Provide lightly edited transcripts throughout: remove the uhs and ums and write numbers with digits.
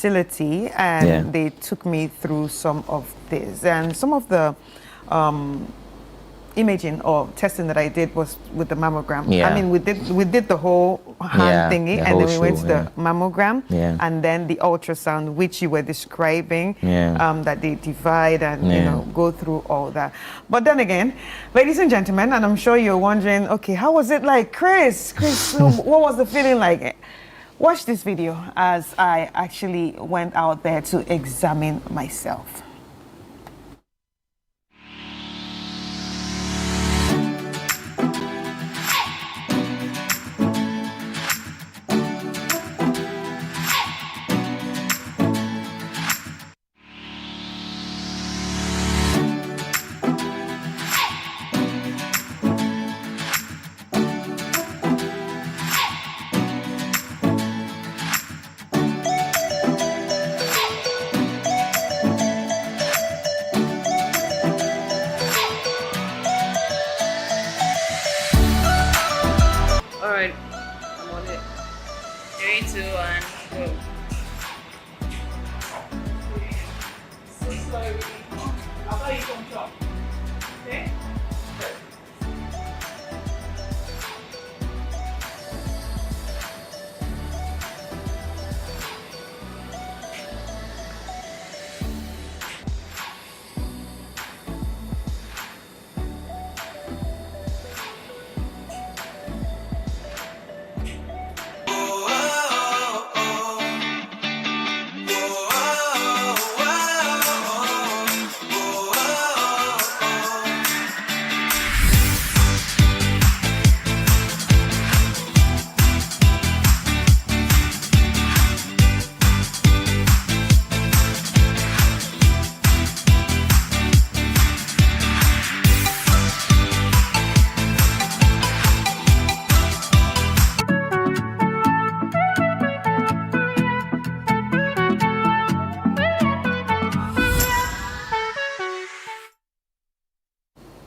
facility, and they took me through some of this, and some of the imaging or testing that I did was with the mammogram. I mean, we did the whole hand thingy, and then we went to the mammogram, and then the ultrasound, which you were describing, that they divide and you know, go through all that. But then again, ladies and gentlemen, and I'm sure you're wondering, okay, how was it like, Chris, what was the feeling like? Watch this video as I actually went out there to examine myself. I'm on it. 3, 2, 1, go. So sorry. I'll buy you some shop. Okay?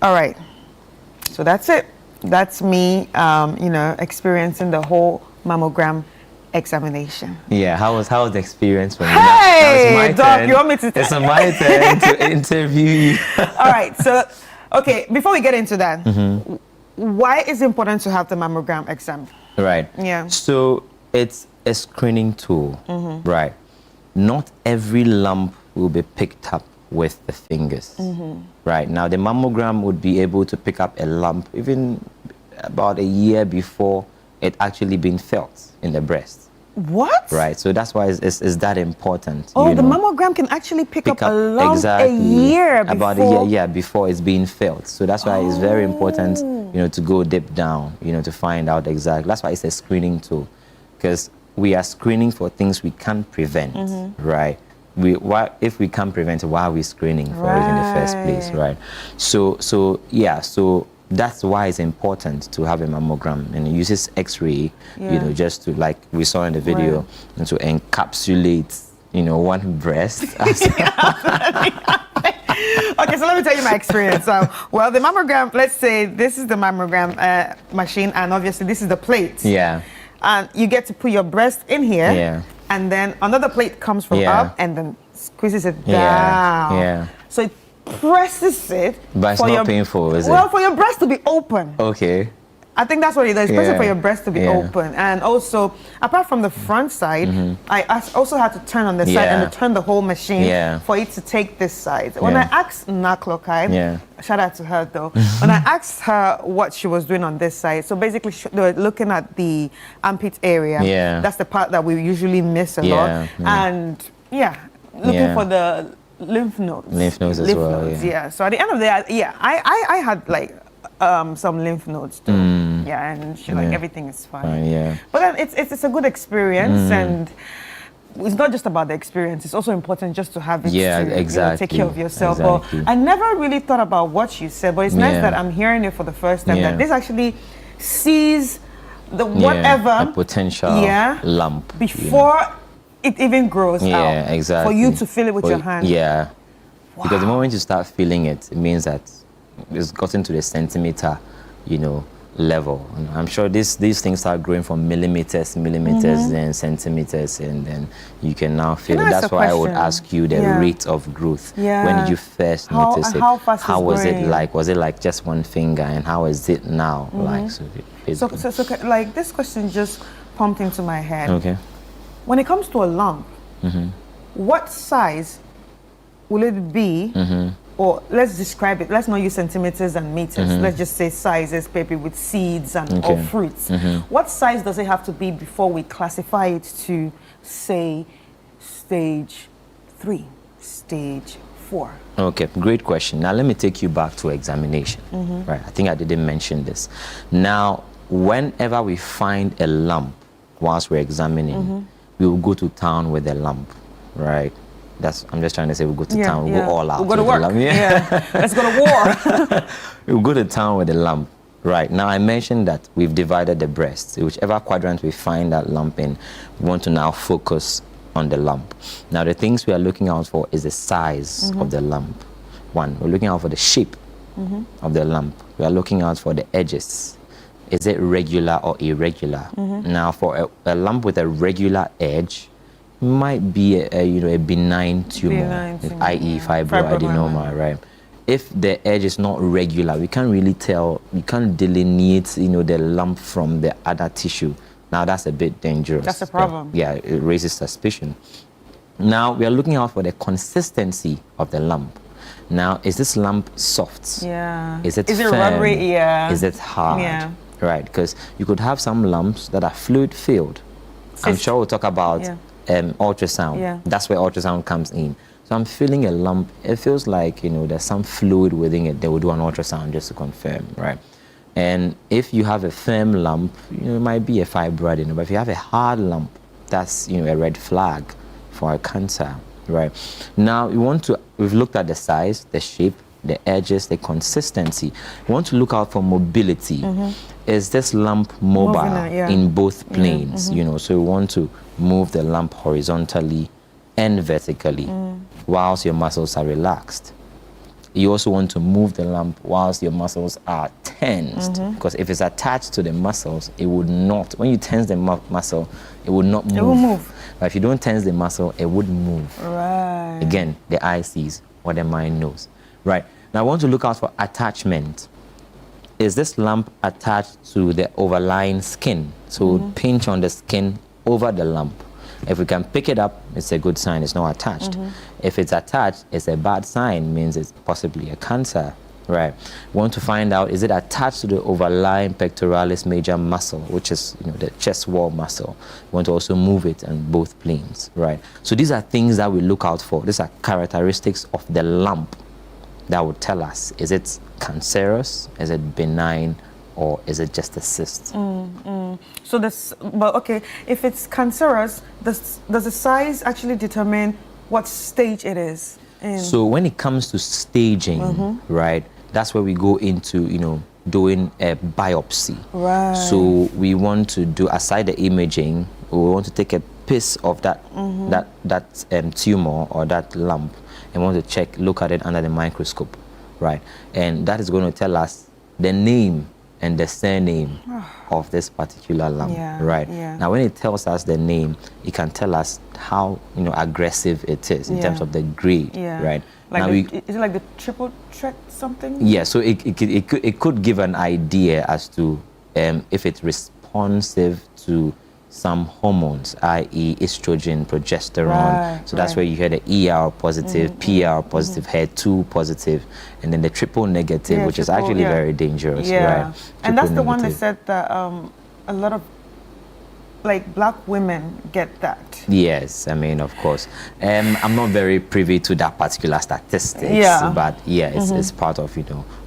All right, so that's it. That's me, you know, experiencing the whole mammogram examination. Yeah, how was the experience for you? Hey, Doc, you want me to? It's my turn to interview you. All right, so okay, before we get into that, why is it important to have the mammogram exam? Right. Yeah. So it's a screening tool, right? Not every lump will be picked up with the fingers, right? Now, the mammogram would be able to pick up a lump even about a year before it actually been felt in the breast. What? Right, so that's why it's that important. Oh, you the know, mammogram can actually pick up a lump a year before? About a year, before it's being felt. So that's why it's very important, you know, to go deep down, you know, to find out exactly. That's why it's a screening tool, because we are screening for things we can't prevent, right? If we can't prevent it, why are we screening for it in the first place, right? So that's why it's important to have a mammogram, and it uses X-ray, you know, just to, like we saw in the video, and to encapsulate, you know, one breast. Okay, so let me tell you my experience. Well, the mammogram, let's say this is the mammogram machine, and obviously this is the plate. Yeah. And you get to put your breast in here. Yeah. And then another plate comes from up and then squeezes it down. Yeah. So it presses it. But it's not painful, is it? Well, for your breast to be open. Okay. I think that's what it does. It's pressing for your breast to be open. And also, apart from the front side, I also had to turn on the side and to turn the whole machine for it to take this side. When I asked Naklokai, shout out to her though, when I asked her what she was doing on this side, so basically they were looking at the armpit area. That's the part that we usually miss a lot. And looking for the lymph nodes. Lymph nodes as well. Yeah. So at the end of the day, I had like some lymph nodes too. And she like everything is fine. But then it's a good experience, and it's not just about the experience. It's also important just to have it to you know, take care of yourself. But I never really thought about what you said, but it's nice that I'm hearing it for the first time. That this actually sees the whatever a potential lump before it even grows out. Exactly. For you to feel it with your hand. Yeah. Wow. Because the moment you start feeling it, it means that it's gotten to the centimeter, you know, level. I'm sure these things start growing from millimeters, and centimeters, and then you can now feel it. That's why I would ask you the rate of growth. Yeah. When did you first notice it? How fast how was growing? it like? Was it like just one finger, and how is it now? Like so like this question just pumped into my head. Okay. When it comes to a lump, what size will it be? Or let's describe it. Let's not use centimeters and meters. Let's just say sizes, maybe with seeds and or fruits. What size does it have to be before we classify it to, say, stage 3, stage 4? Okay, great question. Now let me take you back to examination. Right, I think I didn't mention this. Now, whenever we find a lump whilst we're examining, we will go to town with the lump, right? I'm just trying to say we'll go to town, we'll go all out. We'll go to work. Let's go to war. We'll go to town with the lump. Right. Now, I mentioned that we've divided the breast. Whichever quadrant we find that lump in, we want to now focus on the lump. Now, the things we are looking out for is the size of the lump. One, we're looking out for the shape of the lump. We are looking out for the edges. Is it regular or irregular? Now, for a lump with a regular edge, might be a benign tumor, i.e. fibroadenoma, right? If the edge is not regular, we can't really tell, we can't delineate, the lump from the other tissue. Now that's a bit dangerous. That's a problem. Yeah, it raises suspicion. Now we are looking out for the consistency of the lump. Now, is this lump soft? Yeah. Is it firm? rubbery? Yeah. Is it hard? Yeah. Right, because you could have some lumps that are fluid-filled. I'm sure we'll talk about ultrasound. Yeah. That's where ultrasound comes in. So I'm feeling a lump. It feels like, there's some fluid within it. They will do an ultrasound just to confirm, right? And if you have a firm lump, it might be a fibroadenoma. But if you have a hard lump, that's, a red flag for a cancer, right? Now, we've looked at the size, the shape, the edges, the consistency. We want to look out for mobility. Is this lump mobile in both planes? So we want to move the lump horizontally and vertically whilst your muscles are relaxed. You also want to move the lump whilst your muscles are tensed, because if it's attached to the muscles, it would not. When you tense the muscle, it would not move. It will move. But if you don't tense the muscle, it would move. Right. Again, the eye sees what the mind knows. Right. Now I want to look out for attachment. Is this lump attached to the overlying skin? So pinch on the skin over the lump. If we can pick it up, it's a good sign, it's not attached. If it's attached, it's a bad sign, means it's possibly a cancer, right? We want to find out, is it attached to the overlying pectoralis major muscle, which is the chest wall muscle. We want to also move it on both planes, right? So these are things that we look out for. These are characteristics of the lump that would tell us, is it cancerous, is it benign, or is it just a cyst? So if it's cancerous, does the size actually determine what stage it is in? So when it comes to staging, right, that's where we go into, doing a biopsy. Right. So we want to do, aside the imaging, we want to take a piece of that tumor or that lump and want to look at it under the microscope, right? And that is going to tell us the name and the surname of this particular lump, right? Yeah. Now, when it tells us the name, it can tell us how aggressive it is in terms of the grade, right? Like now is it like the triple threat something? Yeah, so it could give an idea as to if it's responsive to some hormones, i.e. estrogen, progesterone. So that's where you hear the ER positive, PR positive, HER2 positive, and then the triple negative, which is actually very dangerous, right? And that's the one that said that a lot of black women get that. Yes, I mean, of course. I'm not very privy to that particular statistics, but it's part of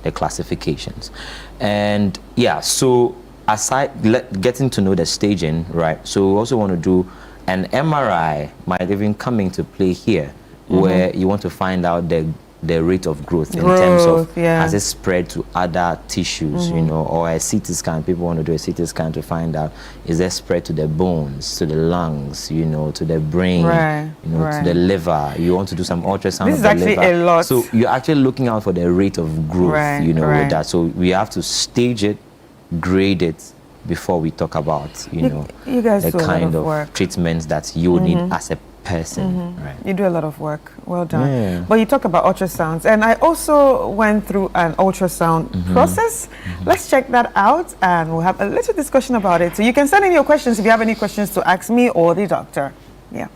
the classifications. And so aside getting to know the staging, right? So we also want to do an MRI, might even come into play here, where you want to find out the rate of growth in terms of has it spread to other tissues, or a CT scan. People want to do a CT scan to find out, is there spread to the bones, to the lungs, to the brain, to the liver. You want to do some ultrasound of the liver. This is actually a lot. So you're actually looking out for the rate of growth, with that. So we have to stage it grade it before we talk about, you guys the do a lot kind of of work. treatments that you need as a person. Right? You do a lot of work. Well done. Yeah. But you talk about ultrasounds, and I also went through an ultrasound process. Let's check that out, and we'll have a little discussion about it. So you can send in your questions if you have any questions to ask me or the doctor. Yeah.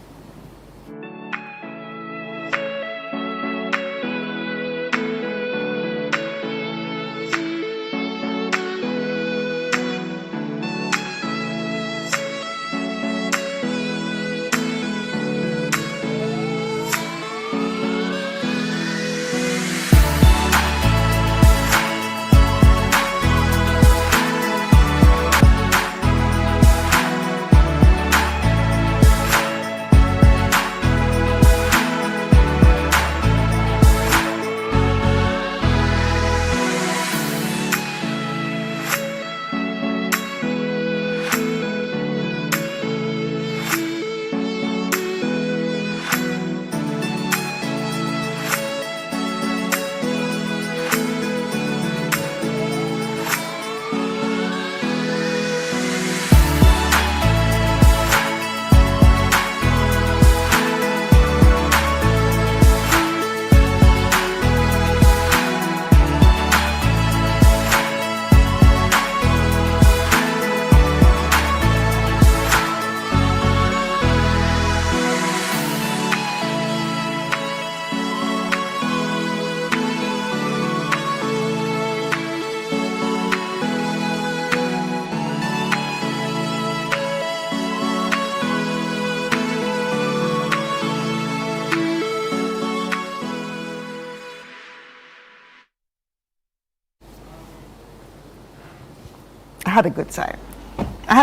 I had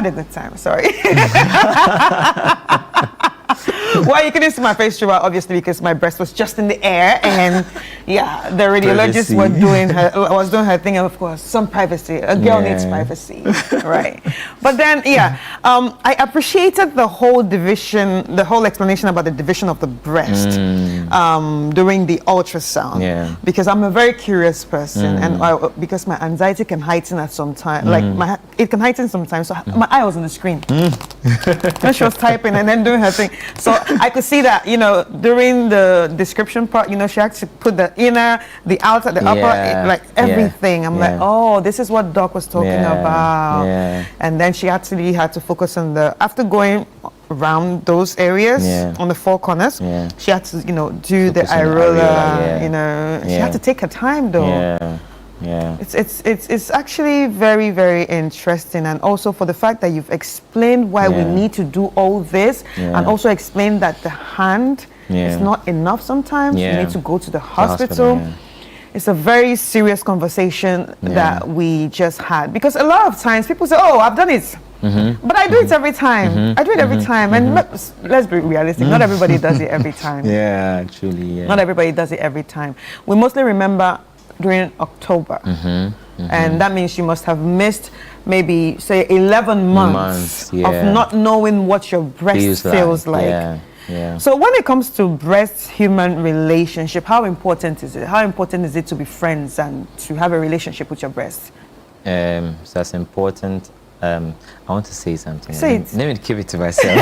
a good time. Sorry. Well, you couldn't see my face throughout, obviously, because my breast was just in the air, and yeah, the radiologist was doing her thing, and of course, some privacy. A girl needs privacy, right? But then, I appreciated the whole explanation about the division of the breast during the ultrasound, because I'm a very curious person, and because my anxiety can heighten at some time, it can heighten sometimes. So my eye was on the screen when she was typing and then doing her thing. So I could see that, during the description part, she had to put the inner, the outer, the upper, like everything. I'm like, oh, this is what Doc was talking about. And then she actually had to focus on after going around those areas on the four corners, she had to, do the areola, she had to take her time though. It's actually very, very interesting, and also for the fact that you've explained why we need to do all this, and also explained that the hand is not enough sometimes. You need to go to the hospital. It's a very serious conversation that we just had, because a lot of times people say, oh, I've done it. But I do it every time. I do it every time. And let's be realistic. Not everybody does it every time. Yeah, truly. Not everybody does it every time. We mostly remember during October. And that means you must have missed maybe, say, 11 months of not knowing what your breast feels like. So when it comes to breast-human relationship, how important is it? How important is it to be friends and to have a relationship with your breast? So that's important. I want to say something. Say it. Let me keep it to myself.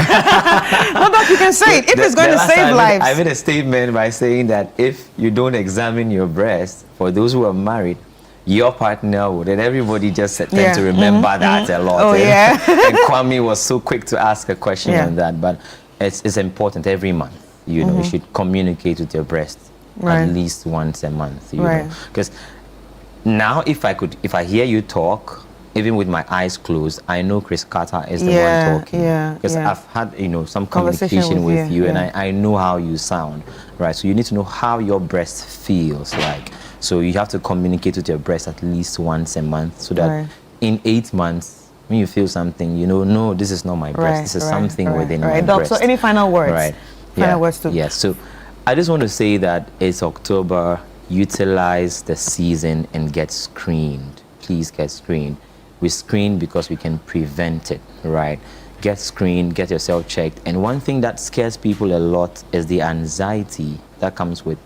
No, Doc, you can say it. If it's going to save lives. I made a statement by saying that if you don't examine your breast, for those who are married, your partner would, and everybody just tend to remember that a lot. Oh, and Kwame was so quick to ask a question on that, but it's important every month. You should communicate with your breast at least once a month. You know, because now if I hear you talk, even with my eyes closed, I know Chris Carter is the one talking. Because I've had, some communication with you, and I know how you sound, right? So you need to know how your breast feels like. So you have to communicate with your breast at least once a month, so that in 8 months, when you feel something, no, this is not my breast. This is something within my breast. So any final words? Right. Final words too. Yes. So I just want to say that it's October. Utilize the season and get screened. Please get screened. We screen because we can prevent it, right? Get screened, get yourself checked. And one thing that scares people a lot is the anxiety that comes with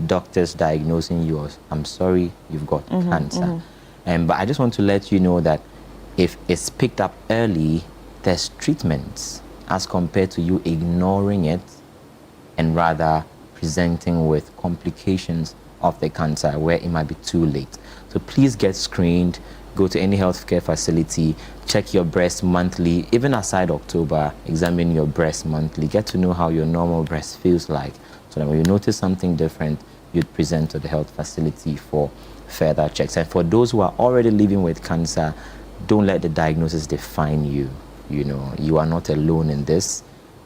doctors diagnosing you as, I'm sorry, you've got cancer. But I just want to let you know that if it's picked up early, there's treatments as compared to you ignoring it and rather presenting with complications of the cancer where it might be too late. So please get screened, go to any healthcare facility, check your breast monthly, even aside October, examine your breast monthly, get to know how your normal breast feels like, so that when you notice something different, you'd present to the health facility for further checks. And for those who are already living with cancer, don't let the diagnosis define you. You know, you are not alone in this.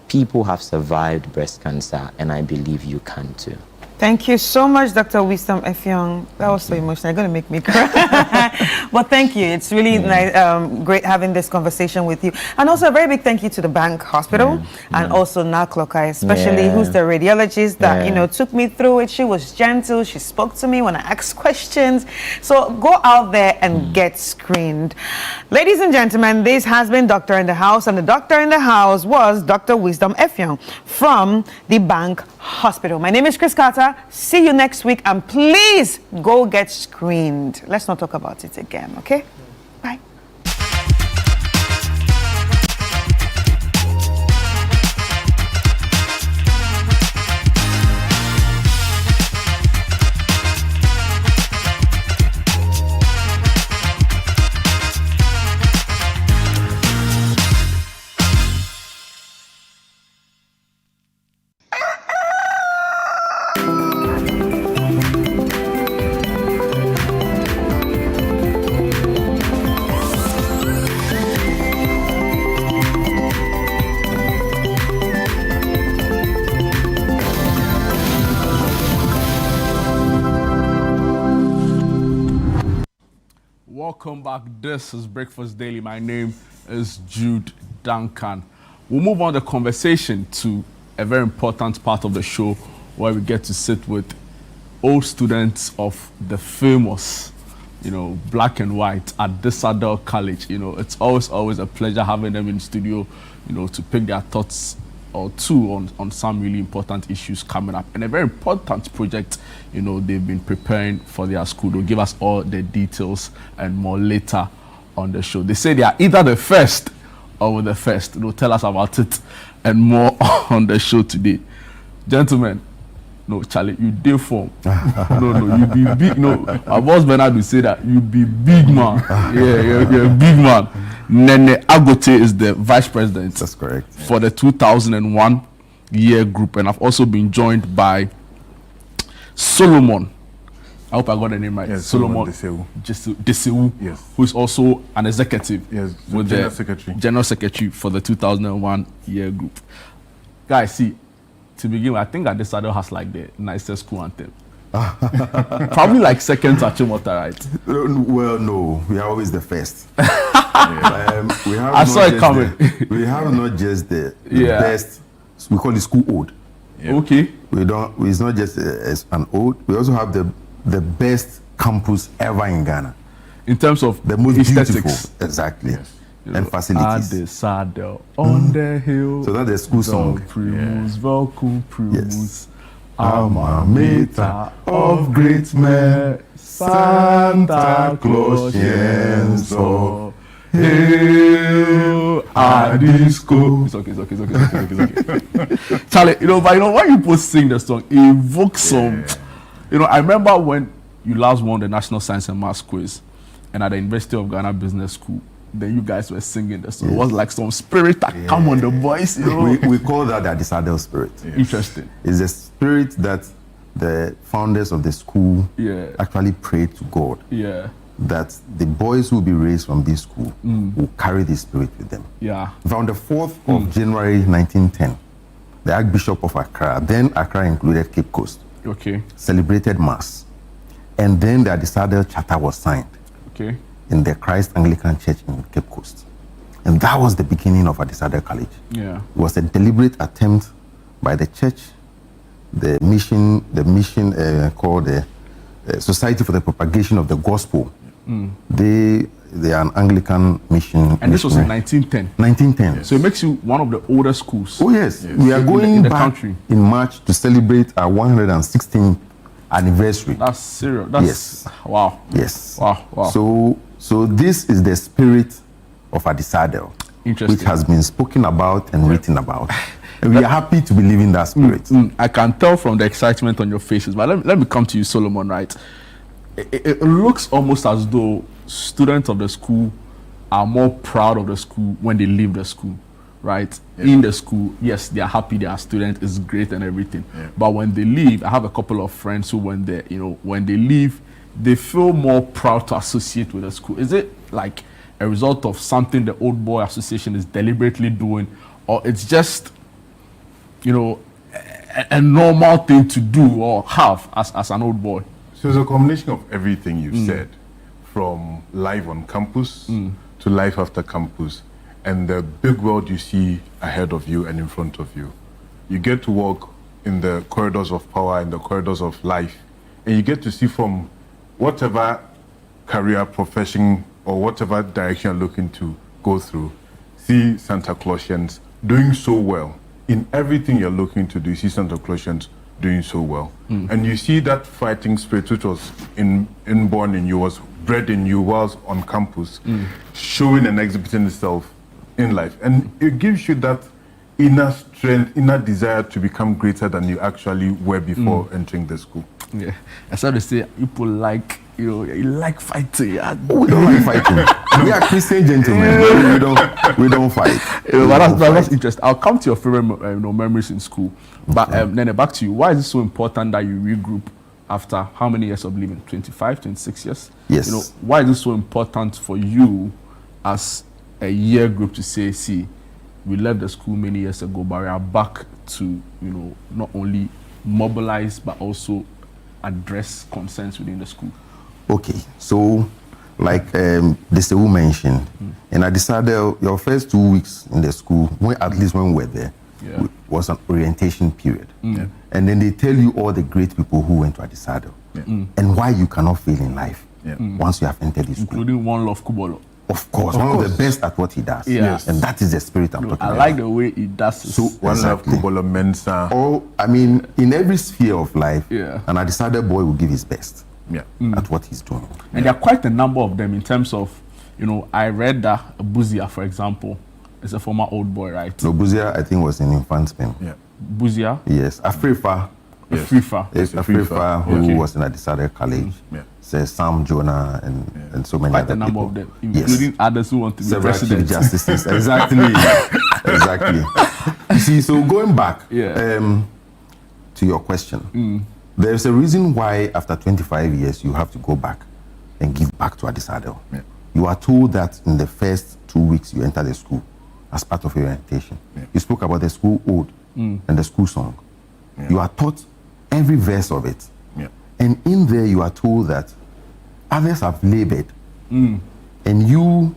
People have survived breast cancer, and I believe you can too. Thank you so much, Dr. Wisdom Effiong. That was so emotional. You're going to make me cry. But thank you. It's really nice, great having this conversation with you. And also a very big thank you to the Bank Hospital and also Naklokai, especially who's the radiologist that, you know, took me through it. She was gentle. She spoke to me when I asked questions. So go out there and get screened. Ladies and gentlemen, this has been Doctor in the House, and the doctor in the house was Dr. Wisdom Effiong from the Bank Hospital. My name is Chris Carter. See you next week, and please go get screened. Let's not talk about it again, okay? Bye. Welcome back. This is Breakfast Daily. My name is Jude Duncan. We'll move on the conversation to a very important part of the show where we get to sit with old students of the famous, you know, Black and White at Disadel College. You know, it's always a pleasure having them in the studio, you know, to pick their thoughts or two on some really important issues coming up, and a very important project, you know, they've been preparing for their school. They'll give us all the details and more later on the show. They say they are either the first or the first. They'll tell us about it and more on the show today. Gentlemen, no, Charlie, you did form. No, you be big. No, our boss Bernard will say that you be big man. Yeah, you're a big man. Nene Agote is the vice president. That's correct. For the 2001 year group, and I've also been joined by Solomon. I hope I got the name right. Yes, Solomon Desewu, yes, who is also an executive, yes, with the general secretary for the 2001 year group. Guys, see, to begin with, I think that this Disadel has like the nicest school anthem. Probably like second to Achimota, right? Well, no, we are always the first. We have I saw it coming. We have not just the best. We call it school ode. Yeah. Okay. We don't. It's not just an ode. We also have the best campus ever in Ghana. In terms of the most aesthetics. Beautiful, exactly, yes. And At facilities. the saddle on the hill. So that's the school song. Primus, Velcum Primus. Yes. Alma Mater of great men, Santa Claus Yenso. Hail Adisco. It's okay. Charlie, you know, but you know, when you both sing the song, it evokes some. You know, I remember when you last won the National Science and Maths quiz, and at the University of Ghana Business School, then you guys were singing the song. It was like some spirit that come on the voice. You know? we call that the Disadel spirit. Interesting. It's a spirit that the founders of the school actually prayed to God. That the boys who will be raised from this school will carry this spirit with them. On the 4th of January 1910, the Archbishop of Accra, then Accra included Cape Coast, celebrated Mass. And then the Disadel Charter was signed in the Christ Anglican Church in Cape Coast. And that was the beginning of Disadel College. It was a deliberate attempt by the church, the mission called the Society for the Propagation of the Gospel. They are an Anglican mission. And this was in 1910? 1910. So it makes you one of the older schools. Oh, yes. We are going in the back country in March to celebrate our 116th anniversary. That's serious. That's, yes. Wow. Yes. Wow. So this is the spirit of Adisadel, which has been spoken about and written about. And we are happy to be living that spirit. I can tell from the excitement on your faces, but let me come to you, Solomon, right? It looks almost as though students of the school are more proud of the school when they leave the school, right? In the school, yes, they are happy, they are students, it's great and everything. But when they leave, I have a couple of friends who, when they leave, they feel more proud to associate with the school. Is it like a result of something the Old Boy Association is deliberately doing, or it's just, a normal thing to do or have as an old boy? So it's a combination of everything you've said, from life on campus to life after campus, and the big world you see ahead of you and in front of you. You get to walk in the corridors of power, in the corridors of life, and you get to see from whatever career, profession, or whatever direction you're looking to go through, see Santa Clausians doing so well. In everything you're looking to do, you see Santa Clausians doing so well. And you see that fighting spirit which was inborn in you, was bred in you whilst on campus, showing and exhibiting itself in life. And it gives you that inner strength, inner desire to become greater than you actually were before entering the school. Yeah, as I say, people like, you like fighting. We don't like fighting. We are Christian gentlemen. We don't fight. But that's interesting. I'll come to your favorite memories in school. But then back to you. Why is it so important that you regroup after how many years of living? 25, 26 years? Yes. Why is it so important for you as a year group to say, see, we left the school many years ago, but we are back to, not only mobilize, but also address concerns within the school? Okay, so like the Sewu mentioned, and I decided your first 2 weeks in the school, at least when we were there, was an orientation period. And then they tell you all the great people who went to Adisadel and why you cannot fail in life once you have entered the school. Including One Love Kubolo. Of course, one of the best at what he does. Yes. And that is the spirit I'm talking about. I like the way he does it. So, One Love Kubolo, Mensa. In every sphere of life, an Adisadel boy will give his best at what he's doing. And there are quite a number of them in terms of, I read that Buzia, for example, is a former old boy, right? No, Buzia, I think, was in infant Spain. Buzia? Yes. Afrifa. Afrifa. Yes, Afrifa, who was in Adisadel College. Says Sam Jonah and so many other people. Quite a number of them, including others who want to be president. Justices. Exactly. Exactly. You see, so going back to your question, there's a reason why after 25 years you have to go back and give back to Adisadel. You are told that in the first 2 weeks you enter the school as part of your orientation. You spoke about the school ode and the school song. You are taught every verse of it. And in there you are told that others have labored and you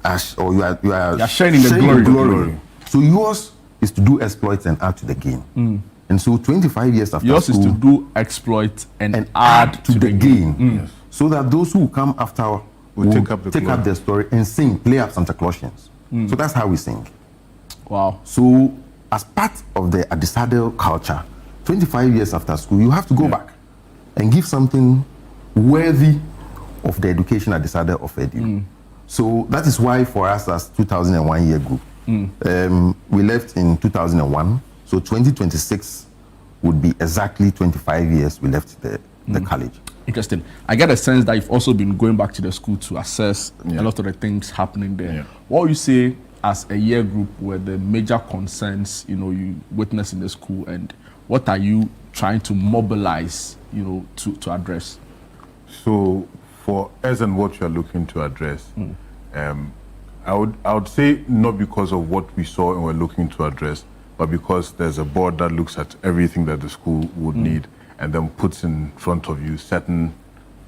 are sharing the glory. So yours is to do exploits and add to the gain. And so 25 years after yours school, is to do exploit and add to the gain. So that those who come after will take up the story and sing, play up Santa Clausians. So that's how we sing. Wow. So as part of the Adisadel culture, 25 years after school, you have to go back and give something worthy of the education Adisadel offered you. So that is why for us as 2001 year group, we left in 2001. So 2026 would be exactly 25 years we left the college. Interesting. I get a sense that you've also been going back to the school to assess a lot of the things happening there. What would you say as a year group were the major concerns, you witnessed in the school, and what are you trying to mobilize, to address? So for us and what you're looking to address, I would say not because of what we saw and we're looking to address, but because there's a board that looks at everything that the school would need and then puts in front of you certain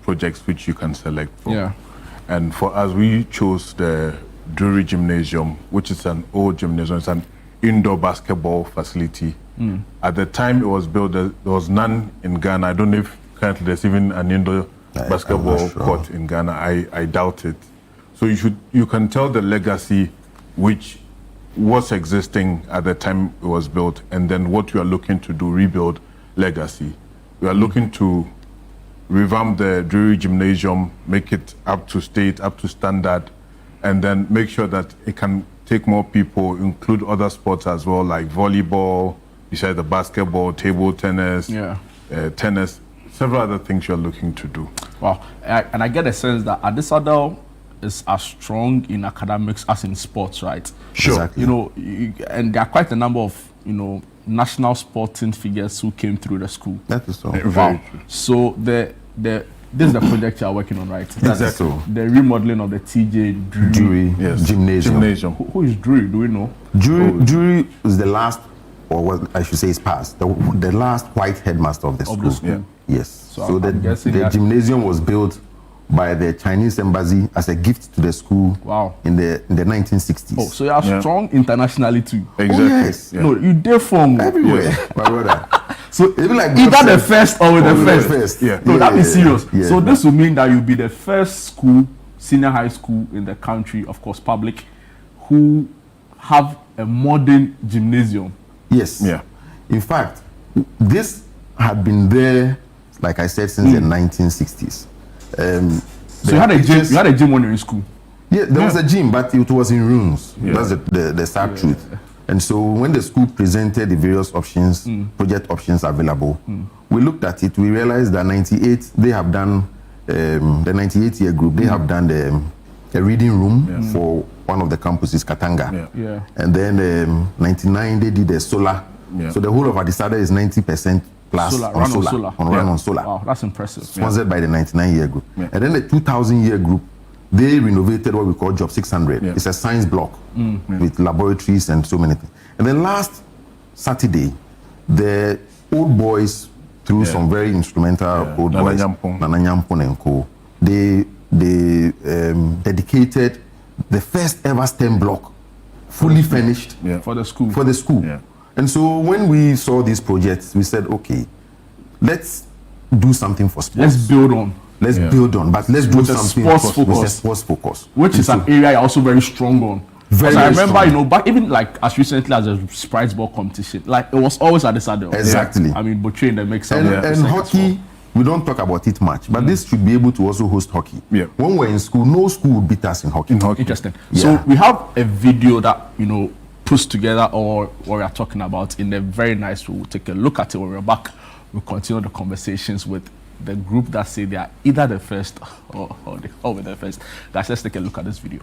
projects which you can select from. And for us, we chose the Drury Gymnasium, which is an old gymnasium. It's an indoor basketball facility. At the time it was built, there was none in Ghana. I don't know if currently there's even an indoor basketball court in Ghana. I doubt it. So you can tell the legacy which was existing at the time it was built, and then what you are looking to do, rebuild legacy. We are looking to revamp the Drury Gymnasium, make it up to state, up to standard, and then make sure that it can take more people, include other sports as well, like volleyball, besides the basketball, table tennis, tennis, several other things you're looking to do. Wow. And I get a sense that Adisadel is as strong in academics as in sports, right? Sure. Exactly. You know, and there are quite a number of, you know, national sporting figures who came through the school. That is so. Wow. So this is the project you are working on, right? Exactly. So. The remodeling of the TJ Drury Gymnasium. Who is Drury? Do we know? Drury was the last, or what I should say is past, the last white headmaster of the school. Yeah. Yes. So the gymnasium was built by the Chinese embassy as a gift to the school. Wow. In the 1960s. Oh, so you are strong internationally too. Exactly. Oh, yes. No, you dare from everywhere, my brother. So even like either the first or the first. Yeah. No, that is serious. Yeah, so this will mean that you'll be the first school, senior high school in the country, of course, public, who have a modern gymnasium. Yes. Yeah. In fact, this had been there, like I said, since the 1960s. So you had a gym. You had a gym when you were in school. Yeah, there was a gym, but it was in rooms. Yeah. That's the sad truth. And so when the school presented the various options, project options available, we looked at it. We realized that 98, they have done the 98 year group. They have done a reading room for one of the campuses, Katanga. Yeah. And then 99, they did a solar. Yeah. So the whole of Adisada is 90% plus on solar. Wow, that's impressive. Sponsored by the 99 year group. And then the 2000 year group, they renovated what we call Job 600. It's a science block with laboratories and so many things. And then last Saturday, the old boys, through some very instrumental old boys, Nana Nyampong and co, they dedicated the first ever STEM block, fully furnished for the school. For the school. Yeah. And so when we saw these projects, we said, okay, let's do something for sports. Let's build on. Let's build on, but let's do something with a sports focus. Which is an area you're also very strong on. Very I remember, strong. you know, back even like as recently as a Sprites ball competition, like it was always at the saddle. Exactly. I mean, Botry in the mix. And hockey, we don't talk about it much, but this should be able to also host hockey. Yeah. When we're in school, no school would beat us in hockey. Interesting. Yeah. So we have a video that, you know, puts together or what we are talking about in a very nice way. We'll take a look at it when we're back. We'll continue the conversations with the group that say they are either the first or the first. Guys, let's take a look at this video.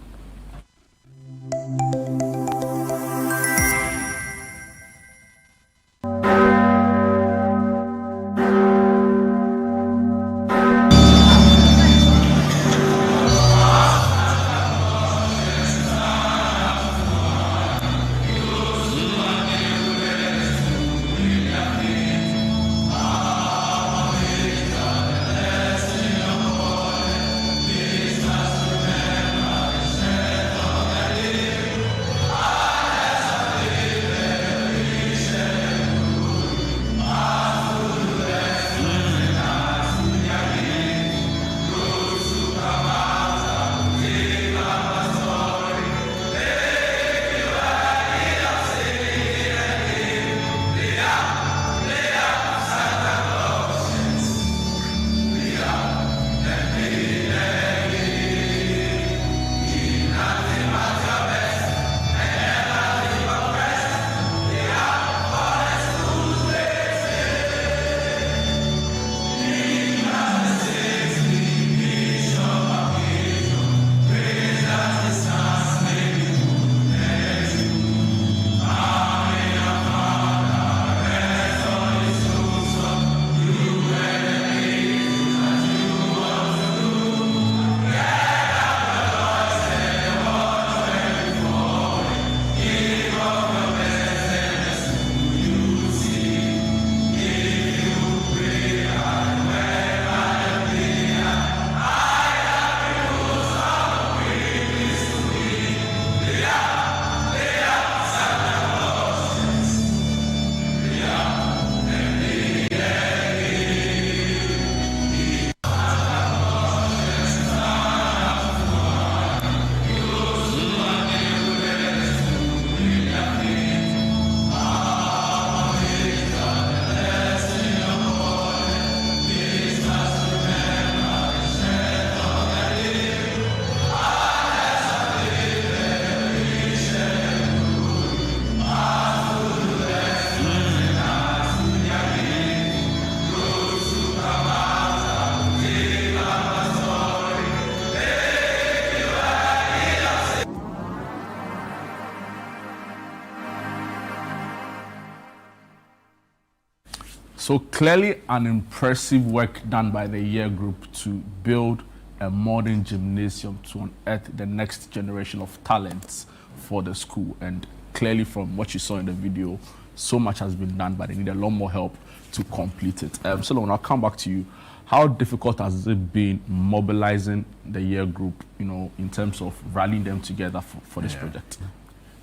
So clearly an impressive work done by the year group to build a modern gymnasium to unearth the next generation of talents for the school. And clearly from what you saw in the video, so much has been done, but they need a lot more help to complete it. Solomon, I'll come back to you. How difficult has it been mobilizing the year group, you know, in terms of rallying them together for this project?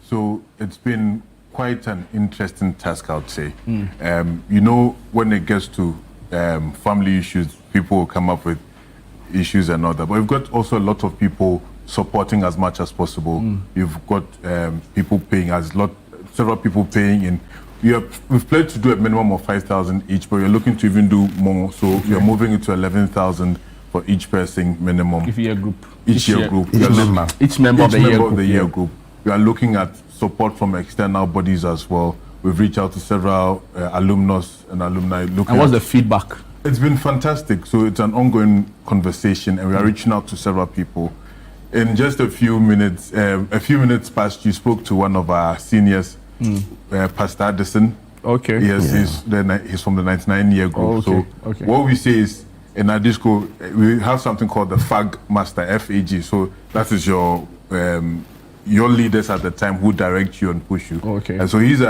So it's been quite an interesting task, I would say. You know, when it gets to family issues, people will come up with issues and all that. But we've got also a lot of people supporting as much as possible. You've got people paying, several people paying in. We've pledged to do a minimum of 5,000 each, but we're looking to even do more. So we're moving it to 11,000 for each person minimum. Each year group. Each member of the year group. We are looking at support from external bodies as well. We've reached out to several alumnus and alumni. And what's the feedback? It's been fantastic. So it's an ongoing conversation, and we are reaching out to several people. In just a few minutes past, you spoke to one of our seniors, Pastor Addison. Okay. Yes, he's from the 99-year group. Okay. So what we say is, in our disco, we have something called the FAG Master, FAG. So that is your leaders at the time who direct you and push you. Okay. And so he's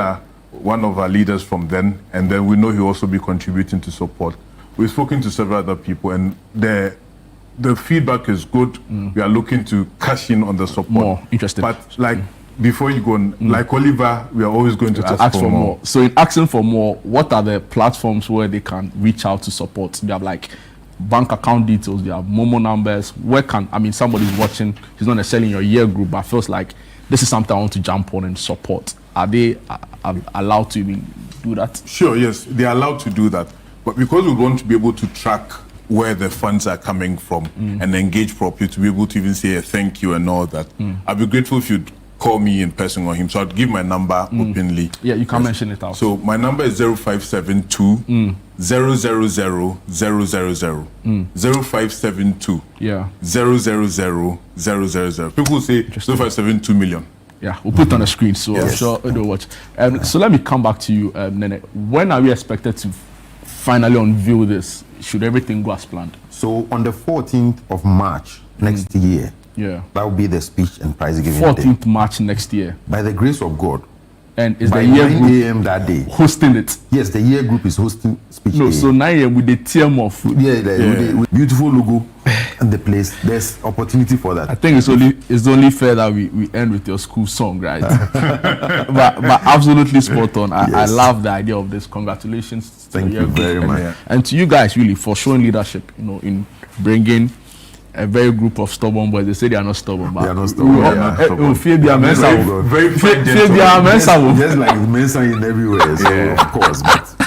one of our leaders from then, and then we know he'll also be contributing to support. We've spoken to several other people, and the feedback is good. We are looking to cash in on the support. More interesting. But before you go on, like Oliver, we are always going to ask for more. So in asking for more, what are the platforms where they can reach out to support? They have bank account details, they have Momo numbers. Where somebody's watching, he's not necessarily in your year group, but feels like this is something I want to jump on and support. Are they allowed to even do that? Sure, yes, they are allowed to do that. But because we want to be able to track where the funds are coming from and engage properly, to be able to even say a thank you and all that, I'd be grateful if you'd call me in person or him. So I'd give my number openly. Yeah, you can mention it out. So my number is 0572 000 000 0572 000 People say 0572 million. Yeah, we'll put it on the screen, so I'm sure it'll watch. So let me come back to you, Nene. When are we expected to finally unveil this? Should everything go as planned? So on the 14th of March next year, that will be the speech and prize giving 14th March next year. By the grace of God. And is by the year 9 group a.m. that day hosting it? Yes, the year group is hosting speech. No, so 9 a.m. with the team of with the beautiful logo and the place. There's opportunity for that. I think it's only fair that we end with your school song, right? but absolutely spot on. I love the idea of this. Congratulations. Thank you very much. And to you guys, really, for showing leadership, in bringing a very group of stubborn boys. They say they are not stubborn, but they are not stubborn. Just like Mensa in everywhere, so of course. But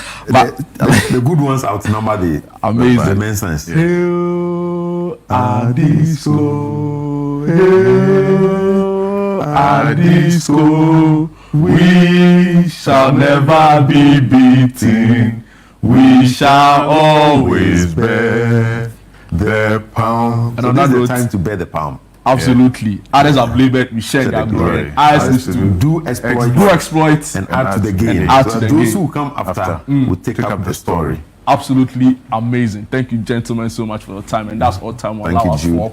the good ones outnumber the Mensans. Hail Addisco, hail Addisco, we shall never be beaten, we shall always bear the palm. And another the time to bear the palm. Absolutely. Others have labored, we share their glory. Ours is to do exploits and add to the game. Those who come after will take up the story. Absolutely amazing. Thank you, gentlemen, so much for your time. And that's all time will allow us for.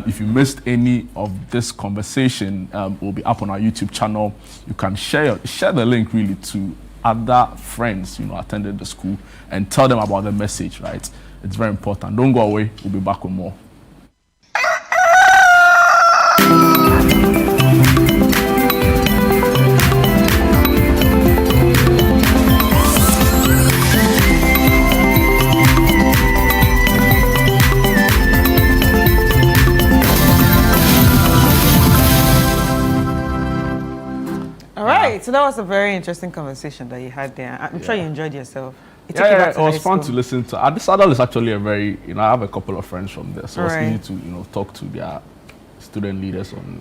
If you missed any of this conversation, will be up on our YouTube channel. You can share the link really to other friends, attended the school, and tell them about the message, right? It's very important. Don't go away. We'll be back with more. All right. So that was a very interesting conversation that you had there. I'm sure you enjoyed yourself. It was fun to listen to. This adult is actually a very, I have a couple of friends from there, so it's easy to, talk to their student leaders on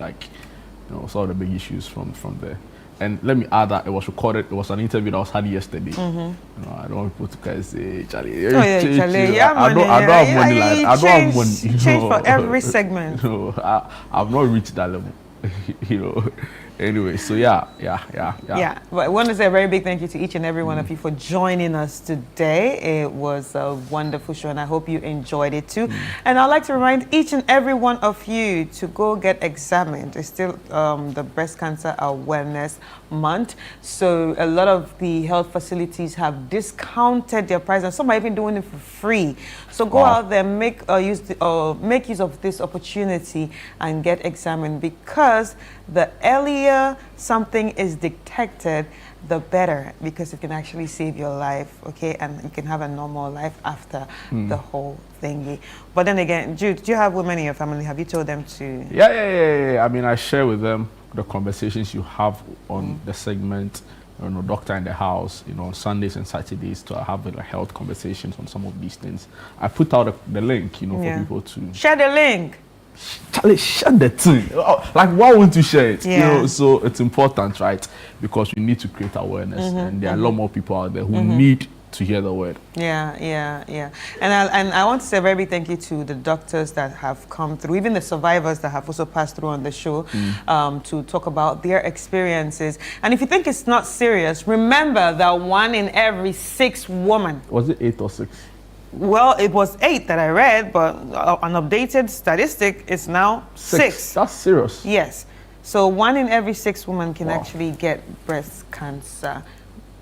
some of the big issues from there. And let me add that it was recorded. It was an interview that was had yesterday. I don't want people to kind of say, Charlie. Charlie. I don't have money. I don't have money. Change for every segment. I've not reached that level. Anyway, so yeah. But I want to say a very big thank you to each and every one of you for joining us today. It was a wonderful show, and I hope you enjoyed it too. And I'd like to remind each and every one of you to go get examined. It's still the Breast Cancer Awareness Month, so a lot of the health facilities have discounted their price, and some are even doing it for free. So go out there, make use of this opportunity and get examined, because the earlier something is detected, the better, because it can actually save your life, okay? And you can have a normal life after the whole thingy. But then again, Jude, do you have women in your family? Have you told them to? Yeah. I mean, I share with them the conversations you have on the segment, Doctor in the House, on Sundays and Saturdays, to have health conversations on some of these things. I put out the link, for people to share the link. Charlie, share the thing. Like, why won't you share it? Yeah. So it's important, right? Because we need to create awareness, and there are a lot more people out there who need to hear the word. Yeah. And I want to say a very big thank you to the doctors that have come through, even the survivors that have also passed through on the show, to talk about their experiences. And if you think it's not serious, remember that 1 in every 6 women. Was it 8 or 6? Well, it was 8 that I read, but an updated statistic is now 6. That's serious. Yes. So 1 in every 6 women can actually get breast cancer.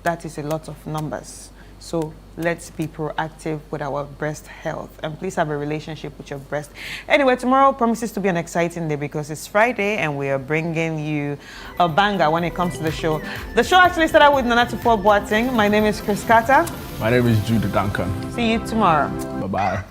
That is a lot of numbers. So let's be proactive with our breast health, and please have a relationship with your breast. Anyway, tomorrow promises to be an exciting day because it's Friday and we are bringing you a banger when it comes to the show. The show actually started with Nana Tufo Boateng. My name is Chris Carter. My name is Jude Duncan. See you tomorrow. Bye-bye.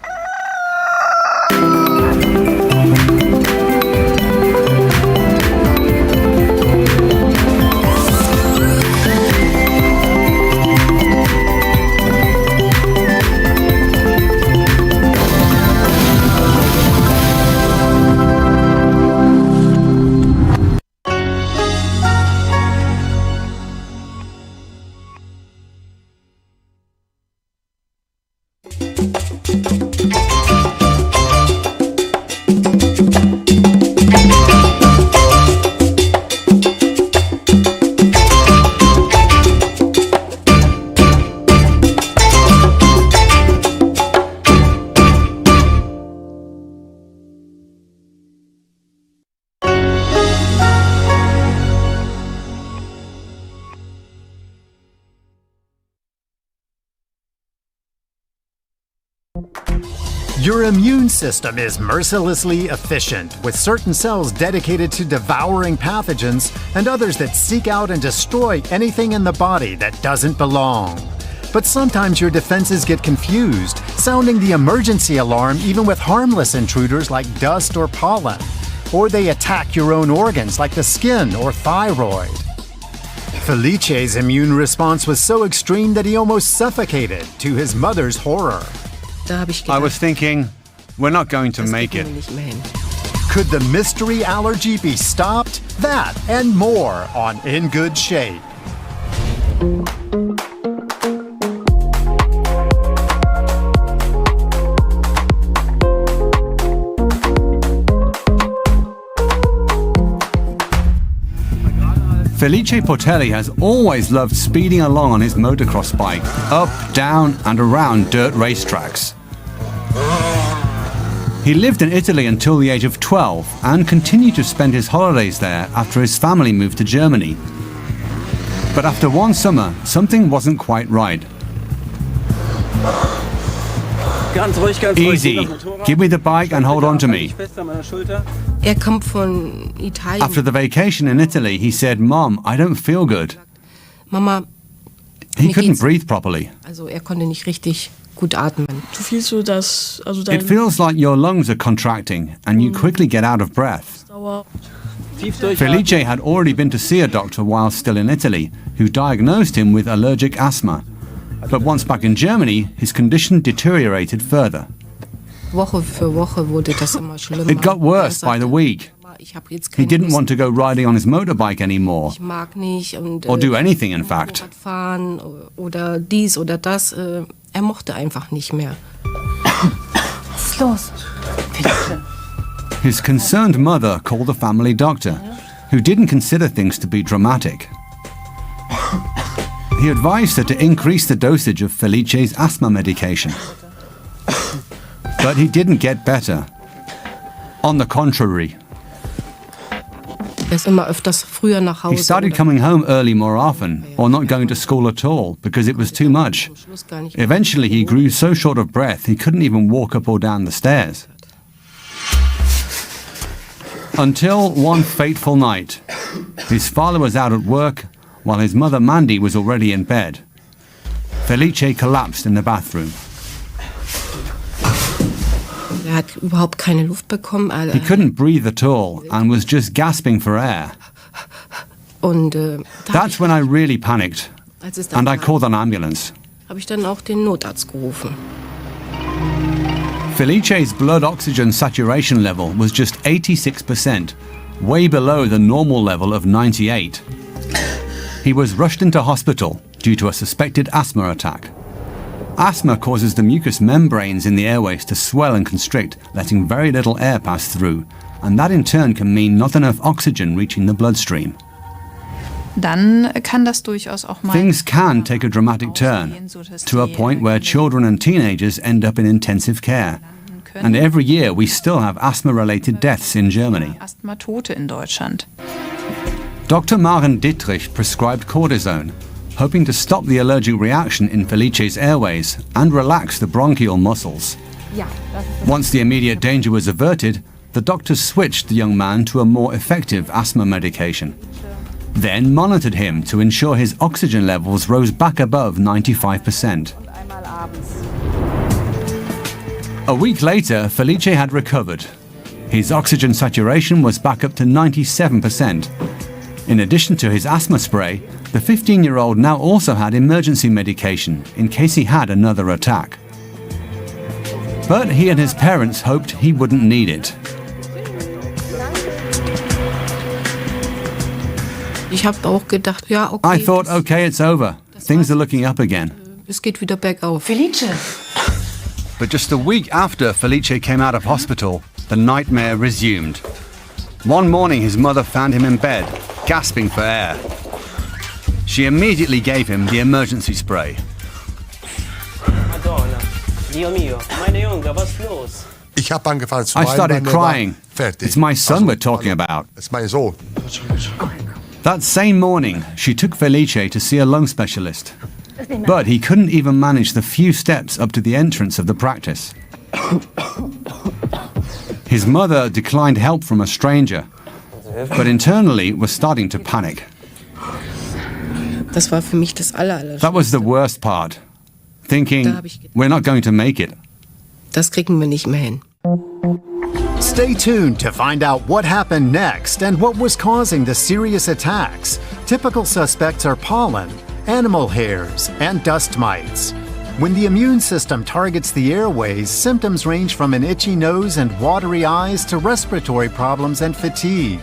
Your immune system is mercilessly efficient, with certain cells dedicated to devouring pathogens and others that seek out and destroy anything in the body that doesn't belong. But sometimes your defenses get confused, sounding the emergency alarm even with harmless intruders like dust or pollen. Or they attack your own organs like the skin or thyroid. Felice's immune response was so extreme that he almost suffocated, to his mother's horror. I was thinking, we're not going to make it. Could the mystery allergy be stopped? That and more on In Good Shape. Felice Portelli has always loved speeding along on his motocross bike, up, down, and around dirt racetracks. He lived in Italy until the age of 12 and continued to spend his holidays there after his family moved to Germany. But after one summer, something wasn't quite right. Easy. Give me the bike and hold on to me. After the vacation in Italy, he said, "Mom, I don't feel good." He couldn't breathe properly. It feels like your lungs are contracting and you quickly get out of breath. Felice had already been to see a doctor while still in Italy, who diagnosed him with allergic asthma. But once back in Germany, his condition deteriorated further. It got worse by the week. He didn't want to go riding on his motorbike anymore, or do anything, in fact. His concerned mother called the family doctor, who didn't consider things to be dramatic. He advised her to increase the dosage of Felice's asthma medication. But he didn't get better. On the contrary. He started coming home early more often, or not going to school at all, because it was too much. Eventually he grew so short of breath he couldn't even walk up or down the stairs. Until one fateful night, his father was out at work while his mother Mandy was already in bed. Felice collapsed in the bathroom. He couldn't breathe at all and was just gasping for air. That's when I really panicked, and I called an ambulance. Felice's blood oxygen saturation level was just 86%, way below the normal level of 98. He was rushed into hospital due to a suspected asthma attack. Asthma causes the mucous membranes in the airways to swell and constrict, letting very little air pass through, and that in turn can mean not enough oxygen reaching the bloodstream. Things can take a dramatic turn, to a point where children and teenagers end up in intensive care. And every year we still have asthma-related deaths in Germany. Dr. Maren Dittrich prescribed cortisone, hoping to stop the allergic reaction in Felice's airways and relax the bronchial muscles. Once the immediate danger was averted, the doctors switched the young man to a more effective asthma medication, then monitored him to ensure his oxygen levels rose back above 95%. A week later, Felice had recovered. His oxygen saturation was back up to 97%. In addition to his asthma spray, the 15-year-old now also had emergency medication in case he had another attack. But he and his parents hoped he wouldn't need it. I thought, okay, it's over. Things are looking up again. Felice! But just a week after Felice came out of hospital, the nightmare resumed. One morning his mother found him in bed, gasping for air. She immediately gave him the emergency spray. I started crying. It's my son we're talking about. That same morning, she took Felice to see a lung specialist. But he couldn't even manage the few steps up to the entrance of the practice. His mother declined help from a stranger, but internally was starting to panic. That was the worst part, thinking, we're not going to make it. Stay tuned to find out what happened next and what was causing the serious attacks. Typical suspects are pollen, animal hairs, and dust mites. When the immune system targets the airways, symptoms range from an itchy nose and watery eyes to respiratory problems and fatigue.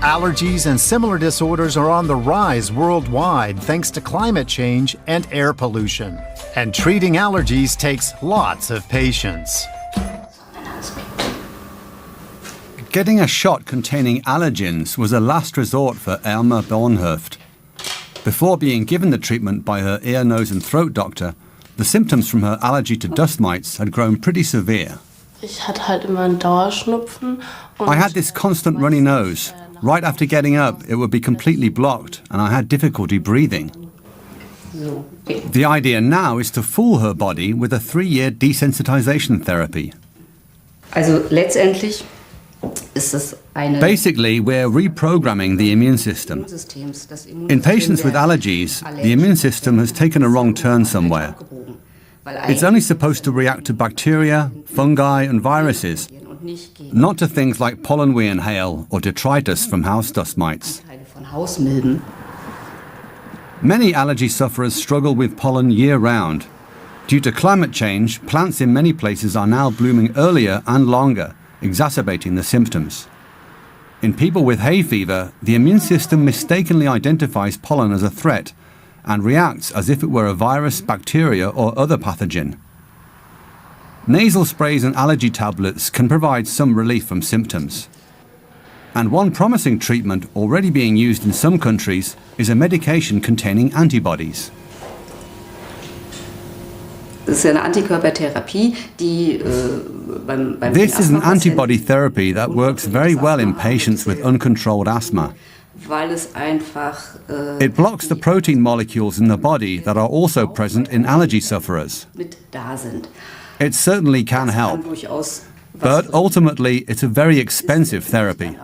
Allergies and similar disorders are on the rise worldwide thanks to climate change and air pollution. And treating allergies takes lots of patience. Getting a shot containing allergens was a last resort for Irma Bornhöft. Before being given the treatment by her ear, nose and throat doctor, the symptoms from her allergy to dust mites had grown pretty severe. I had this constant runny nose. Right after getting up, it would be completely blocked, and I had difficulty breathing. The idea now is to fool her body with a 3-year desensitization therapy. Basically, we're reprogramming the immune system. In patients with allergies, the immune system has taken a wrong turn somewhere. It's only supposed to react to bacteria, fungi, and viruses, not to things like pollen we inhale or detritus from house dust mites. Many allergy sufferers struggle with pollen year-round. Due to climate change, plants in many places are now blooming earlier and longer, exacerbating the symptoms. In people with hay fever, the immune system mistakenly identifies pollen as a threat and reacts as if it were a virus, bacteria, or other pathogen. Nasal sprays and allergy tablets can provide some relief from symptoms. And one promising treatment already being used in some countries is a medication containing antibodies. This is an antibody therapy that works very well in patients with uncontrolled asthma. It blocks the protein molecules in the body that are also present in allergy sufferers. It certainly can help, but ultimately it's a very expensive therapy.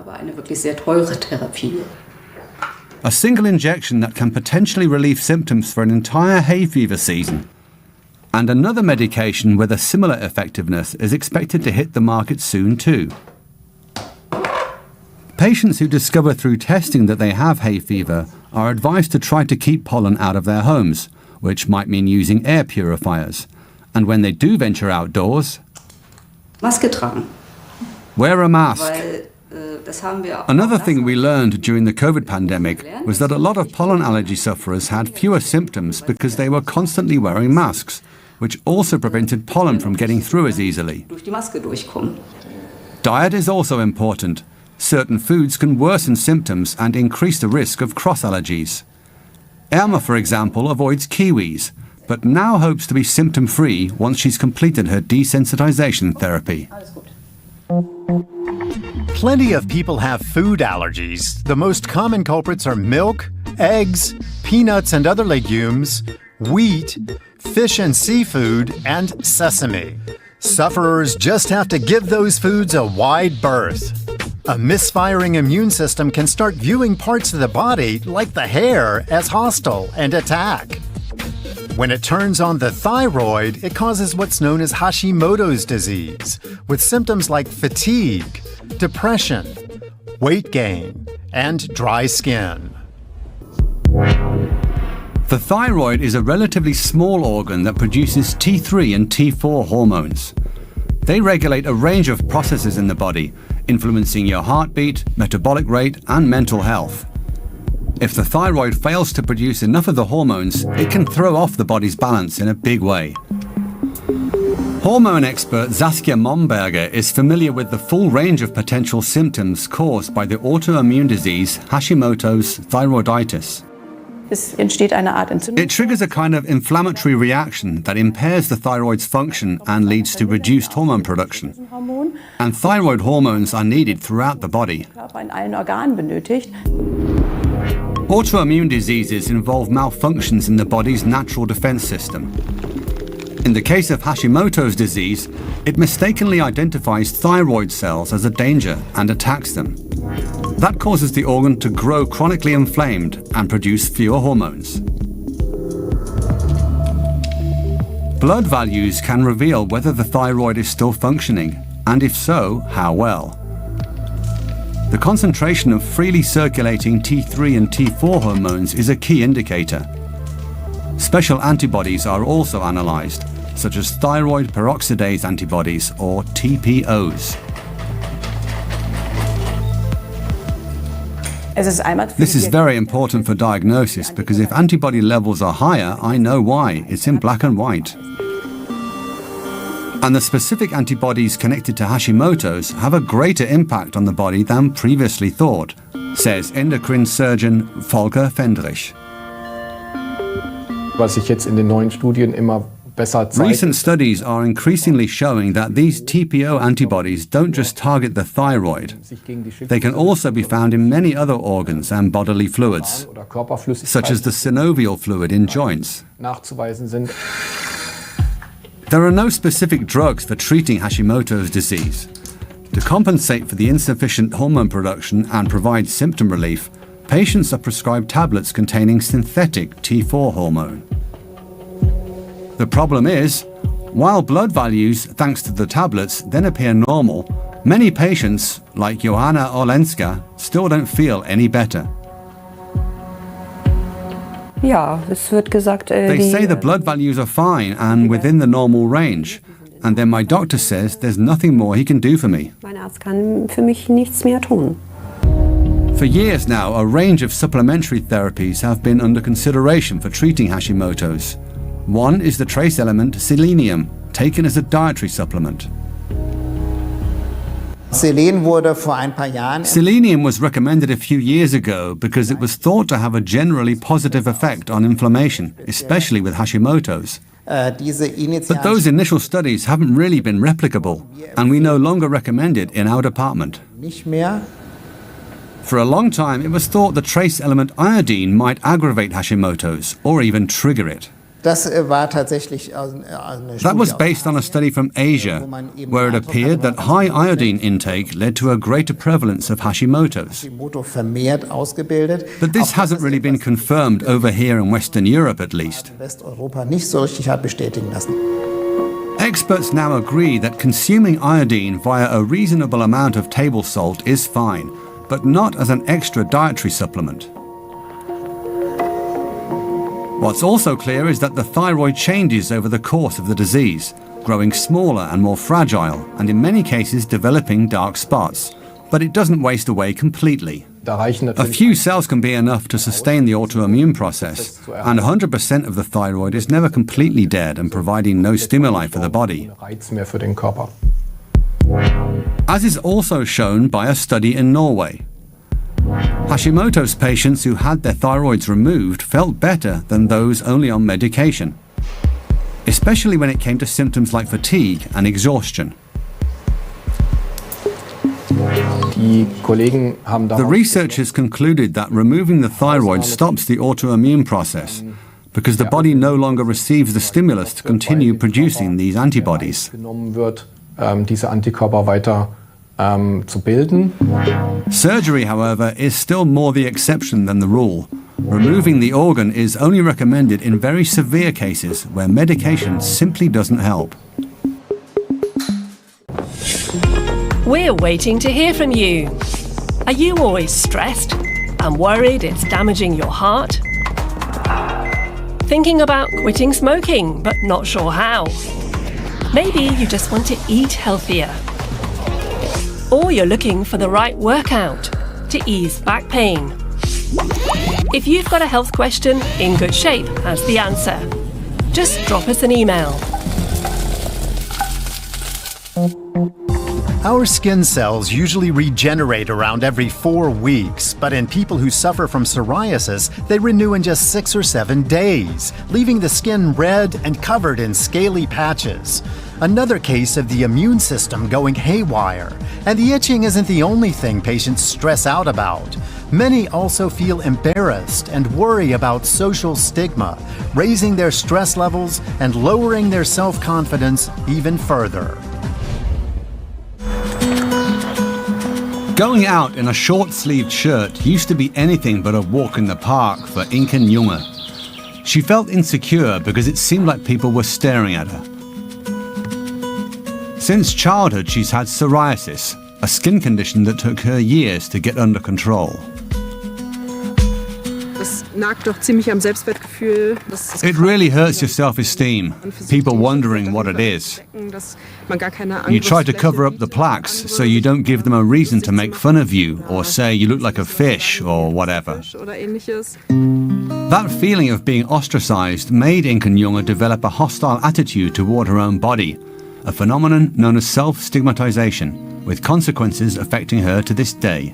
A single injection that can potentially relieve symptoms for an entire hay fever season. And another medication with a similar effectiveness is expected to hit the market soon too. Patients who discover through testing that they have hay fever are advised to try to keep pollen out of their homes, which might mean using air purifiers. And when they do venture outdoors, wear a mask. Another thing we learned during the COVID pandemic was that a lot of pollen allergy sufferers had fewer symptoms because they were constantly wearing masks, which also prevented pollen from getting through as easily. Diet is also important. Certain foods can worsen symptoms and increase the risk of cross allergies. Irma, for example, avoids kiwis, but now hopes to be symptom-free once she's completed her desensitization therapy. Plenty of people have food allergies. The most common culprits are milk, eggs, peanuts and other legumes, wheat, fish and seafood, and sesame. Sufferers just have to give those foods a wide berth. A misfiring immune system can start viewing parts of the body, like the hair, as hostile and attack. When it turns on the thyroid, it causes what's known as Hashimoto's disease, with symptoms like fatigue, depression, weight gain, and dry skin. The thyroid is a relatively small organ that produces T3 and T4 hormones. They regulate a range of processes in the body, influencing your heartbeat, metabolic rate, and mental health. If the thyroid fails to produce enough of the hormones, it can throw off the body's balance in a big way. Hormone expert Saskia Momberger is familiar with the full range of potential symptoms caused by the autoimmune disease Hashimoto's thyroiditis. It triggers a kind of inflammatory reaction that impairs the thyroid's function and leads to reduced hormone production. And thyroid hormones are needed throughout the body. Autoimmune diseases involve malfunctions in the body's natural defense system. In the case of Hashimoto's disease, it mistakenly identifies thyroid cells as a danger and attacks them. That causes the organ to grow chronically inflamed and produce fewer hormones. Blood values can reveal whether the thyroid is still functioning, and if so, how well. The concentration of freely circulating T3 and T4 hormones is a key indicator. Special antibodies are also analyzed, such as thyroid peroxidase antibodies, or TPOs. This is very important for diagnosis because if antibody levels are higher, I know why. It's in black and white. And the specific antibodies connected to Hashimoto's have a greater impact on the body than previously thought, says endocrine surgeon Volker Fendrich. Recent studies are increasingly showing that these TPO antibodies don't just target the thyroid. They can also be found in many other organs and bodily fluids, such as the synovial fluid in joints. There are no specific drugs for treating Hashimoto's disease. To compensate for the insufficient hormone production and provide symptom relief, patients are prescribed tablets containing synthetic T4 hormone. The problem is, while blood values, thanks to the tablets, then appear normal, many patients, like Johanna Orlenska, still don't feel any better. They say the blood values are fine and within the normal range, and then my doctor says there's nothing more he can do for me. For years now, a range of supplementary therapies have been under consideration for treating Hashimoto's. One is the trace element selenium, taken as a dietary supplement. Selenium was recommended a few years ago because it was thought to have a generally positive effect on inflammation, especially with Hashimoto's. But those initial studies haven't really been replicable, and we no longer recommend it in our department. For a long time, it was thought the trace element iodine might aggravate Hashimoto's or even trigger it. That was based on a study from Asia, where it appeared that high iodine intake led to a greater prevalence of Hashimoto's. But this hasn't really been confirmed over here in Western Europe, at least. Experts now agree that consuming iodine via a reasonable amount of table salt is fine, but not as an extra dietary supplement. What's also clear is that the thyroid changes over the course of the disease, growing smaller and more fragile, and in many cases developing dark spots. But it doesn't waste away completely. A few cells can be enough to sustain the autoimmune process, and 100% of the thyroid is never completely dead and providing no stimuli for the body. As is also shown by a study in Norway. Hashimoto's patients who had their thyroids removed felt better than those only on medication, especially when it came to symptoms like fatigue and exhaustion. The researchers concluded that removing the thyroid stops the autoimmune process because the body no longer receives the stimulus to continue producing these antibodies. Surgery, however, is still more the exception than the rule. Removing the organ is only recommended in very severe cases where medication simply doesn't help. We're waiting to hear from you. Are you always stressed and worried it's damaging your heart? Thinking about quitting smoking, but not sure how? Maybe you just want to eat healthier. Or you're looking for the right workout to ease back pain. If you've got a health question, In Good Shape has the answer. Just drop us an email. Our skin cells usually regenerate around every 4 weeks, but in people who suffer from psoriasis, they renew in just 6 or 7 days, leaving the skin red and covered in scaly patches. Another case of the immune system going haywire. And the itching isn't the only thing patients stress out about. Many also feel embarrassed and worry about social stigma, raising their stress levels and lowering their self-confidence even further. Going out in a short-sleeved shirt used to be anything but a walk in the park for Inken Junge. She felt insecure because it seemed like people were staring at her. Since childhood, she's had psoriasis, a skin condition that took her years to get under control. It really hurts your self-esteem, people wondering what it is. You try to cover up the plaques so you don't give them a reason to make fun of you or say you look like a fish or whatever. That feeling of being ostracized made Inken Junge develop a hostile attitude toward her own body, a phenomenon known as self-stigmatization, with consequences affecting her to this day.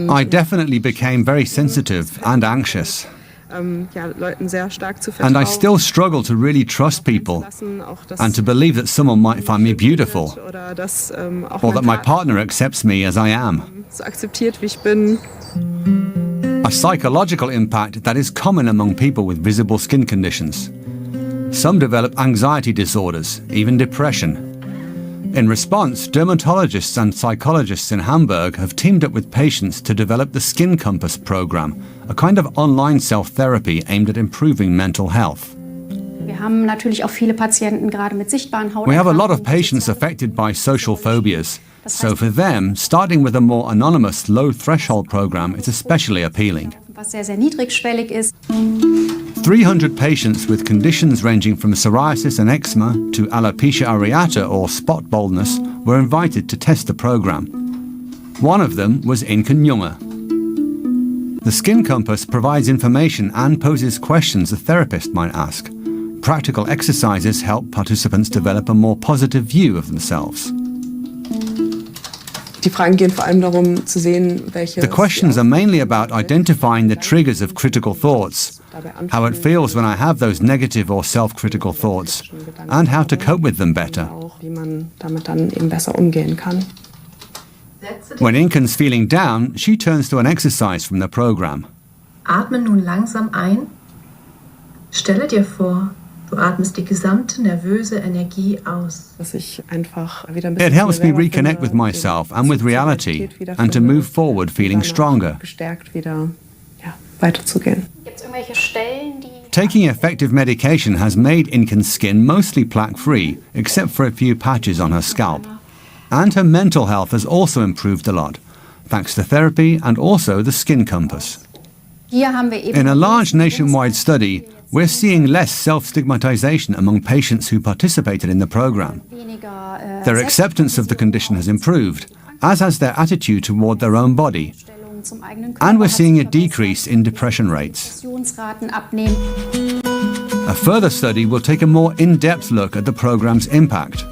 I definitely became very sensitive and anxious. And I still struggle to really trust people and to believe that someone might find me beautiful or that my partner accepts me as I am. A psychological impact that is common among people with visible skin conditions. Some develop anxiety disorders, even depression. In response, dermatologists and psychologists in Hamburg have teamed up with patients to develop the Skin Compass program, a kind of online self-therapy aimed at improving mental health. We have a lot of patients affected by social phobias, so for them, starting with a more anonymous, low-threshold program is especially appealing. 300 patients with conditions ranging from psoriasis and eczema to alopecia areata or spot baldness were invited to test the program. One of them was Inken Junge. The Skin Compass provides information and poses questions a therapist might ask. practical exercises help participants develop a more positive view of themselves. Die Fragen gehen vor allem darum zu sehen, welche. The questions are mainly about identifying the triggers of critical thoughts, how it feels when I have those negative or self-critical thoughts, and how to cope with them better. Wie man damit dann eben besser umgehen kann. When Inken's feeling down, she turns to an exercise from the program. Atme nun langsam ein. Stelle dir vor, du atmest die gesamte nervöse Energie aus. Dass ich einfach wieder ein bisschen It helps me reconnect with myself and with reality, and to move forward feeling stronger. Gestärkt wieder, ja, weiterzugehen. Taking effective medication has made Inken's skin mostly plaque-free, except for a few patches on her scalp. And her mental health has also improved a lot, thanks to therapy and also the Skin Compass. In a large nationwide study, we're seeing less self-stigmatization among patients who participated in the program. Their acceptance of the condition has improved, as has their attitude toward their own body. And we're seeing a decrease in depression rates. A further study will take a more in-depth look at the program's impact.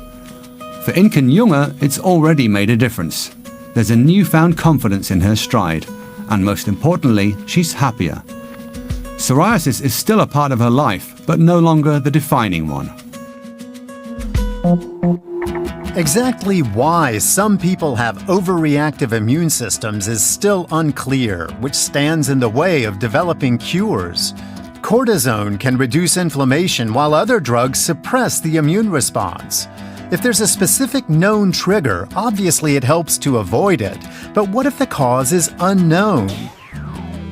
For Inken Junge, it's already made a difference. There's a newfound confidence in her stride, and most importantly, she's happier. Psoriasis is still a part of her life, but no longer the defining one. Exactly why some people have overreactive immune systems is still unclear, which stands in the way of developing cures. Cortisone can reduce inflammation while other drugs suppress the immune response. If there's a specific known trigger, obviously it helps to avoid it. But what if the cause is unknown?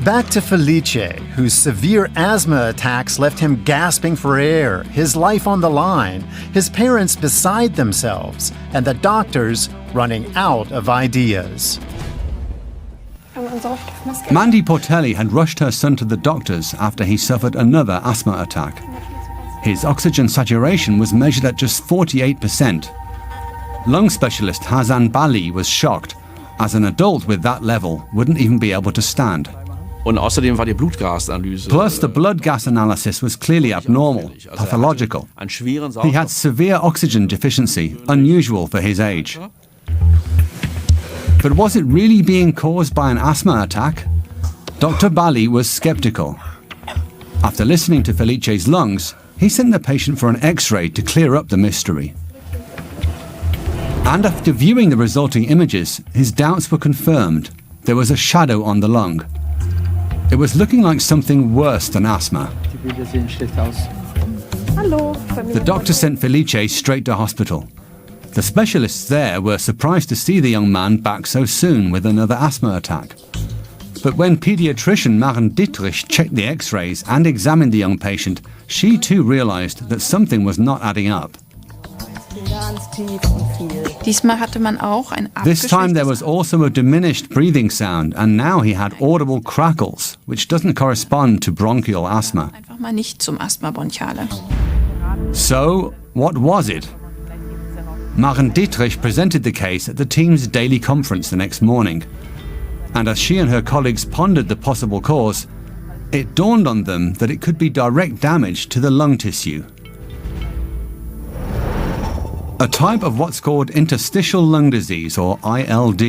Back to Felice, whose severe asthma attacks left him gasping for air, his life on the line, his parents beside themselves, and the doctors running out of ideas. Mandy Portelli had rushed her son to the doctors after he suffered another asthma attack. His oxygen saturation was measured at just 48%. Lung specialist Hazan Bali was shocked, as an adult with that level wouldn't even be able to stand. Plus, the blood gas analysis was clearly abnormal, pathological. He had severe oxygen deficiency, unusual for his age. But was it really being caused by an asthma attack? Dr. Bali was skeptical. After listening to Felice's lungs, he sent the patient for an X-ray to clear up the mystery. And after viewing the resulting images, his doubts were confirmed. There was a shadow on the lung. It was looking like something worse than asthma. The doctor sent Felice straight to hospital. The specialists there were surprised to see the young man back so soon with another asthma attack. But when paediatrician Maren Dittrich checked the X-rays and examined the young patient, she too realized that something was not adding up. This time there was also a diminished breathing sound, and now he had audible crackles, which doesn't correspond to bronchial asthma. So, what was it? Maren Dittrich presented the case at the team's daily conference the next morning. And as she and her colleagues pondered the possible cause, it dawned on them that it could be direct damage to the lung tissue. A type of what's called interstitial lung disease, or ILD,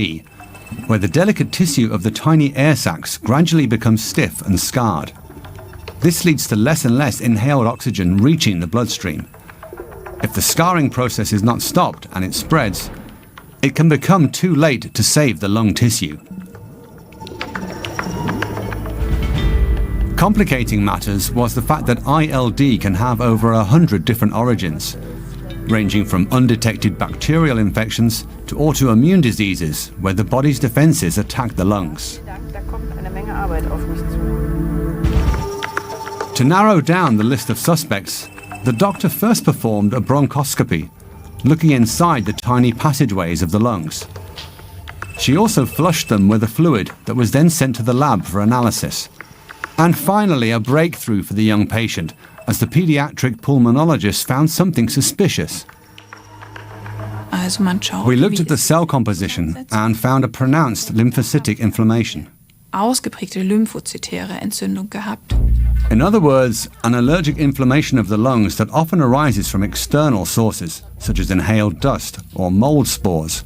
where the delicate tissue of the tiny air sacs gradually becomes stiff and scarred. This leads to less and less inhaled oxygen reaching the bloodstream. If the scarring process is not stopped and it spreads, it can become too late to save the lung tissue. Complicating matters was the fact that ILD can have over 100 different origins, ranging from undetected bacterial infections to autoimmune diseases where the body's defenses attack the lungs. To narrow down the list of suspects, the doctor first performed a bronchoscopy, looking inside the tiny passageways of the lungs. She also flushed them with a fluid that was then sent to the lab for analysis. And finally, a breakthrough for the young patient, as the pediatric pulmonologist found something suspicious. We looked at the cell composition and found a pronounced lymphocytic inflammation. ausgeprägte lymphozytäre Entzündung gehabt. In other words, an allergic inflammation of the lungs that often arises from external sources, such as inhaled dust or mold spores.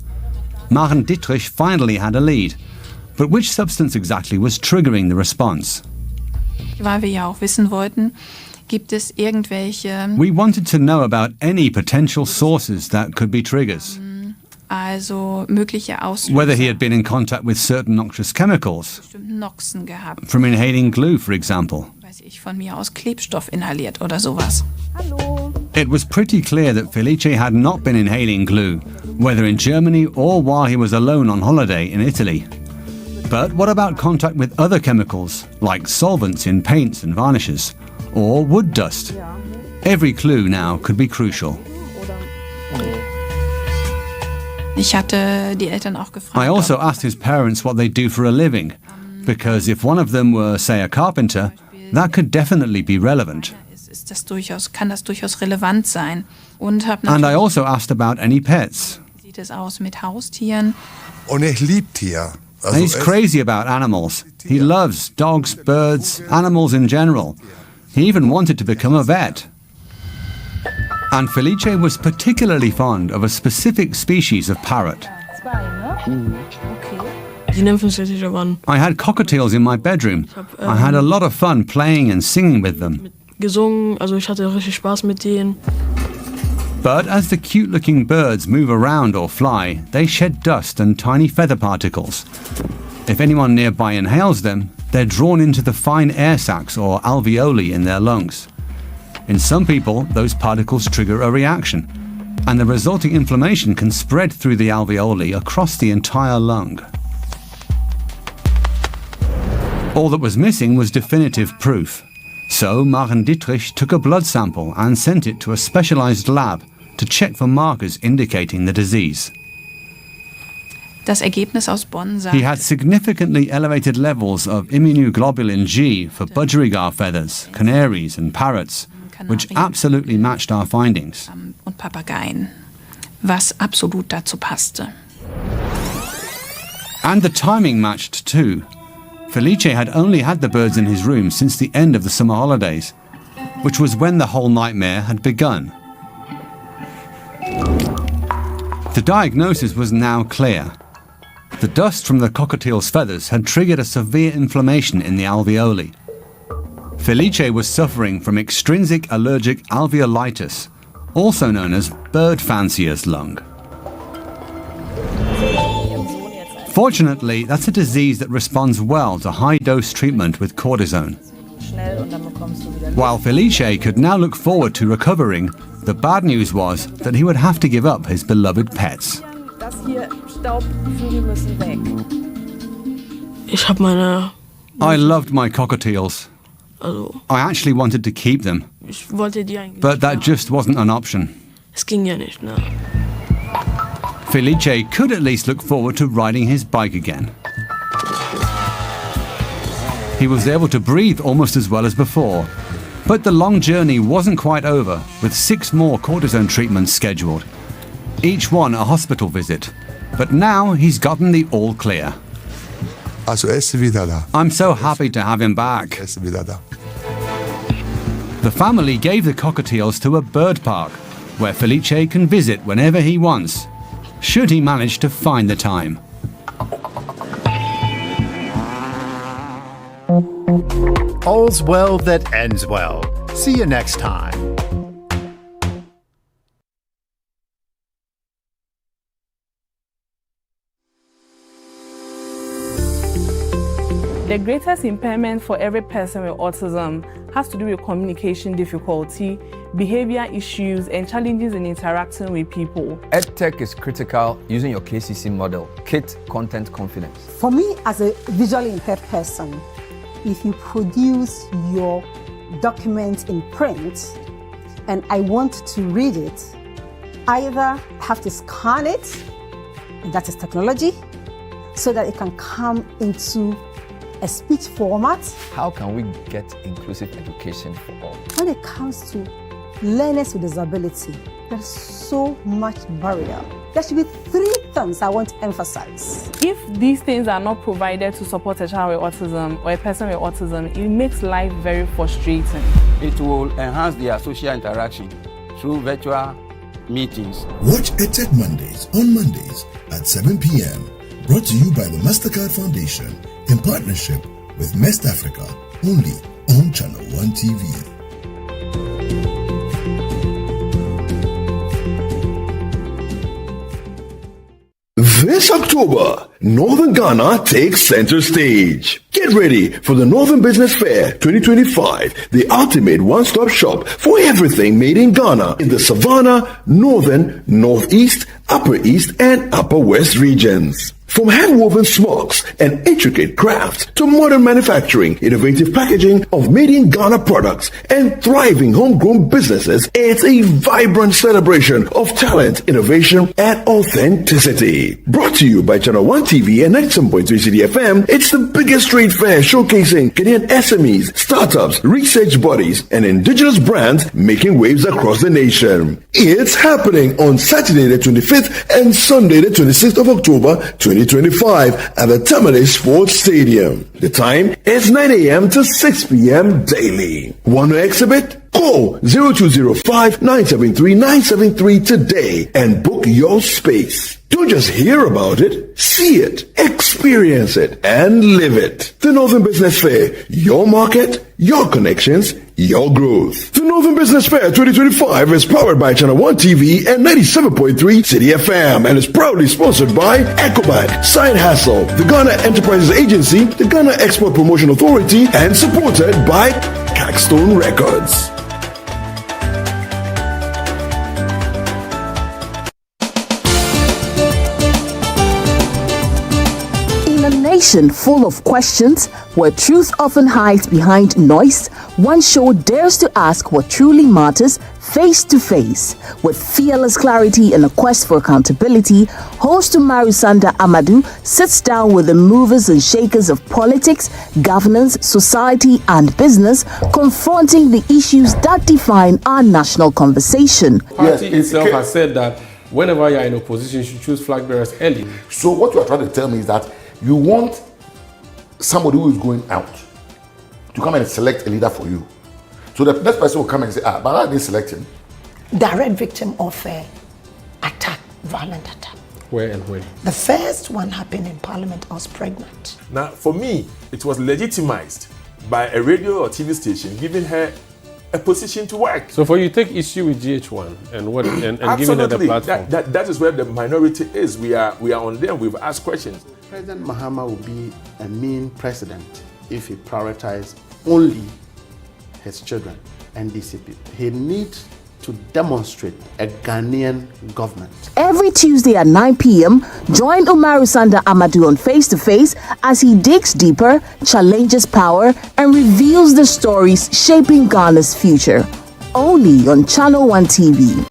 Maren Dittrich finally had a lead. But which substance exactly was triggering the response? Weil wir ja auch wissen wollten, gibt es irgendwelche... We wanted to know about any potential sources that could be triggers. Also mögliche Auslöser. Whether he had been in contact with certain noxious chemicals. Noxen gehabt. From inhaling glue, for example. Weiß ich, von mir aus Klebstoff inhaliert oder sowas. Hallo. It was pretty clear that Felice had not been inhaling glue, whether in Germany or while he was alone on holiday in Italy. But what about contact with other chemicals, like solvents in paints and varnishes, or wood dust? Every clue now could be crucial. Ich hatte die Eltern auch gefragt. I also asked his parents what they do for a living, because if one of them were, say, a carpenter, that could definitely be relevant. Kann das durchaus relevant sein. Und and I also asked about any pets. Wie sieht es aus mit Haustieren? Und liebt Tiere. And he's crazy about animals. He loves dogs, birds, animals in general. He even wanted to become a vet. And Felice was particularly fond of a specific species of parrot. I had cockatiels in my bedroom. I had a lot of fun playing and singing with them. But as the cute-looking birds move around or fly, they shed dust and tiny feather particles. If anyone nearby inhales them, they're drawn into the fine air sacs or alveoli in their lungs. In some people, those particles trigger a reaction, and the resulting inflammation can spread through the alveoli across the entire lung. All that was missing was definitive proof. So Maren Dittrich took a blood sample and sent it to a specialized lab to check for markers indicating the disease. Das Ergebnis aus Bonn sagt, he had significantly elevated levels of immunoglobulin G for budgerigar feathers, canaries and parrots, which absolutely matched our findings. Und Papageien, was absolut dazu passte. And the timing matched too. Felice had only had the birds in his room since the end of the summer holidays, which was when the whole nightmare had begun. The diagnosis was now clear. The dust from the cockatiel's feathers had triggered a severe inflammation in the alveoli. Felice was suffering from extrinsic allergic alveolitis, also known as bird fancier's lung. Fortunately, that's a disease that responds well to high-dose treatment with cortisone. While Felice could now look forward to recovering, the bad news was that he would have to give up his beloved pets. I loved my cockatiels. I actually wanted to keep them, but that just wasn't an option. Felice could at least look forward to riding his bike again. He was able to breathe almost as well as before, but the long journey wasn't quite over, with 6 more cortisone treatments scheduled, each one a hospital visit. But now he's gotten the all clear. I'm so happy to have him back. The family gave the cockatiels to a bird park, where Felice can visit whenever he wants, should he manage to find the time. All's well that ends well. See you next time. The greatest impairment for every person with autism has to do with communication difficulty, behavior issues, and challenges in interacting with people. EdTech is critical using your KCC model, KIT Content Confidence. For me, as a visually impaired person, if you produce your document in print and I want to read it, I either have to scan it, and that is technology, so that it can come into a speech format. How can we get inclusive education for all? When it comes to learners with disability, there's so much barrier. There should be 3 things I want to emphasize. If these things are not provided to support a child with autism or a person with autism, it makes life very frustrating. It will enhance their social interaction through virtual meetings. Watch EdTech Mondays on Mondays at 7 p.m. Brought to you by the Mastercard Foundation in partnership with Mest Africa, only on Channel One TV. This October, Northern Ghana takes center stage. Get ready for the Northern Business Fair 2025, the ultimate one-stop shop for everything made in Ghana in the Savannah, Northern, Northeast, Upper East, and Upper West regions. From hand-woven smocks and intricate crafts to modern manufacturing, innovative packaging of made-in-Ghana products, and thriving homegrown businesses, it's a vibrant celebration of talent, innovation, and authenticity. Brought to you by Channel One TV and 97.3 CDFM, it's the biggest trade fair showcasing Kenyan SMEs, startups, research bodies, and indigenous brands making waves across the nation. It's happening on Saturday the 25th and Sunday the 26th of October 2025 at the Tamale Sports Stadium. The time is 9 a.m. to 6 p.m. daily. Want to exhibit? Call 0205-973-973 today and book your space. Don't just hear about it, see it, experience it, and live it. The Northern Business Fair, your market, your connections, your growth. The Northern Business Fair 2025 is powered by Channel One TV and 97.3 City FM and is proudly sponsored by Ecobank, Side Hustle, the Ghana Enterprises Agency, the Ghana Export Promotion Authority, and supported by Caxstone Records. A nation full of questions, where truth often hides behind noise, one show dares to ask what truly matters face to face. With fearless clarity and a quest for accountability, host Umaru Sanda Amadou sits down with the movers and shakers of politics, governance, society, and business, confronting the issues that define our national conversation. The party itself has said that whenever you're in opposition, you should choose flag bearers early. So what you are trying to tell me is that you want somebody who is going out to come and select a leader for you. So the next person will come and say, but I didn't select him. Direct victim of attack, violent attack. Where and when? The first one happened in Parliament. I was pregnant. Now, for me, it was legitimized by a radio or TV station giving her a position to work. So for you, take issue with GH1 and what and giving her the platform. That is where the minority is. We are on them. We've asked questions. President Mahama will be a mean president if he prioritizes only his children and DCP. He needs to demonstrate a Ghanaian government. Every Tuesday at 9 p.m., join Umaru Sanda Amadou on Face to Face as he digs deeper, challenges power, and reveals the stories shaping Ghana's future. Only on Channel One TV.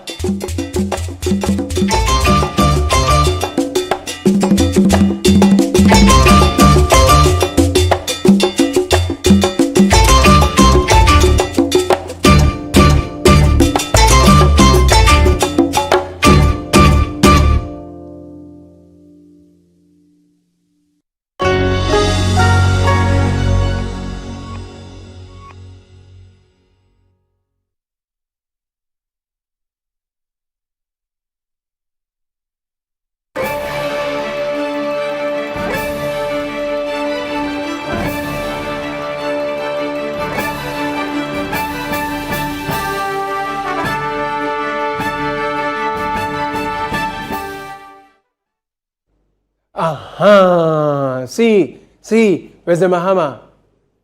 See, where's the Mahama?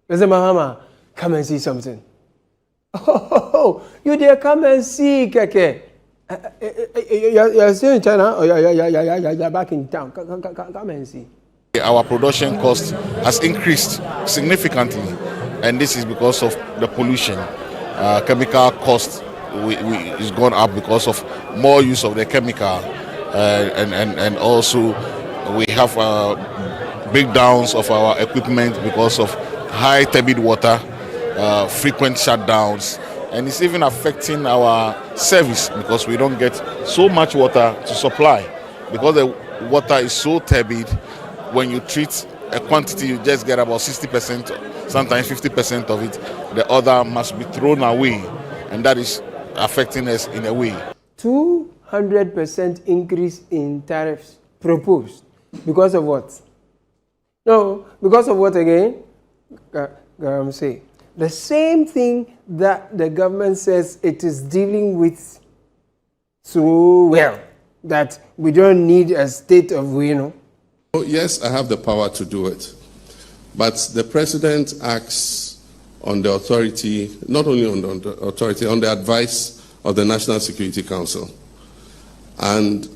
Where's the Mahama? Come and see something. Oh, you there? Come and see, Keke. You're still in China or you're back in town? Come and see. Our production cost has increased significantly, and this is because of the pollution. Chemical cost is gone up because of more use of the chemical, and also we have breakdowns of our equipment because of high turbid water, frequent shutdowns, and it's even affecting our service because we don't get so much water to supply because the water is so turbid. when you treat a quantity, you just get about 60%, sometimes 50% of it. The other must be thrown away, and that is affecting us in a way. 200% increase in tariffs proposed. Because of what? No, because of what again? Galamsey. The same thing that the government says it is dealing with so well, that we don't need a state of, Yes, I have the power to do it. But the president acts on the authority, not only on the authority, on the advice of the National Security Council. And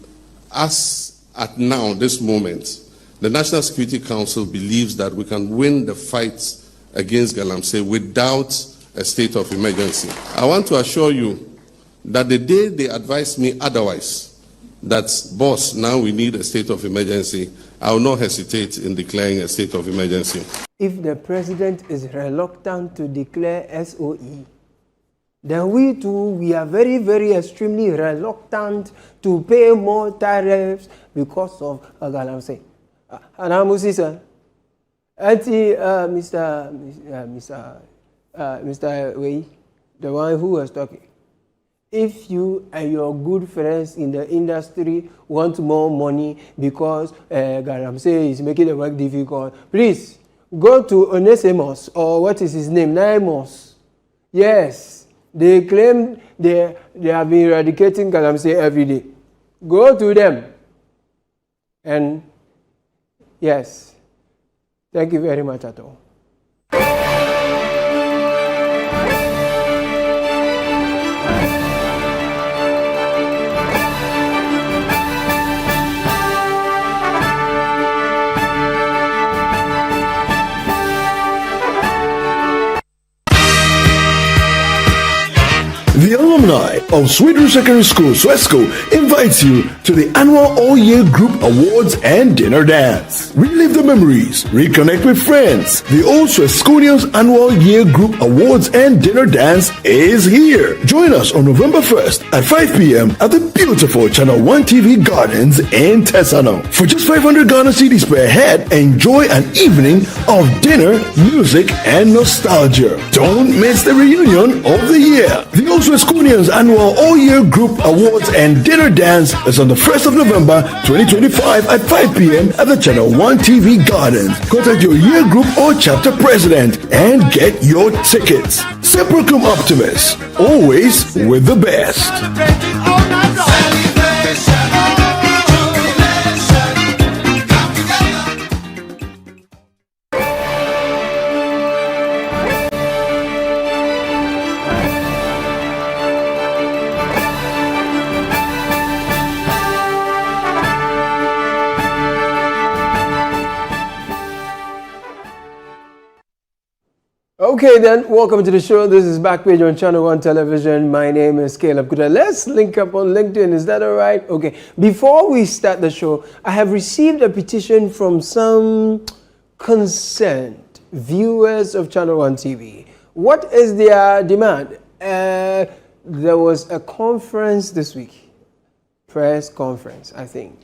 as at now, this moment, the National Security Council believes that we can win the fight against Galamsey without a state of emergency. I want to assure you that the day they advise me otherwise, that, boss, now we need a state of emergency, I will not hesitate in declaring a state of emergency. If the president is reluctant to declare SOE, then we too, we are very, very extremely reluctant to pay more tariffs because of Galamsey. And I'm Mr. Wei, the one who was talking. If you and your good friends in the industry want more money because Galamsey is making the work difficult, please go to Onesimus, or what is his name, Naimos. Yes, they claim they have been eradicating Galamsey every day. Go to them. And yes, thank you very much at all. The alumni of Sweeter Secondary School, SWESCO, invites you to the annual All-Year Group Awards and Dinner Dance. Relive the memories, reconnect with friends. The Old Swesconians Annual Year Group Awards and Dinner Dance is here. Join us on November 1st at 5 p.m. at the beautiful Channel 1 TV Gardens in Tesano. For just 500 Ghana cedis per head, enjoy an evening of dinner, music, and nostalgia. Don't miss the reunion of the year. The Old Swesconians Annual All-Year Group Awards and Dinner Dance is on the 1st of November 2025 at 5 p.m. at the Channel 1 TV Gardens. Contact your year group or chapter president and get your tickets. Sempercum Optimus, always with the best. Okay then, welcome to the show. This is Backpage on Channel 1 Television. My name is Caleb Kuda. Let's link up on LinkedIn. Is that all right? Okay. Before we start the show, I have received a petition from some concerned viewers of Channel 1 TV. What is their demand? There was a conference this week, press conference, I think.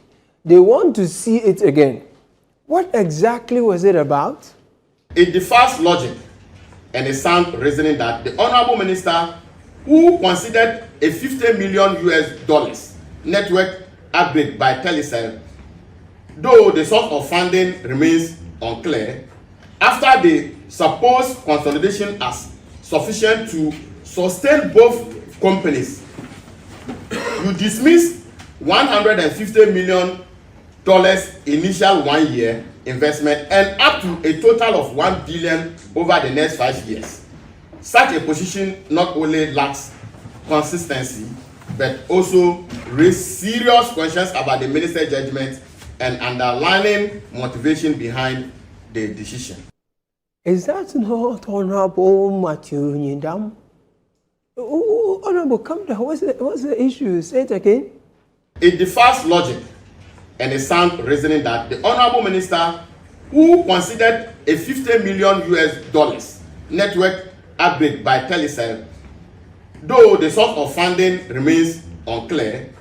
They want to see it again. What exactly was it about? It defies logic and a sound reasoning that the Honorable Minister, who considered a $50 million network upgrade by Telecel, though the source of funding remains unclear, after the supposed consolidation as sufficient to sustain both companies, you dismiss $150 million initial 1 year investment and up to a total of $1 billion over the next 5 years. Such a position not only lacks consistency, but also raises serious questions about the minister's judgment and underlying motivation behind the decision. Is that not Honorable Matthew Nyindam? Honorable, come down. What's the issue? Say it again. It defies logic and a sound reasoning that the Honorable Minister, who considered a $50 million network upgrade by Telecel, though the source of funding remains unclear,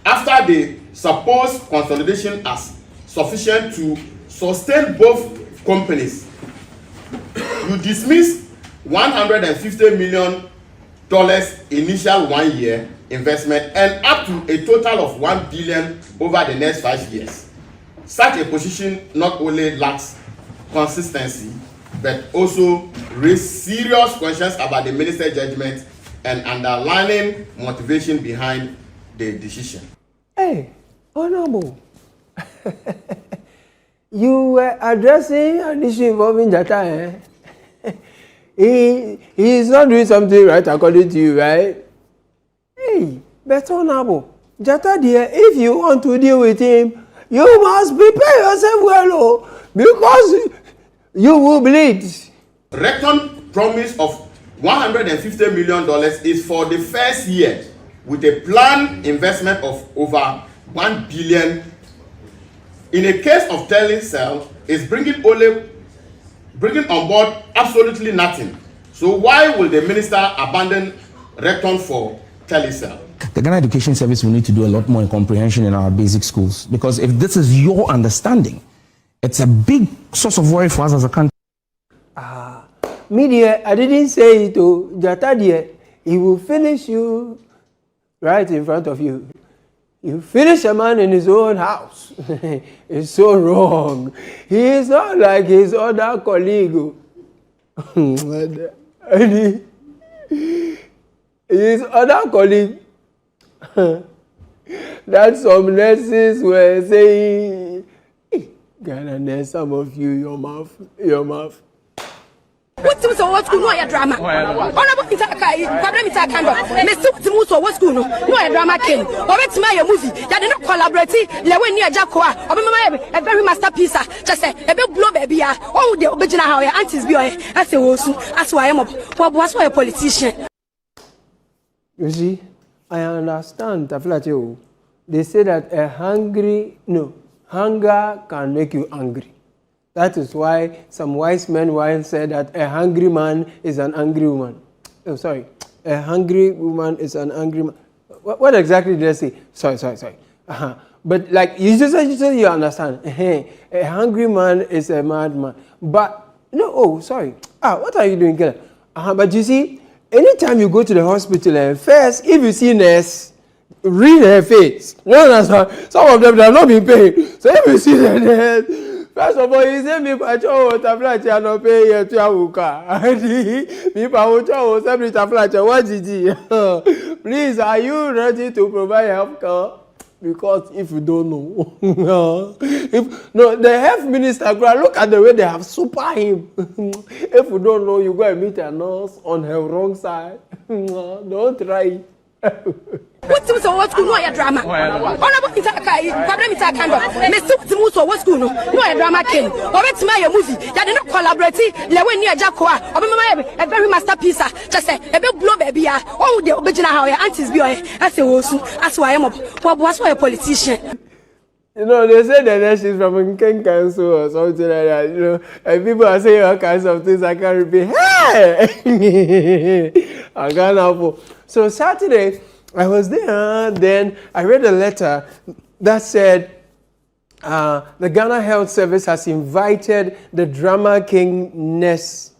after the supposed consolidation as sufficient to sustain both companies. You dismiss $150 million initial 1 year investment and up to a total of $1 billion over the next 5 years. Such a position not only lacks consistency, but also raises serious questions about the minister's judgment and underlying motivation behind the decision. Hey, Honorable, you were addressing an issue involving Jatta, eh? He is not doing something right according to you, right? Hey, but Honorable, Jatta dear, if you want to deal with him, you must prepare yourself well, because you will bleed. Recton promise of $150 million is for the first year, with a planned investment of over $1 billion. In a case of Telecel, is bringing on board absolutely nothing. So why will the minister abandon Recton for Telecel? The Ghana Education Service will need to do a lot more in comprehension in our basic schools, because if this is your understanding, it's a big source of worry for us as a country. Media, I didn't say it to Jatta dear. He will finish you right in front of you. You finish a man in his own house. It's so wrong. He is not like his other colleague. His other colleague, that some nurses were saying, Ghana nurse, some of you, your mouth. What's what school? No, drama. Honorable problem is kind of. Mr. What school? No, drama came. Or it's my movie. You did not collaborate. Lewen near Jacoa. Or a very masterpiece. Just say a big blow baby. Oh, the original how your aunties be. I say, that's why I'm up. What was why a politician? You see, I understand. They say that hunger can make you angry. That is why some wise men once said that a hungry man is an angry woman. Oh, sorry. A hungry woman is an angry man. What exactly did I say? Sorry. But like, you just you understand. A hungry man is a madman. But, sorry. What are you doing, Kela? But you see, anytime you go to the hospital and first, if you see nurse, read her face. No, some of them have not been paid. So if you see the nurse, first of all, he said, me not pay here to Awuka. Me please, are you ready to provide health care? Because if you don't know, the health minister, look at the way they have super him. If you don't know, you go and meet a nurse on her wrong side. Don't try it. What's what school? No, drama. Honorable problem is kind of. Mr. What school? No, drama came. Or it's my movie. You did not collaborate. Lewen near Jacoa. Or a very masterpiece. Just say a big blow baby. Oh, the original how your aunties be. I say, that's why I'm up. What was why a politician? They say that she's from Ken Council or something like that, and people are saying all kinds of things I can't repeat. Hey! I can't help. So Saturday, I was there, then I read a letter that said the Ghana Health Service has invited the Drama King Ness,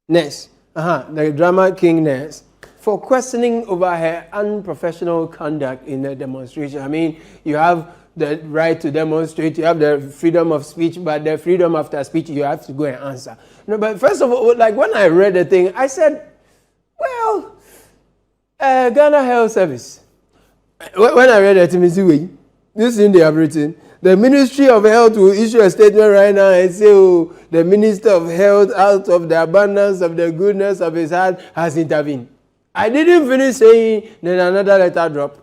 the Drama King Ness, for questioning over her unprofessional conduct in the demonstration. I mean, you have the right to demonstrate, you have the freedom of speech, but the freedom after speech, you have to go and answer. But first of all, like when I read the thing, I said, well, Ghana Health Service. When I read that, this thing they have written, the Ministry of Health will issue a statement right now and say, the Minister of Health, out of the abundance of the goodness of his heart, has intervened. I didn't finish saying, then another letter dropped.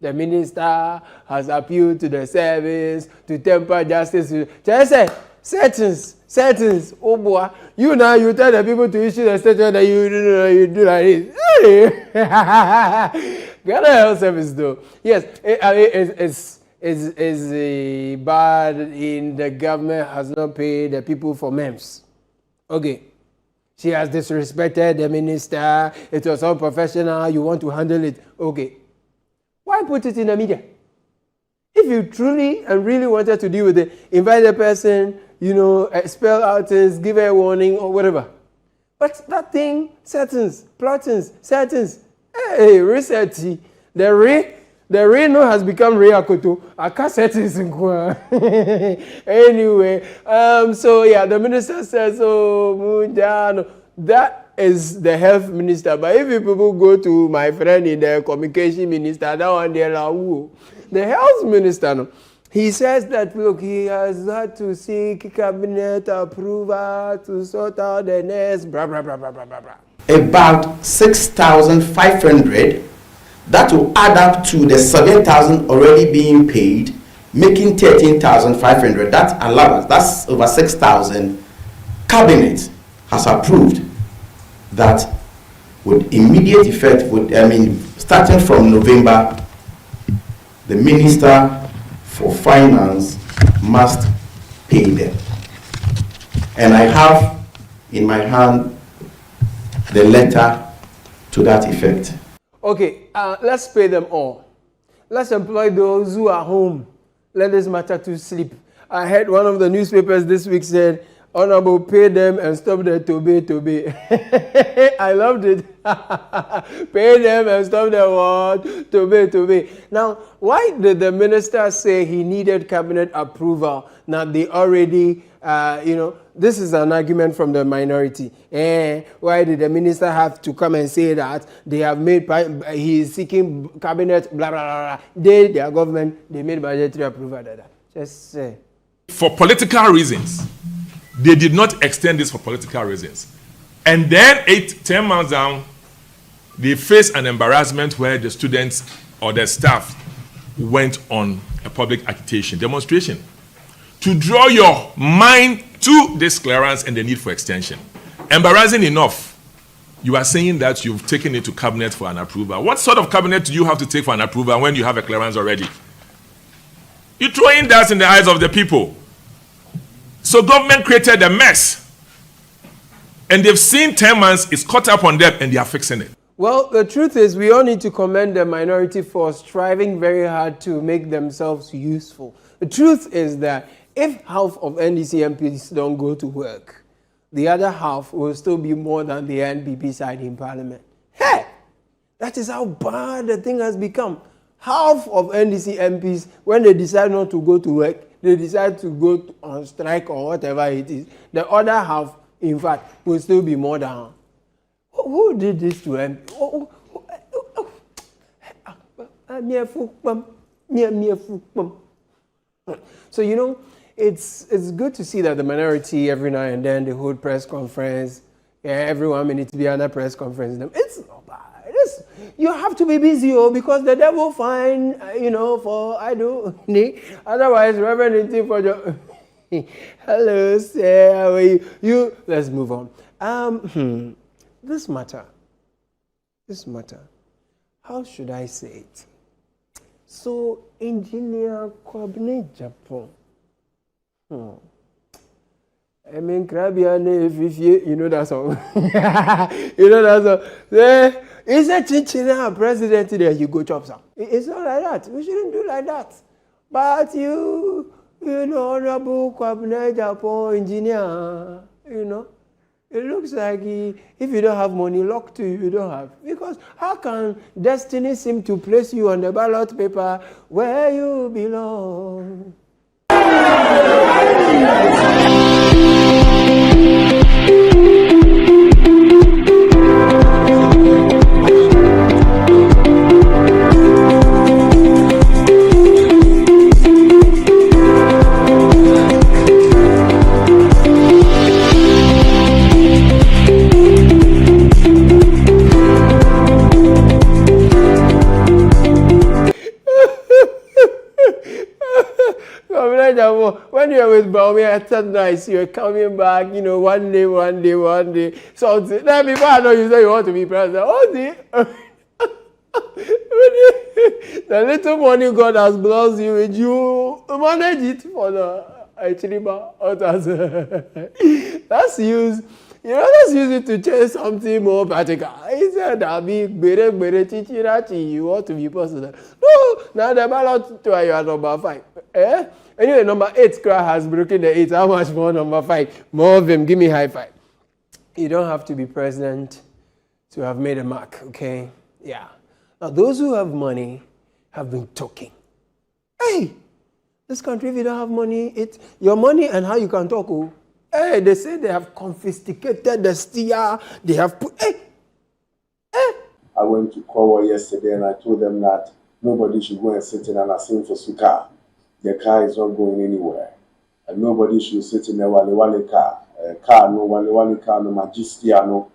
The minister has appealed to the service to temper justice. Just say, settings. Oh boy, you tell the people to issue the statement that you do like this. Hey. Ghana Health Service though, yes, it's bad in the government has not paid the people for MEMS. Okay, she has disrespected the minister. It was unprofessional. You want to handle it? Okay, why put it in the media? If you truly and really wanted to deal with it, invite the person, spell out things, give her a warning or whatever. But that thing, settings, hey, reset, the Reno has become Reakoto. I can't settings in anyway, so yeah, the minister says, that is the health minister. But if you people go to my friend in the communication minister, that one there, the health minister, he says that, look, he has had to seek cabinet approval to sort out the next, blah, blah, blah, blah, blah, blah. About 6,500, that will add up to the 7,000 already being paid, making 13,500. That allowance, that's over 6,000. Cabinet has approved that with immediate effect, starting from November, the Minister for Finance must pay them. And I have in my hand the letter to that effect. Okay, let's pay them all. Let's employ those who are home. Let this matter to sleep. I heard one of the newspapers this week said, Honorable, pay them and stop the tobe. I loved it. Pay them and stop the what? Tobe. Now, why did the minister say he needed cabinet approval? Now, they already, this is an argument from the minority. Why did the minister have to come and say that they have made, he is seeking cabinet, blah, blah, blah. Their government, they made budgetary approval. Just say. For political reasons. They did not extend this for political reasons. And then 10 months down, they faced an embarrassment where the students or the staff went on a public agitation, demonstration, to draw your mind to this clearance and the need for extension. Embarrassing enough, you are saying that you've taken it to cabinet for an approval. What sort of cabinet do you have to take for an approval when you have a clearance already? You're throwing that in the eyes of the people. So government created a mess. And they've seen 10 months, it's caught up on them, and they are fixing it. Well, the truth is, we all need to commend the minority for striving very hard to make themselves useful. The truth is that if half of NDC MPs don't go to work, the other half will still be more than the NPP side in Parliament. Hey! That is how bad the thing has become. Half of NDC MPs, when they decide not to go to work, they decide to go on strike or whatever it is. The other half, in fact, will still be more than. Who did this to him? So, it's good to see that the minority, every now and then, they hold press conference. Yeah, every 1 minute, be another press conference. It's not bad. You have to be busy, because the devil find, for I do. Otherwise, Reverend Inti for your. Hello, sir. How are you? Let's move on. This matter. How should I say it? So, Engineer Kwabene Japan. I mean, Krabiane, that song. That song. Is a Chinchilla president there? You go chop some. It's not like that. We shouldn't do like that. But Honorable Kwabene Japan engineer, it looks like if you don't have money locked to you don't have. Because how can destiny seem to place you on the ballot paper where you belong? When you were with Baumi, I thought nice. You were coming back, one day. So then before I know you say you want to be president. The little money God has blessed you with, you manage it for the Chiliba others. That's used You know, let's use it to change something more practical. He said that you want to be president. No, now the ballot to you are number 5. Anyway, number 8 cry has broken the 8. How much more number 5? More of them. Give me high five. You don't have to be president to have made a mark, okay? Yeah. Now, those who have money have been talking. Hey, this country, if you don't have money, it's your money and how you can talk. Oh. Hey, they say they have confiscated the steer. They have put. Hey. I went to Kowa yesterday and I told them that nobody should go and sit in an asin for Suka. The car is not going anywhere. And nobody should sit in a Wale car. Car no, Wale car no, Magistiano,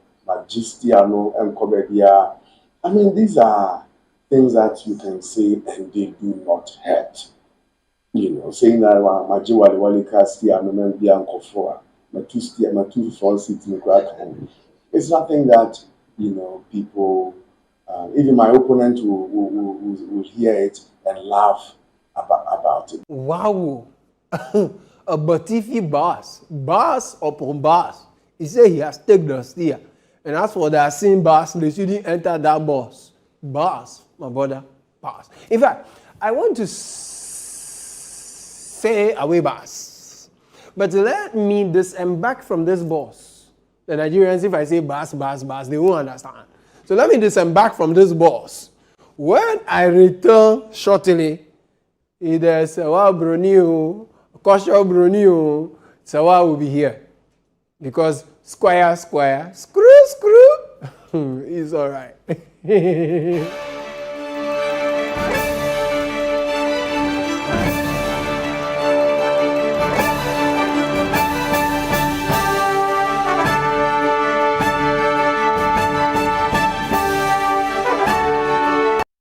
and Kobedia. I mean, these are things that you can say and they do not hurt. You know, saying that Maji Wale car Stiano, and Bianco Floa, my two front seats in the crack. It's nothing that, you know, people, even my opponent will hear it and laugh about it. Wow. A Batifi bus upon bus. He said he has taken the steer. And as for the same bus, they shouldn't enter that bus. Bus, my brother, bus. In fact, I want to say away bus. But let me disembark from this bus. The Nigerians, if I say bus, they won't understand. So let me disembark from this bus. When I return shortly, there's Sawa Brunio, Kosho Brunio, Sawa will be here. Because square, screw, it's all right.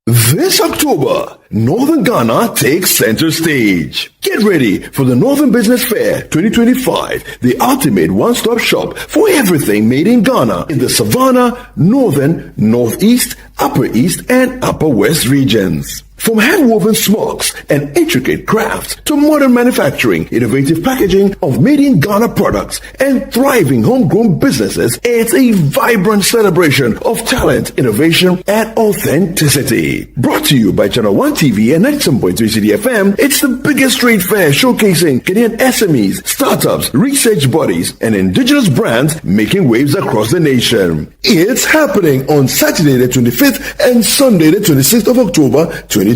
This October, Northern Ghana takes center stage. Get ready for the Northern Business Fair 2025, the ultimate one-stop shop for everything made in Ghana in the Savannah, Northern, Northeast, Upper East, and Upper West regions. From hand-woven smocks and intricate crafts to modern manufacturing, innovative packaging of made-in-Ghana products, and thriving homegrown businesses, it's a vibrant celebration of talent, innovation, and authenticity. Brought to you by Channel 1 TV and 97.3 CDFM, it's the biggest trade fair showcasing Kenyan SMEs, startups, research bodies, and indigenous brands making waves across the nation. It's happening on Saturday the 25th and Sunday the 26th of October 2025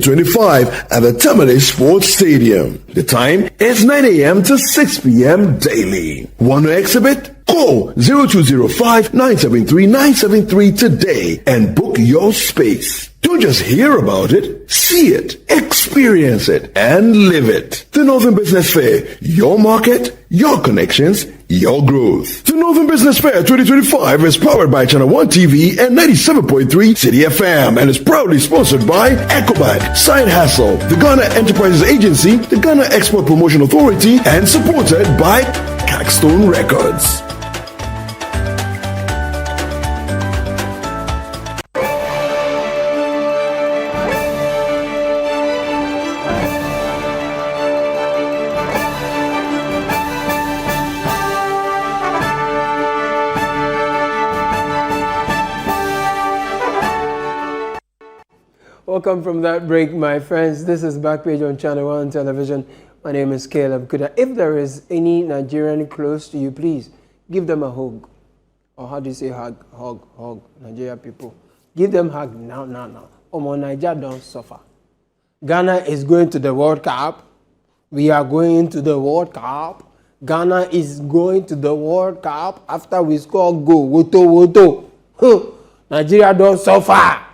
at the Tamale Sports Stadium. The time is 9 a.m. to 6 p.m. daily. Want to exhibit? Call 0205-973-973 today and book your space. Don't just hear about it, see it, experience it, and live it. The Northern Business Fair, your market, your connections, your growth. The Northern Business Fair 2025 is powered by Channel 1 TV and 97.3 City FM and is proudly sponsored by Ecobank, Side Hustle, the Ghana Enterprises Agency, the Ghana Export Promotion Authority, and supported by Caxstone Records. Welcome from that break, my friends. This is Backpage on Channel 1 Television. My name is Caleb Kuda. If there is any Nigerian close to you, please give them a hug. Or how do you say hug? Hug. Nigeria people. Give them a hug now. Omo Nigeria don't suffer. Ghana is going to the World Cup. We are going to the World Cup. Ghana is going to the World Cup after we score goal. Woto. Nigeria don't suffer.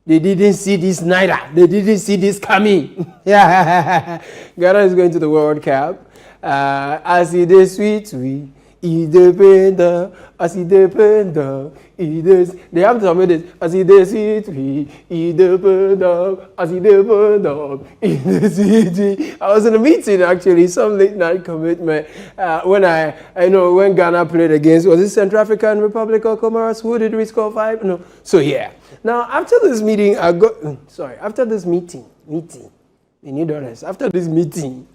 They didn't see this neither. They didn't see this coming. Ghana is going to the World Cup. As it is sweet, it depends. As it depends, it is. They have to submit this. As it is sweet, it depends. As it depends, it is sweet. I was in a meeting actually, some late night commitment. When I know when Ghana played against, was it Central African Republic or Comoros? Who did we score 5? No. So yeah. Now, after this meeting, after this meeting, after this meeting,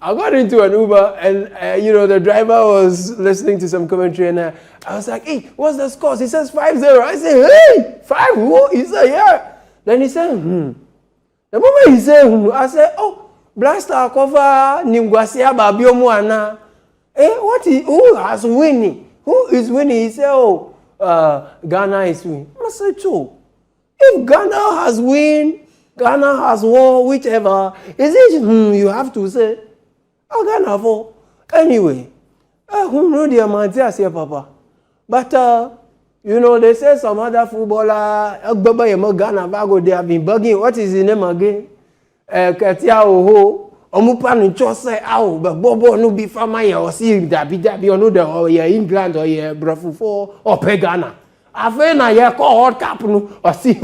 I got into an Uber and, the driver was listening to some commentary and I was like, hey, what's the score? He says 5-0. I said, hey, 5 who? He said, yeah. Then he said, The moment he said, I said, oh, Blaster cover Nimgwasia Babiomuana. Who has winning? Who is winning? He said, oh, Ghana is winning. I said, true. If Ghana has Ghana has won, whichever, is it you have to say, Ghana for. Anyway, who know the amount here, Papa? But, they say some other footballer, Ghana, Bago, they have been bugging. What is his name again? Katia Oho. Omupa no chose aw but bobo no be farmer ya o si dabi onu de o ya England or ya brofufo or Ghana. Afa na ya call hot cap no o si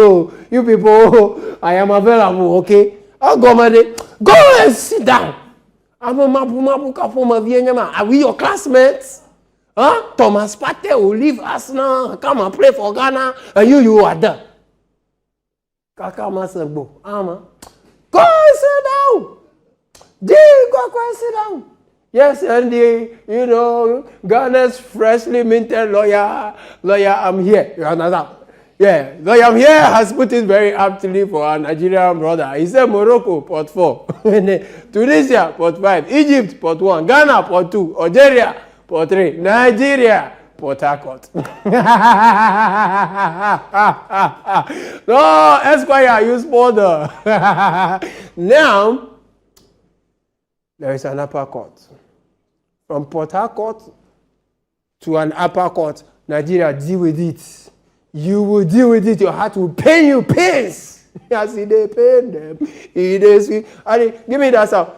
you people I am available, okay? I'll go and sit down. I'm a mapu kapoma vienyama. Are we your classmates? Huh? Thomas Partey will leave us now, come and play for Ghana, and you are there. Kaka Masagbo. Go and sit down. Go and sit down. Yes, and Ghana's freshly minted lawyer, I'm here. You understand? Yeah, lawyer I'm here has put it very aptly for our Nigerian brother. He said Morocco, port 4. Tunisia, port 5. Egypt, port 1. Ghana, port 2. Algeria, port 3. Nigeria, Port Harcourt. No, Esquire, you spoiled her. Now, there is an upper court. From Port Harcourt to an upper court, Nigeria, deal with it. You will deal with it. Your heart will pain you pains. As they pain them. It is. Give me that sound.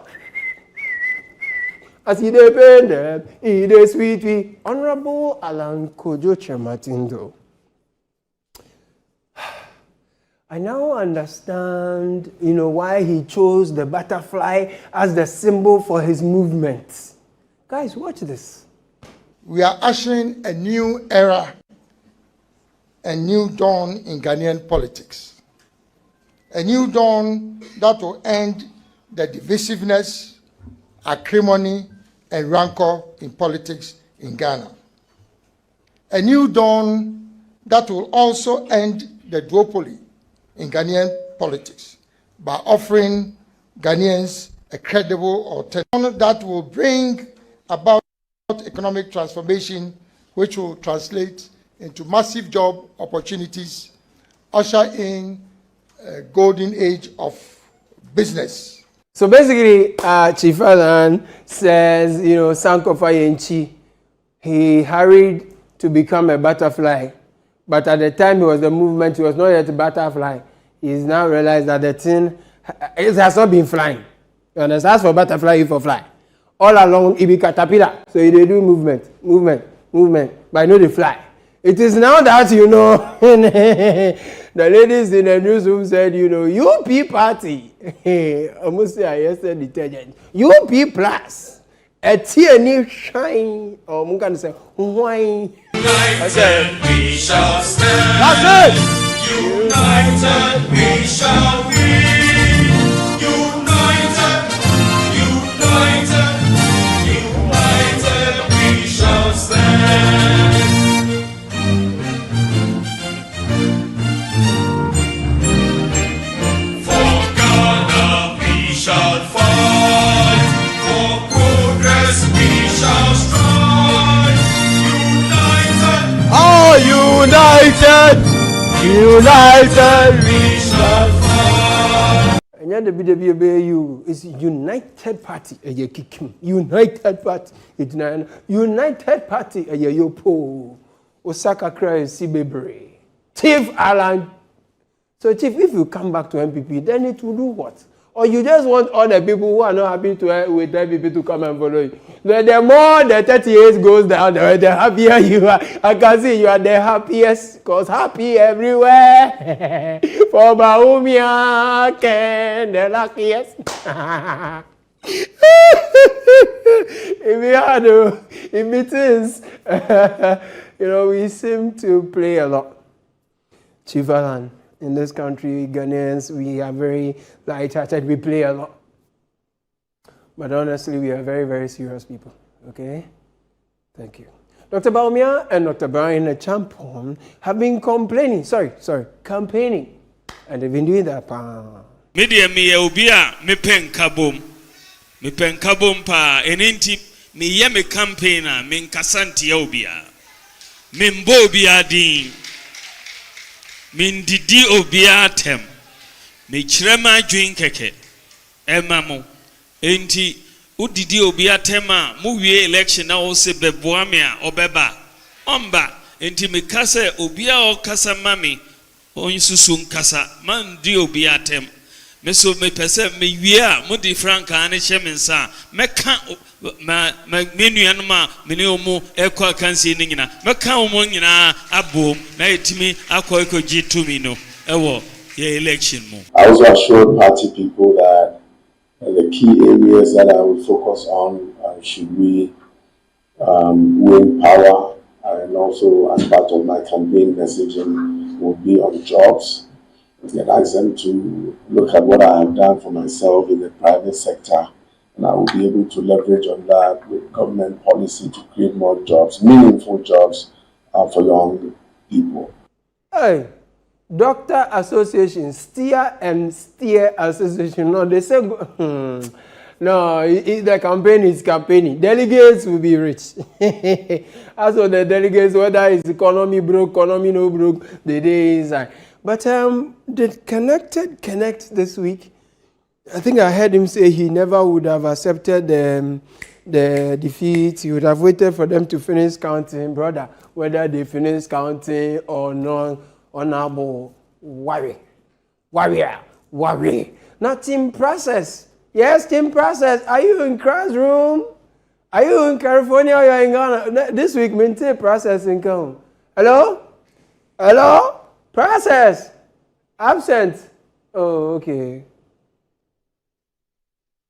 As they pain them. It is sweet. Honorable Alan Kojo Chematindo. I now understand, why he chose the butterfly as the symbol for his movement. Guys, watch this. We are ushering a new era, a new dawn in Ghanaian politics. A new dawn that will end the divisiveness, acrimony, and rancor in politics in Ghana. A new dawn that will also end the duopoly in Ghanaian politics by offering Ghanaians a credible alternative that will bring about economic transformation, which will translate into massive job opportunities, usher in a golden age of business. So basically, Chief Alan says, Sankofa Yenchi, he hurried to become a butterfly. But at the time he was the movement, he was not yet a butterfly. He's now realized that the thing, it has not been flying. You understand? As for butterfly, you for fly. All along, it be caterpillar. So they do movement. But I know they fly. It is now that, the ladies in the newsroom said, UP party. Almost say I said detergent. UP plus. A TNE shine. Or I'm going to say, wine. United we shall stand. That's it. United we shall win. United we shall stand. For Ghana we shall fight. For progress we shall strive. United we shall fight. And yet the BWBU is United Party. United Party. United Party. Yopo. Osaka Cry Sibebre. Chief Alan. So Chief, if you come back to MPP, then it will do what? Or you just want all the people who are not happy with MPP to come and follow you. The more the 30 years goes down, the happier you are. I can see you are the happiest, because happy everywhere. For Baumia, Ken, the luckiest. In meetings, we seem to play a lot. Chief Alan. In this country, Ghanaians, we are very light-hearted. We play a lot. But honestly, we are very, very serious people. Okay? Thank you. Dr. Baumia and Dr. Brian Champon have been campaigning. And they've been doing that. Media me ubia me pen kabom pa eninti me ye me campaigner me nkasanti ya ubia me mbo ubia din me ndidi ubia tem me chirema dwin keke ema mo enti udidi ubia tema mu wie election na wo se beboa me a obeba omba enti me kase ubia o kasa mami onsusu nkasa man di ubia tem me so me pese me wia mo di franka ane chemensa me ka menu anuma me ne omo ekwa kansi ni nyina me ka omo nyina abom na etimi akoiko G2 no ewo ye election mo. I also assured party people that the key areas that I will focus on should we win power, and also as part of my campaign messaging will be on jobs. And ask them to look at what I have done for myself in the private sector, and I will be able to leverage on that with government policy to create more jobs, meaningful jobs for young people. Hey, Doctor Association, Steer and Steer Association. No, they say no. The campaign is campaigning. Delegates will be rich. As for the delegates, whether it's economy broke, economy no broke, the day inside. But did Connect this week? I think I heard him say he never would have accepted the defeat. He would have waited for them to finish counting, brother. Whether they finish counting or not, honorable warrior. Now team process. Yes, team process. Are you in classroom? Are you in California or you're in Ghana? This week, maintain process income. Hello? Process. Absent. Oh, okay.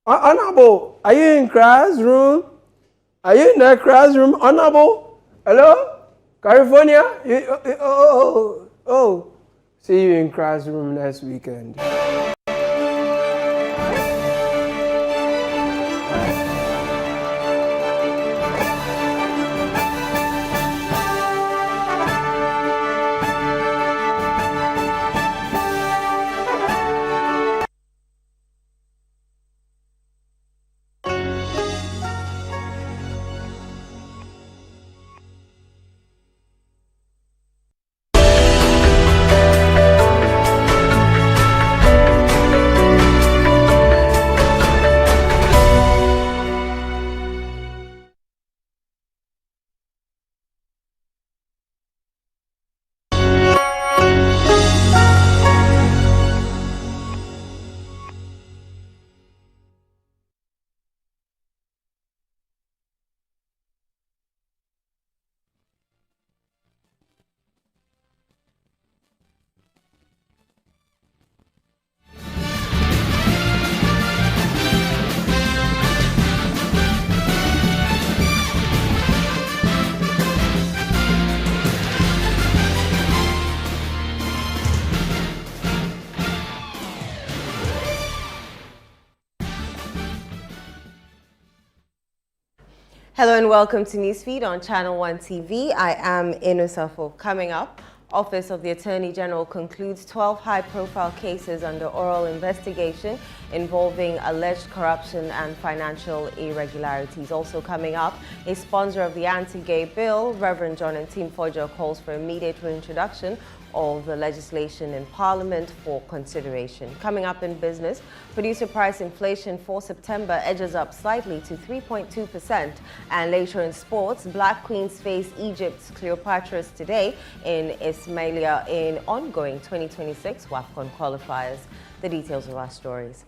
Honorable, are you in classroom? Are you in the classroom? Honorable? Hello? California? See you in classroom next weekend. Hello and welcome to Newsfeed on Channel 1 TV. I am Inu Safo. Coming up, Office of the Attorney General concludes 12 high-profile cases under oral investigation involving alleged corruption and financial irregularities. Also coming up, a sponsor of the anti-gay bill, Reverend John Ntimfojor, calls for immediate reintroduction of the legislation in Parliament for consideration. Coming up in business, producer price inflation for September edges up slightly to 3.2%. And later in sports, Black Queens face Egypt's Cleopatra's today in Ismailia in ongoing 2026 WAFCON qualifiers. The details of our stories.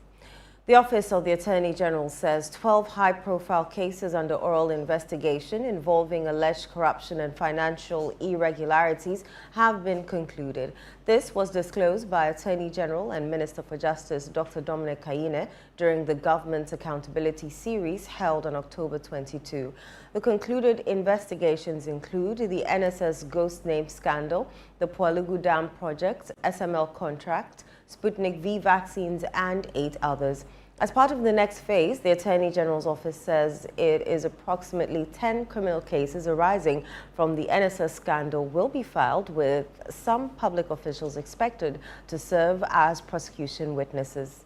The Office of the Attorney General says 12 high-profile cases under oral investigation involving alleged corruption and financial irregularities have been concluded. This was disclosed by Attorney General and Minister for Justice Dr. Dominic Kayine during the Government Accountability Series held on October 22. The concluded investigations include the NSS Ghost Name Scandal, the Pualugu Dam Project, SML contract, Sputnik V vaccines, and 8 others. As part of the next phase, the Attorney General's office says it is approximately 10 criminal cases arising from the NSS scandal will be filed, with some public officials expected to serve as prosecution witnesses.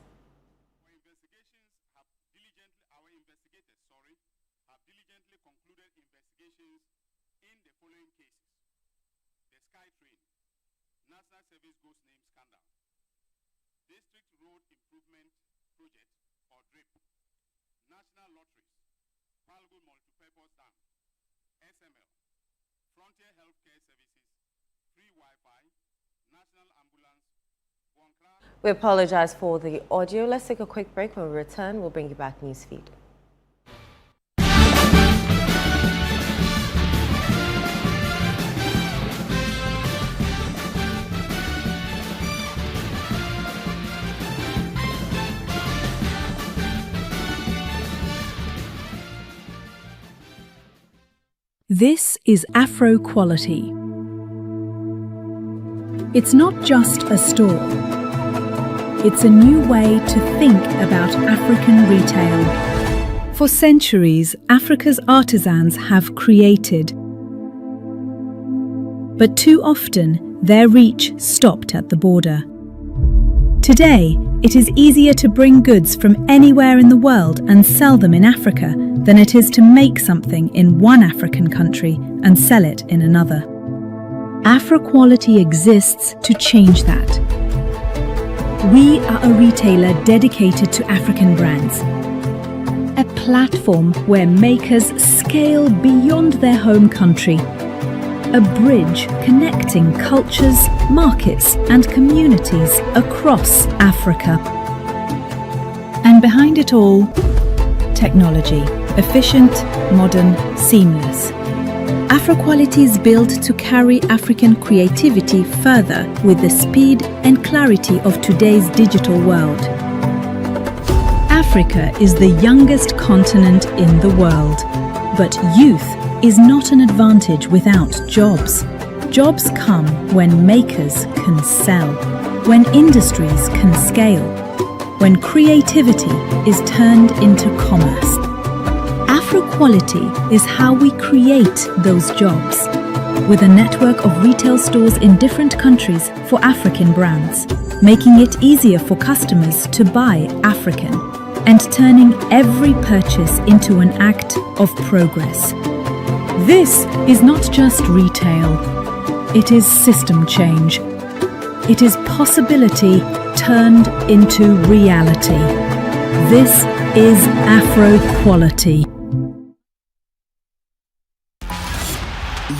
National Service Ghost Name Scandal, District Road Improvement Project or DRIP, National Lotteries, Palgo Multipurpose Dam, SML, Frontier Healthcare Services, Free Wi-Fi, National Ambulance, We apologize for the audio. Let's take a quick break. When we return, we'll bring you back Newsfeed. This is Afro Quality. It's not just a store. It's a new way to think about African retail. For centuries, Africa's artisans have created. But too often, their reach stopped at the border. Today, it is easier to bring goods from anywhere in the world and sell them in Africa than it is to make something in one African country and sell it in another. Afroquality exists to change that. We are a retailer dedicated to African brands. A platform where makers scale beyond their home country. A bridge connecting cultures, markets, and communities across Africa. And behind it all, technology. Efficient, modern, seamless. Afroquality is built to carry African creativity further with the speed and clarity of today's digital world. Africa is the youngest continent in the world, but youth is not an advantage without jobs. Jobs come when makers can sell, when industries can scale, when creativity is turned into commerce. Afroquality is how we create those jobs, with a network of retail stores in different countries for African brands, making it easier for customers to buy African, and turning every purchase into an act of progress. This is not just retail, it is system change. It is possibility turned into reality. This is Afroquality.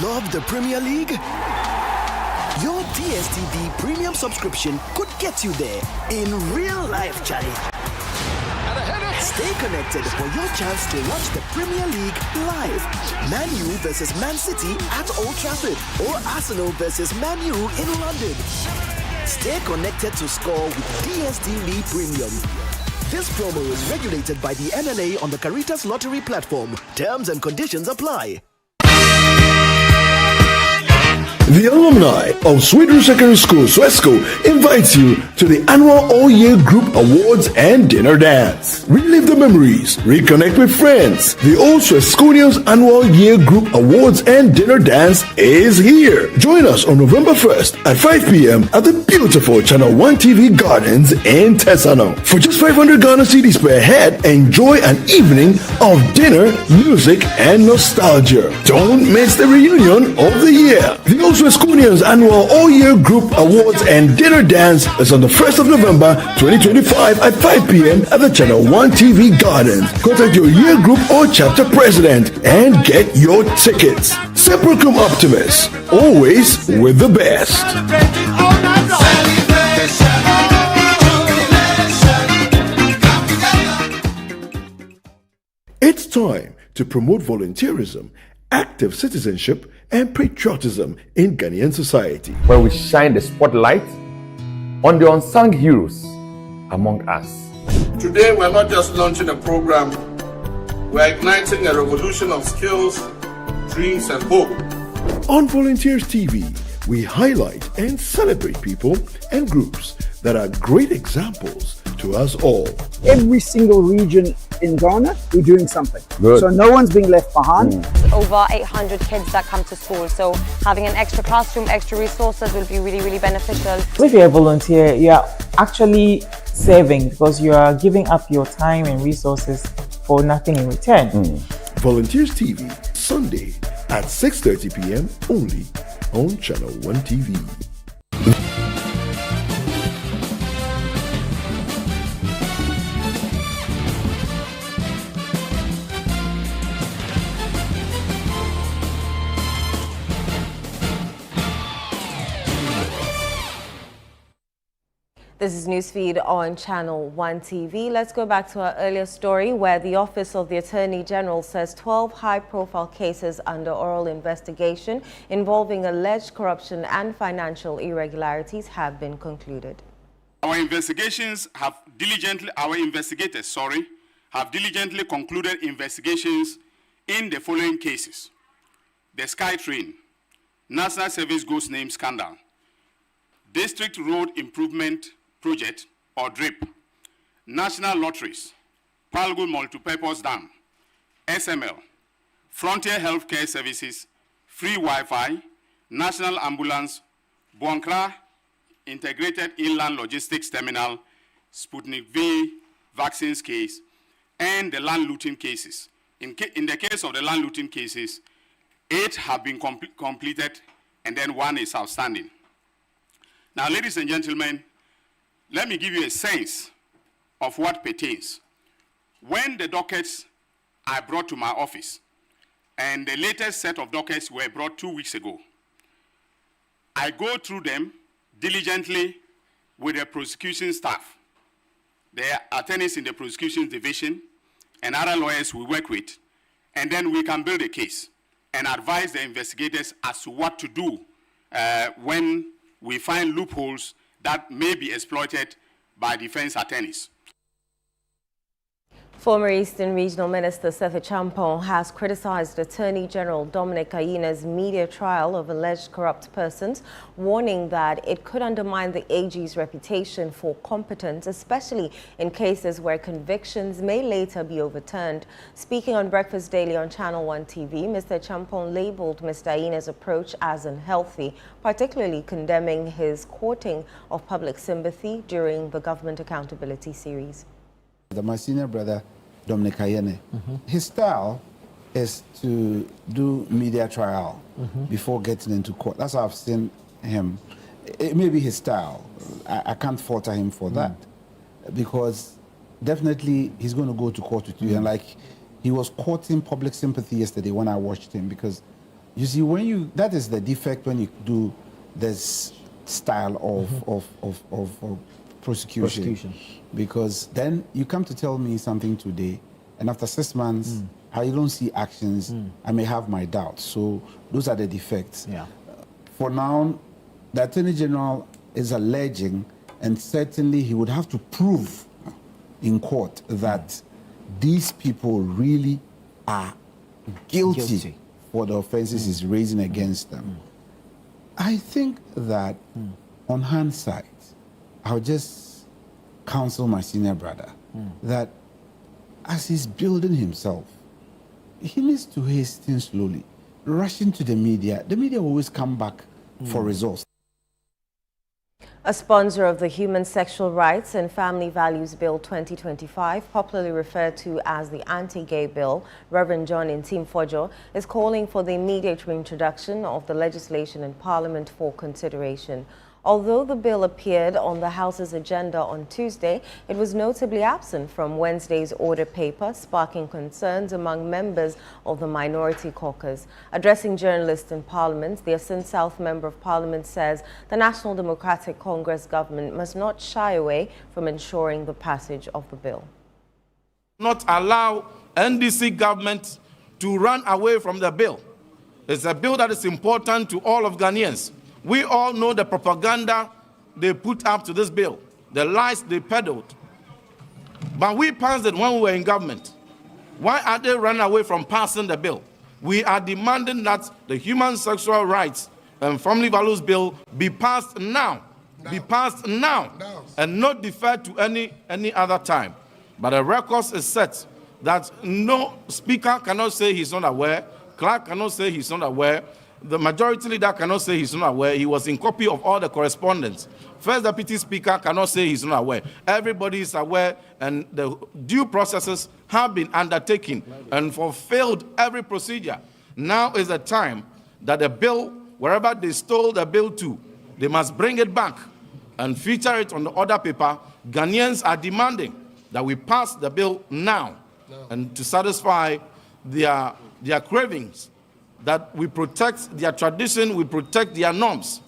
Love the Premier League? Your DSTV premium subscription could get you there in real life, Charlie. Stay connected for your chance to watch the Premier League live. Man U versus Man City at Old Trafford, or Arsenal versus Man U in London. Stay connected to score with DSTV Premium. This promo is regulated by the NNA on the Caritas Lottery platform. Terms and conditions apply. The alumni of Sweeter Secondary School, Swesco, invites you to the annual All-Year Group Awards and Dinner Dance. Relive the memories, reconnect with friends. The Old Swesconians Annual Year Group Awards and Dinner Dance is here. Join us on November 1st at 5 p.m. at the beautiful Channel 1 TV Gardens in Tesano. For just 500 Ghana cedis per head, enjoy an evening of dinner, music, and nostalgia. Don't miss the reunion of the year. The Old Swesconians Annual All-Year Group Awards and Dinner Dance is on the 1st of November 2025 at 5 p.m. at the Channel 1 TV Gardens. Contact your year group or chapter president and get your tickets. Sepulchrum Optimus, always with the best. It's time to promote volunteerism, active citizenship, and patriotism in Ghanaian society, where we shine the spotlight on the unsung heroes among us. Today, we're not just launching a program, we're igniting a revolution of skills, dreams, and hope. On Volunteers TV, we highlight and celebrate people and groups that are great examples to us all. Every single region in Ghana, we're doing something. Good. So no one's being left behind. Over 800 kids that come to school, so having an extra classroom, extra resources will be really, really beneficial. If you're a volunteer, you are actually serving because you are giving up your time and resources for nothing in return. Volunteers TV, Sunday at 6:30 p.m. only on Channel 1 TV. This is Newsfeed on Channel 1 TV. Let's go back to our earlier story where the Office of the Attorney General says 12 high-profile cases under oral investigation involving alleged corruption and financial irregularities have been concluded. Our investigators have diligently concluded investigations in the following cases: the SkyTrain, National Service Ghost Name Scandal, District Road Improvement Project or DRIP, National Lotteries, Palgo Multipurpose Dam, SML, Frontier Healthcare Services, Free Wi-Fi, National Ambulance, Boankra Integrated Inland Logistics Terminal, Sputnik V vaccines case, and the land looting cases. In the case of the land looting cases, 8 have been completed and then 1 is outstanding. Now, ladies and gentlemen, let me give you a sense of what pertains. When the dockets are brought to my office, and the latest set of dockets were brought 2 weeks ago, I go through them diligently with the prosecution staff, the attorneys in the prosecution division, and other lawyers we work with, and then we can build a case and advise the investigators as to what to do when we find loopholes that may be exploited by defense attorneys. Former Eastern Regional Minister Seth Champong has criticized Attorney General Dominic Ayena's media trial of alleged corrupt persons, warning that it could undermine the AG's reputation for competence, especially in cases where convictions may later be overturned. Speaking on Breakfast Daily on Channel 1 TV, Mr. Champong labeled Mr. Ayena's approach as unhealthy, particularly condemning his courting of public sympathy during the Government Accountability Series. My senior brother, Dominic Ayene, his style is to do media trial before getting into court. That's how I've seen him. It may be his style. I can't falter him for that, because definitely he's going to go to court with you. And like, he was courting public sympathy yesterday when I watched him, because you see, that is the defect when you do this style of prosecution. Because then you come to tell me something today, and after 6 months, I don't see actions, I may have my doubts. So those are the defects. For now, the Attorney General is alleging, and certainly he would have to prove in court that these people really are guilty for the offenses he's raising against them. I think that on hindsight, I'll just counsel my senior brother that as he's building himself, he needs to hasten slowly. Rushing to the media will always come back for results. A sponsor of the Human Sexual Rights and Family Values Bill 2025, popularly referred to as the Anti-Gay Bill, Reverend John Ntimfodjo, is calling for the immediate reintroduction of the legislation in Parliament for consideration. Although the bill appeared on the House's agenda on Tuesday, it was notably absent from Wednesday's order paper, sparking concerns among members of the Minority Caucus. Addressing journalists in Parliament, the Asin South Member of Parliament says the National Democratic Congress government must not shy away from ensuring the passage of the bill. Not allow NDC government to run away from the bill. It's a bill that is important to all of Ghanaians. We all know the propaganda they put up to this bill, the lies they peddled. But we passed it when we were in government. Why are they running away from passing the bill? We are demanding that the Human Sexual Rights and Family Values Bill be passed now. Be passed now and not deferred to any other time. But the records is set that no speaker cannot say he's not aware, clerk cannot say he's not aware, the majority leader cannot say he's not aware. He was in copy of all the correspondence. First deputy speaker cannot say he's not aware. Everybody is aware, and the due processes have been undertaken and fulfilled every procedure. Now is the time that the bill, wherever they stole the bill to, they must bring it back and feature it on the order paper. Ghanaians are demanding that we pass the bill now and to satisfy their cravings, that we protect their tradition, we protect their norms.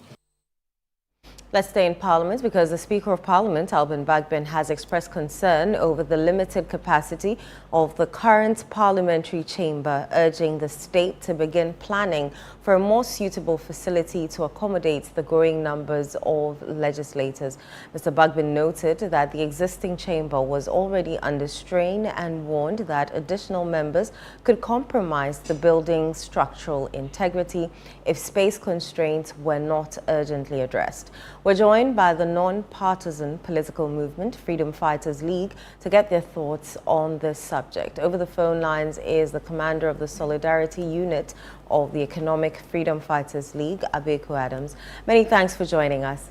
Let's stay in Parliament because the Speaker of Parliament, Alban Bagbin, has expressed concern over the limited capacity of the current parliamentary chamber, urging the state to begin planning for a more suitable facility to accommodate the growing numbers of legislators. Mr. Bagbin noted that the existing chamber was already under strain and warned that additional members could compromise the building's structural integrity if space constraints were not urgently addressed. We're joined by the non-partisan political movement, Freedom Fighters League, to get their thoughts on this subject. Over the phone lines is the commander of the Solidarity Unit of the Economic Freedom Fighters League, Abeku Adams. Many thanks for joining us.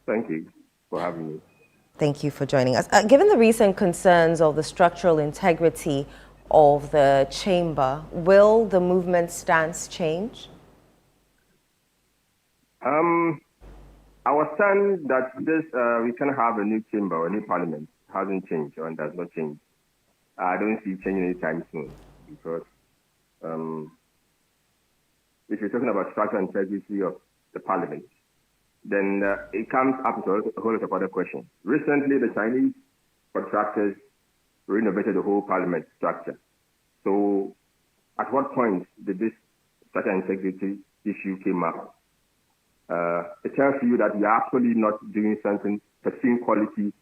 Thank you for having me. Thank you for joining us. Given the recent concerns of the structural integrity of the chamber, will the movement's stance change? Our stand that we can have a new chamber or a new parliament hasn't changed or does not change. I don't see it changing anytime soon because if you're talking about structural integrity of the parliament, then it comes up to a whole lot of other questions. Recently, the Chinese contractors renovated the whole parliament structure. So at what point did this structural integrity issue came up? It tells you that we are actually not doing something, pursuing quality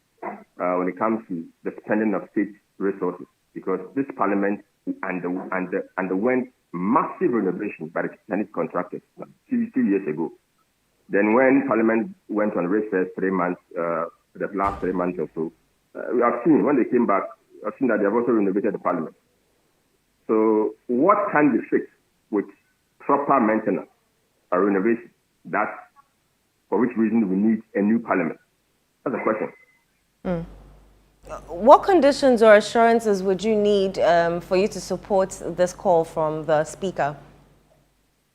when it comes to the spending of state resources, because this parliament underwent massive renovation by the Chinese contractors 2 years ago. Then when parliament went on recess 3 months, the last 3 months or so, we have seen, when they came back, we have seen that they have also renovated the parliament. So what can be fixed with proper maintenance or renovation? That's for which reason we need a new parliament. That's the question. What conditions or assurances would you need for you to support this call from the Speaker?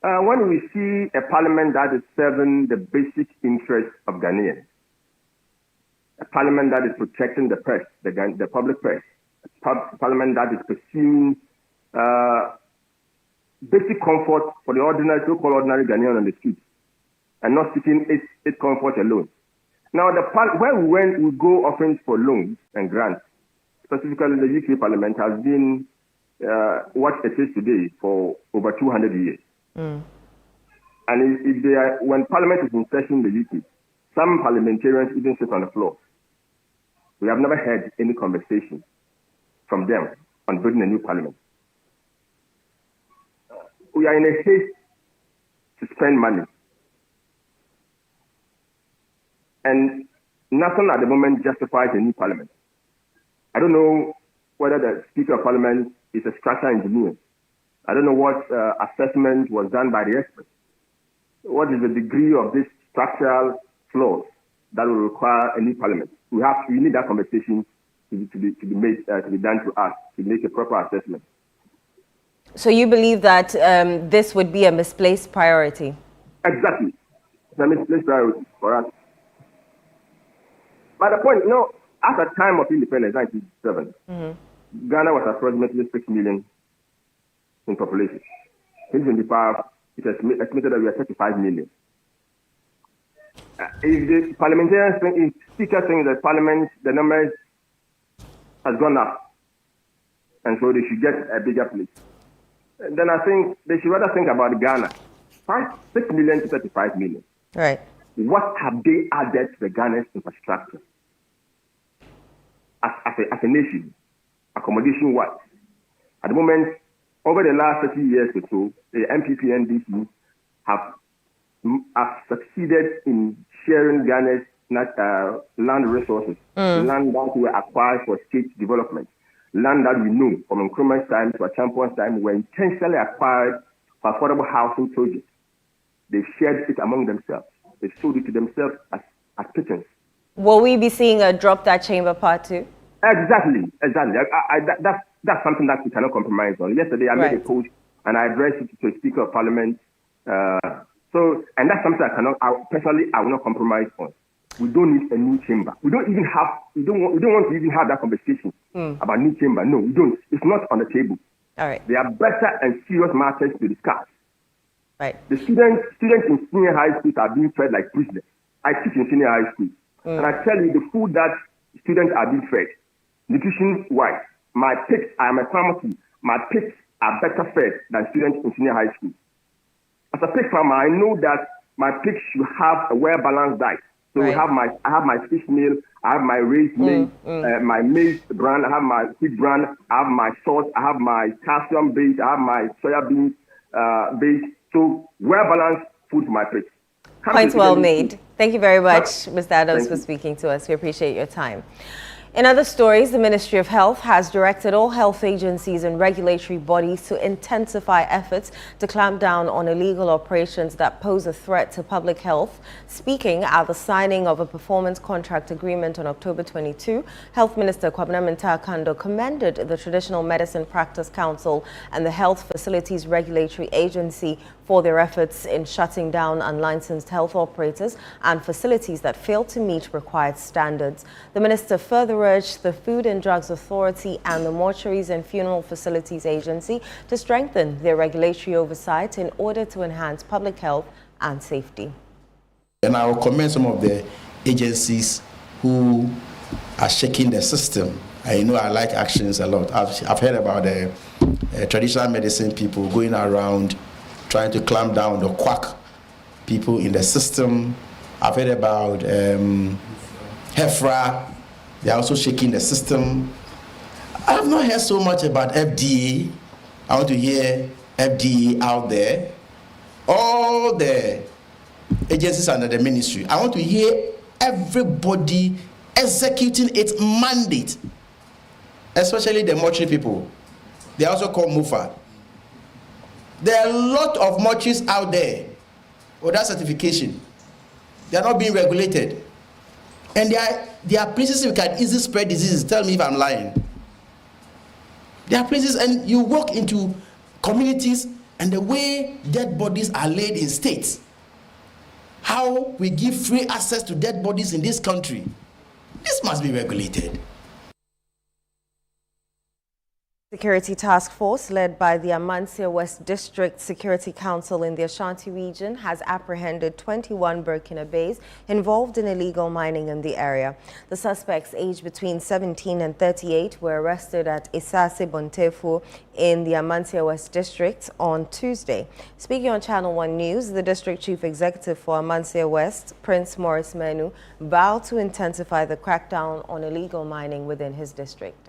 When we see a parliament that is serving the basic interests of Ghanaians, a parliament that is protecting the press, the public press, a parliament that is pursuing basic comfort for the ordinary, so-called ordinary Ghanaian on the streets, and not seeking its comfort alone. Now, when we go offering for loans and grants, specifically the UK Parliament has been what it is today for over 200 years. And when Parliament is in session in the UK, some parliamentarians even sit on the floor. We have never had any conversation from them on building a new Parliament. We are in a haste to spend money. And nothing at the moment justifies a new parliament. I don't know whether the Speaker of Parliament is a structural engineer. I don't know what assessment was done by the experts. What is the degree of this structural flaws that will require a new parliament? We need that conversation to be done to us to make a proper assessment. So you believe that this would be a misplaced priority? Exactly. It's a misplaced priority for us. But the point, at the time of independence, 1967, Ghana was approximately 6 million in population. In 2025, it is estimated that we are 35 million. If the parliamentarians think, if speakers think that parliament, the numbers has gone up, and so they should get a bigger place, then I think they should rather think about Ghana. 6 million to 35 million. Right. What have they added to the Ghana's infrastructure? As a nation, accommodation-wise. At the moment, over the last 30 years or so, the MPP and NDC have succeeded in sharing Ghana's land resources, land that were acquired for state development, land that we know from Nkrumah's time to Achampong's time were intentionally acquired for affordable housing projects. They shared it among themselves. They sold it to themselves as pittance. Will we be seeing a drop that chamber part 2? Exactly. That's something that we cannot compromise on. Yesterday, I made a post and I addressed it to the Speaker of Parliament. And that's something I will not compromise on. We don't need a new chamber. We don't want to even have that conversation about new chamber. No, we don't. It's not on the table. All right. There are better and serious matters to discuss. Right. The students in senior high schools are being fed like prisoners. I teach in senior high school, and I tell you the food that students are being fed, nutrition-wise, I am a pharmacy. My pigs are better fed than students in senior high school. As a pig farmer, I know that my pigs should have a well-balanced diet. So I have my fish meal, I have my raised maize, my maize bran, I have my wheat bran, I have my salt, I have my calcium base, I have my soya beans base. So well-balanced food for my pigs. Point well made. Thank you very much, Mr. Adams, for speaking to us. We appreciate your time. In other stories, the Ministry of Health has directed all health agencies and regulatory bodies to intensify efforts to clamp down on illegal operations that pose a threat to public health. Speaking at the signing of a performance contract agreement on October 22, Health Minister Kwabena Minta Kando commended the Traditional Medicine Practice Council and the Health Facilities Regulatory Agency for their efforts in shutting down unlicensed health operators and facilities that fail to meet required standards. The minister further urged the Food and Drugs Authority and the Mortuaries and Funeral Facilities Agency to strengthen their regulatory oversight in order to enhance public health and safety. And I will commend some of the agencies who are shaking the system. I know I like actions a lot. I've heard about the traditional medicine people going around trying to clamp down the quack people in the system. I've heard about HEFRA. They're also shaking the system. I have not heard so much about FDA. I want to hear FDA out there. All the agencies under the ministry. I want to hear everybody executing its mandate, especially the mortuary people. They are also called MUFA. There are a lot of mortuaries out there without certification. They are not being regulated. And there are places you can easily spread diseases. Tell me if I'm lying. There are places, and you walk into communities, and the way dead bodies are laid in states, how we give free access to dead bodies in this country, this must be regulated. Security Task Force, led by the Amansia West District Security Council in the Ashanti region, has apprehended 21 Burkinabés involved in illegal mining in the area. The suspects, aged between 17 and 38, were arrested at Isase Bontefu in the Amansia West District on Tuesday. Speaking on Channel 1 News, the District Chief Executive for Amansia West, Prince Maurice Menu, vowed to intensify the crackdown on illegal mining within his district.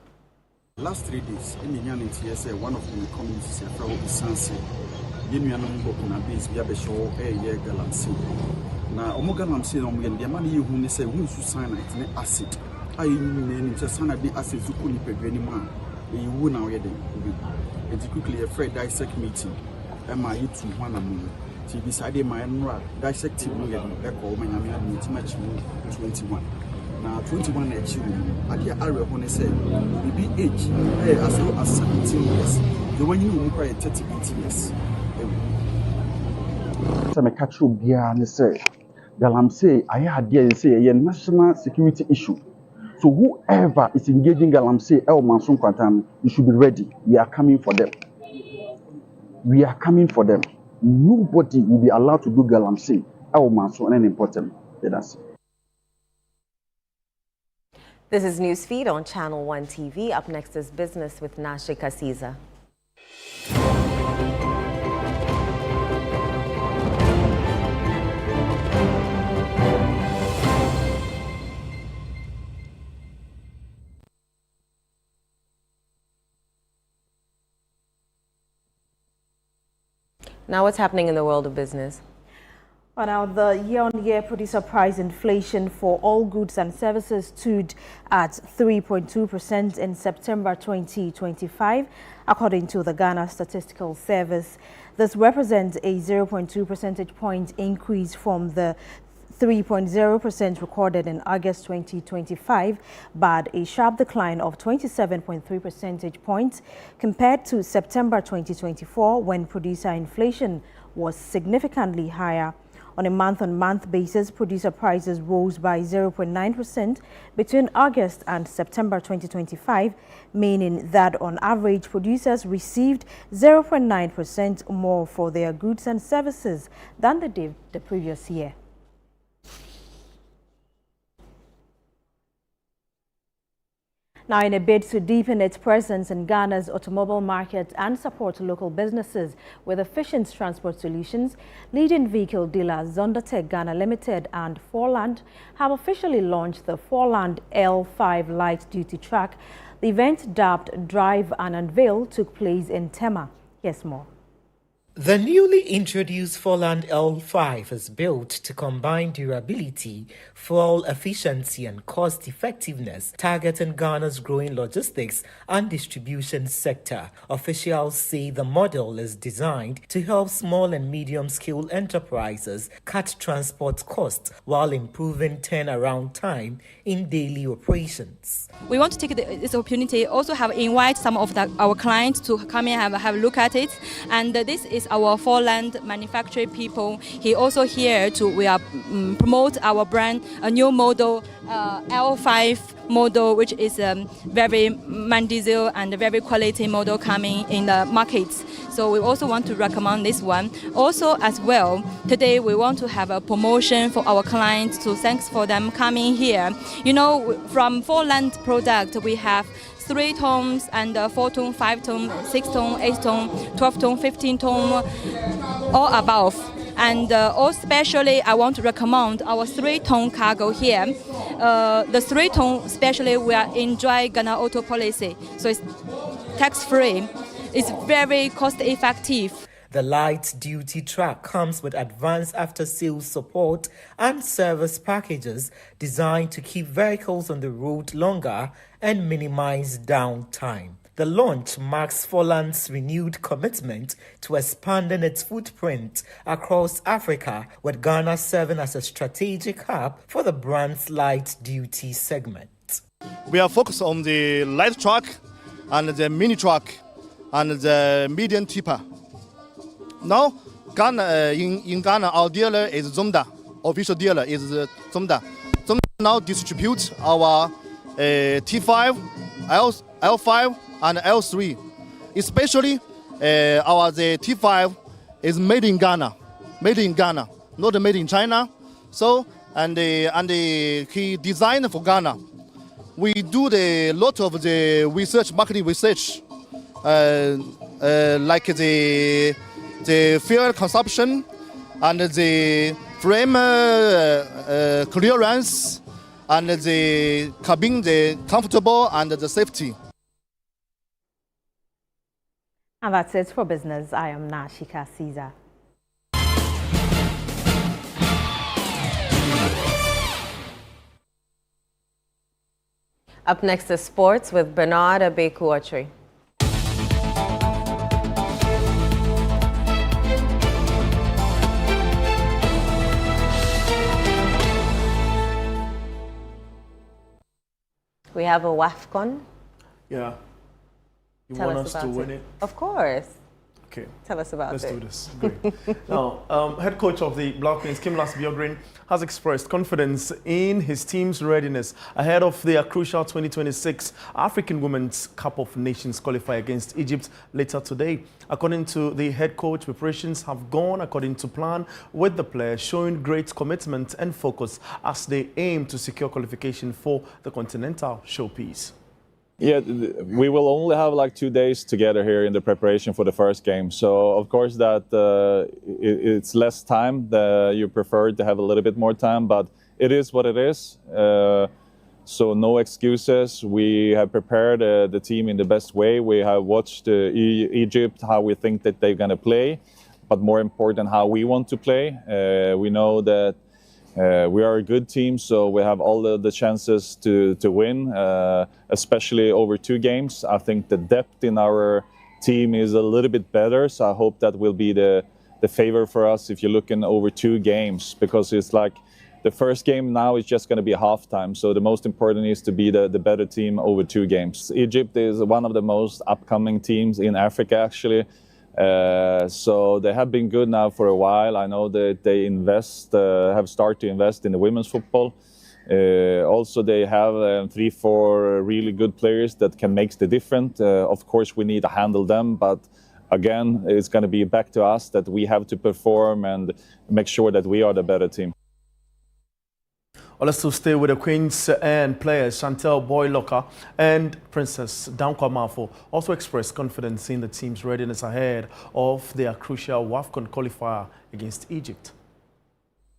Last 3 days, in the NTSA, one of the communities, Sanse, Yemianum Burkinabés, Yabesho, Galamsi. Now, Omogalamsi, the money you say, who sign it, acid. I mean, just sign the acid to Kuni Pedrenima. You will now get it. It's quickly a Fred dissect meeting. Am I to one among? She decided my dissecting echo, my much 21. Now 21 at the area when they say maybe age as low as 17 years. The one you require 38 years. So I catch you behind say Galamsey, I had there say a national security issue. So whoever is engaging Galamsey, El Mansour Kwantam, you should be ready. We are coming for them. We are coming for them. Nobody will be allowed to do Galamsey, El Mansour, and important. That's it. This is Newsfeed on Channel 1 TV. Up next is Business with Nashi Kasiza. Now what's happening in the world of business? Well, now, the year-on-year producer price inflation for all goods and services stood at 3.2% in September 2025, according to the Ghana Statistical Service. This represents a 0.2 percentage point increase from the 3.0% recorded in August 2025, but a sharp decline of 27.3 percentage points compared to September 2024, when producer inflation was significantly higher. On a month-on-month basis, producer prices rose by 0.9% between August and September 2025, meaning that on average, producers received 0.9% more for their goods and services than they did the previous year. Now, in a bid to deepen its presence in Ghana's automobile market and support local businesses with efficient transport solutions, leading vehicle dealer Zondatech Ghana Limited and Forland have officially launched the Forland L5 light-duty truck. The event, dubbed Drive and Unveil, took place in Tema. Here's more. The newly introduced Forland L5 is built to combine durability, fuel efficiency and cost effectiveness, targeting Ghana's growing logistics and distribution sector. Officials say the model is designed to help small and medium-scale enterprises cut transport costs while improving turnaround time in daily operations. We want to take this opportunity, also have invite some of our clients to come in and have a look at it. And this is our Forland manufacturing people. He also here to promote our brand, a new model, L5 model, which is very man-diesel and very quality model coming in the markets. So we also want to recommend this one. Also as well, today we want to have a promotion for our clients, so thanks for them coming here. You know, from Forland product, we have 3 tones and 4 tone, 5 tone, 6 tone, 8 tone, 12 tone, 15 tone, all above. And especially I want to recommend our 3-tone cargo here. The 3-tone, especially we are enjoy Ghana Auto policy, so it's tax-free. It's very cost-effective. The light-duty truck comes with advanced after-sales support and service packages designed to keep vehicles on the road longer and minimize downtime. The launch marks Forland's renewed commitment to expanding its footprint across Africa, with Ghana serving as a strategic hub for the brand's light-duty segment. We are focused on the light truck and the mini truck and the medium tipper. Now, in Ghana, our dealer is Zonda. Official dealer is Zonda. Zonda now distributes our T5, L5, and L3. Especially the T5 is made in Ghana, not made in China. So he designed for Ghana. We do a lot of the research, marketing research, like the fuel consumption and the frame clearance and the cabin, the comfortable and the safety. And that's it for business. I am Nashika Caesar. Up next is sports with Bernard Abeku-Ochri. We have a WAFCON. Yeah. You Tell want us us to about win it. it? Of course. Okay. Tell us about Let's it. do this. Great. Now, head coach of the Black Queens, Kimlas Bjorgren, has expressed confidence in his team's readiness ahead of their crucial 2026 African Women's Cup of Nations qualifier against Egypt later today. According to the head coach, preparations have gone according to plan, with the players showing great commitment and focus as they aim to secure qualification for the Continental Showpiece. Yeah, we will only have like 2 days together here in the preparation for the first game. So of course that it's less time. You prefer to have a little bit more time, but it is what it is. So no excuses. We have prepared the team in the best way. We have watched Egypt, how we think that they're going to play. but more important, how we want to play. We know that we are a good team, so we have all the chances to win, especially over 2 games. I think the depth in our team is a little bit better, so I hope that will be the favor for us if you're looking over 2 games, because it's like the first game now is just going to be halftime, so the most important is to be the better team over 2 games. Egypt is one of the most upcoming teams in Africa, actually. So they have been good now for a while. I know that they have started to invest in the women's football. Also, they have 3-4 really good players that can make the difference. Of course, we need to handle them, but again, it's going to be back to us that we have to perform and make sure that we are the better team. Well, let's still stay with the Queens and players. Chantel Boyloka and Princess Dankwa Mafo also expressed confidence in the team's readiness ahead of their crucial WAFCON qualifier against Egypt.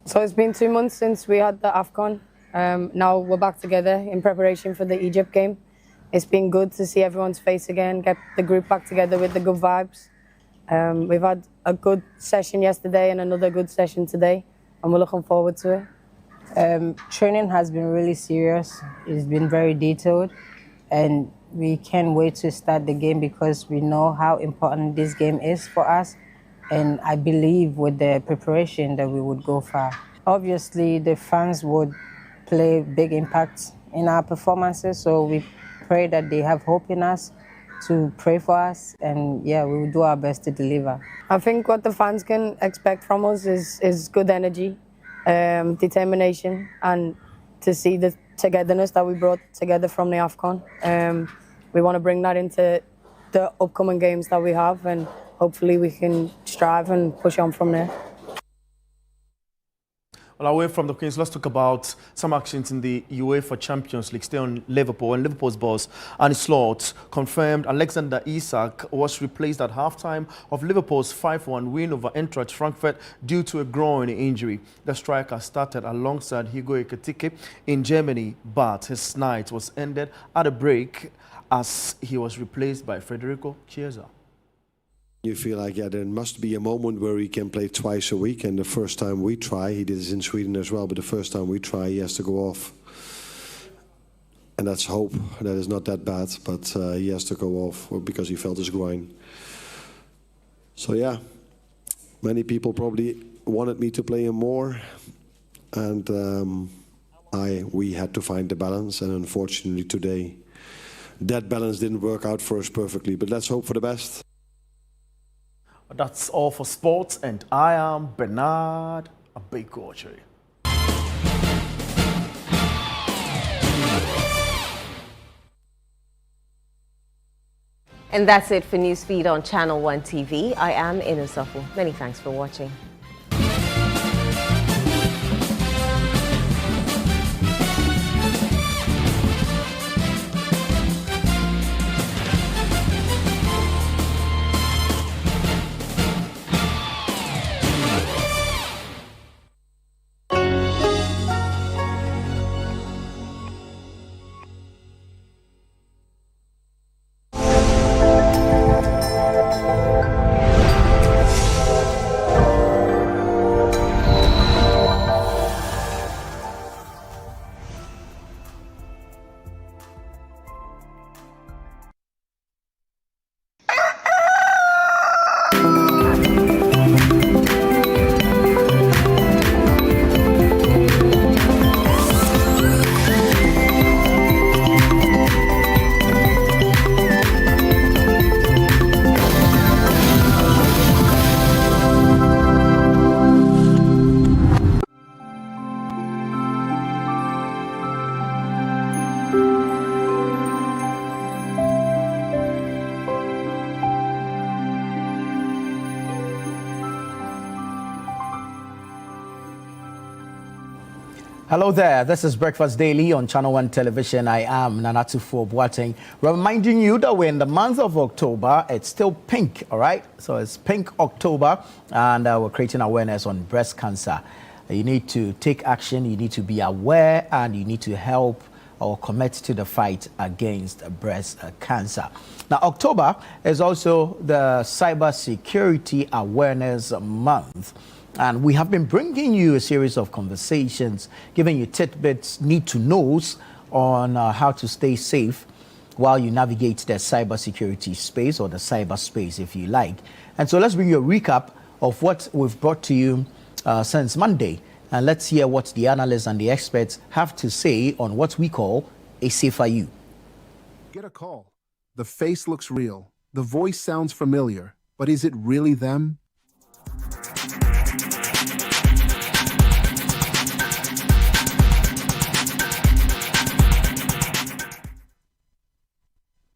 So it's been 2 months since we had the AFCON. Now we're back together in preparation for the Egypt game. It's been good to see everyone's face again, get the group back together with the good vibes. We've had a good session yesterday and another good session today, and we're looking forward to it. Training has been really serious. It's been very detailed, and we can't wait to start the game because we know how important this game is for us, and I believe with the preparation that we would go far. Obviously, the fans would play big impact in our performances, so we pray that they have hope in us to pray for us, and yeah, we will do our best to deliver. I think what the fans can expect from us is good energy, determination, and to see the togetherness that we brought together from the AFCON. We want to bring that into the upcoming games that we have, and hopefully we can strive and push on from there. Well, away from the Queens, let's talk about some actions in the UEFA Champions League. Stay on Liverpool, and Liverpool's boss, Arne Slot, confirmed Alexander Isak was replaced at halftime of Liverpool's 5-1 win over Eintracht Frankfurt due to a groin injury. The striker started alongside Hugo Ekitike in Germany, but his night was ended at a break as he was replaced by Federico Chiesa. You feel like, yeah, there must be a moment where he can play twice a week, and the first time we try, he did this in Sweden as well, but the first time we try, he has to go off. And let's hope that is not that bad, but he has to go off because he felt his groin. So yeah, many people probably wanted me to play him more, and we had to find the balance, and unfortunately today, that balance didn't work out for us perfectly, but let's hope for the best. That's all for sports, and I am Bernard Abekoche. And that's it for Newsfeed on Channel 1 TV. I am Inusofu. Many thanks for watching. Hello there, this is Breakfast Daily on Channel 1 Television. I am Nanatufo Boateng, reminding you that we're in the month of October. It's still pink, all right? So it's Pink October, and we're creating awareness on breast cancer. You need to take action, you need to be aware, and you need to help or commit to the fight against breast cancer. Now, October is also the Cybersecurity Awareness Month. And we have been bringing you a series of conversations, giving you tidbits, need-to-knows on how to stay safe while you navigate the cybersecurity space, or the cyberspace, if you like. And so let's bring you a recap of what we've brought to you since Monday. And let's hear what the analysts and the experts have to say on what we call a safer you. Get a call. The face looks real. The voice sounds familiar. But is it really them?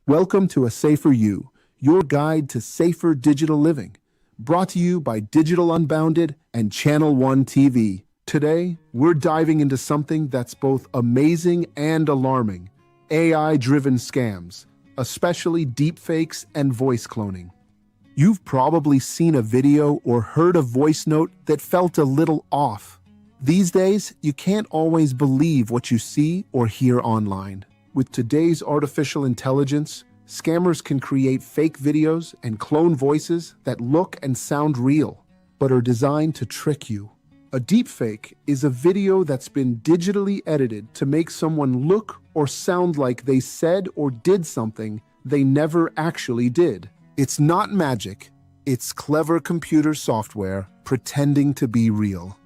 Welcome to A Safer You, your guide to safer digital living. Brought to you by Digital Unbounded and Channel One TV. Today, we're diving into something that's both amazing and alarming: AI-driven scams, especially deepfakes and voice cloning. You've probably seen a video or heard a voice note that felt a little off. These days, you can't always believe what you see or hear online. With today's artificial intelligence, scammers can create fake videos and clone voices that look and sound real, but are designed to trick you. A deepfake is a video that's been digitally edited to make someone look or sound like they said or did something they never actually did. It's not magic, it's clever computer software pretending to be real.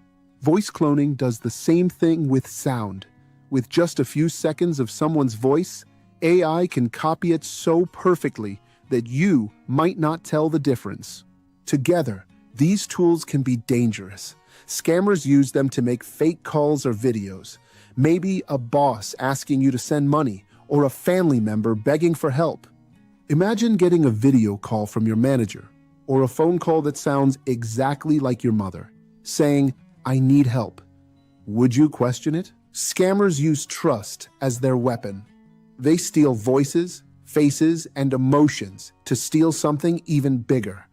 Voice cloning does the same thing with sound. With just a few seconds of someone's voice, AI can copy it so perfectly that you might not tell the difference. Together, these tools can be dangerous. Scammers use them to make fake calls or videos. Maybe a boss asking you to send money, or a family member begging for help. Imagine getting a video call from your manager, or a phone call that sounds exactly like your mother, saying, "I need help." Would you question it? Scammers use trust as their weapon. They steal voices, faces, and emotions to steal something even bigger: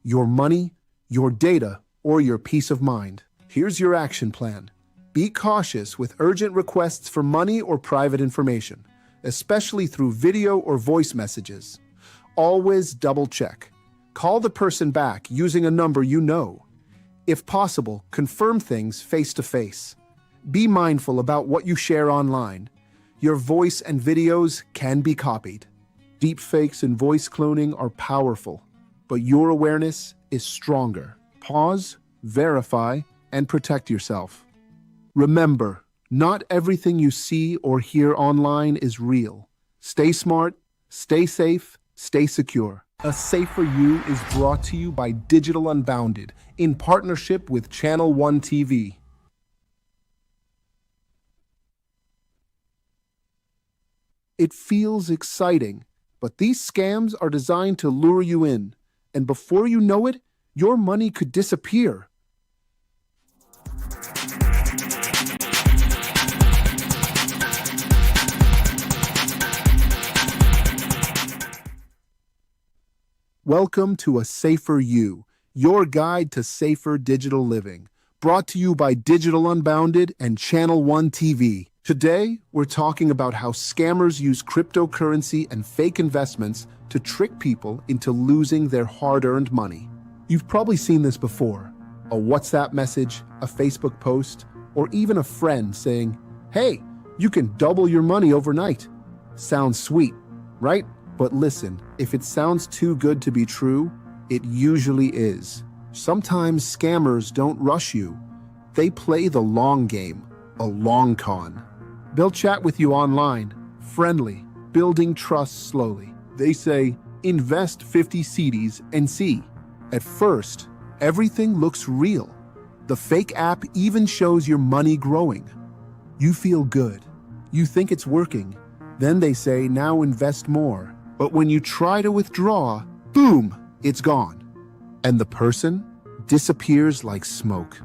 your money, your data, or your peace of mind. Here's your action plan. Be cautious with urgent requests for money or private information, especially through video or voice messages. Always double check. Call the person back using a number you know. If possible, confirm things face to face. Be mindful about what you share online. Your voice and videos can be copied. Deepfakes and voice cloning are powerful, but your awareness is stronger. Pause, verify, and protect yourself. Remember, not everything you see or hear online is real. Stay smart, stay safe, stay secure. A Safer You is brought to you by Digital Unbounded in partnership with Channel One TV. It feels exciting, but these scams are designed to lure you in, and before you know it, your money could disappear. Welcome to A Safer You, your guide to safer digital living, brought to you by Digital Unbounded and Channel One TV. Today, we're talking about how scammers use cryptocurrency and fake investments to trick people into losing their hard-earned money. You've probably seen this before: a WhatsApp message, a Facebook post, or even a friend saying, "Hey, you can double your money overnight." Sounds sweet, right? But listen, if it sounds too good to be true, it usually is. Sometimes scammers don't rush you. They play the long game, a long con. They'll chat with you online, friendly, building trust slowly. They say, "Invest 50 CDs and see." At first, everything looks real. The fake app even shows your money growing. You feel good. You think it's working. Then they say, "Now invest more." But when you try to withdraw, boom, it's gone. And the person disappears like smoke.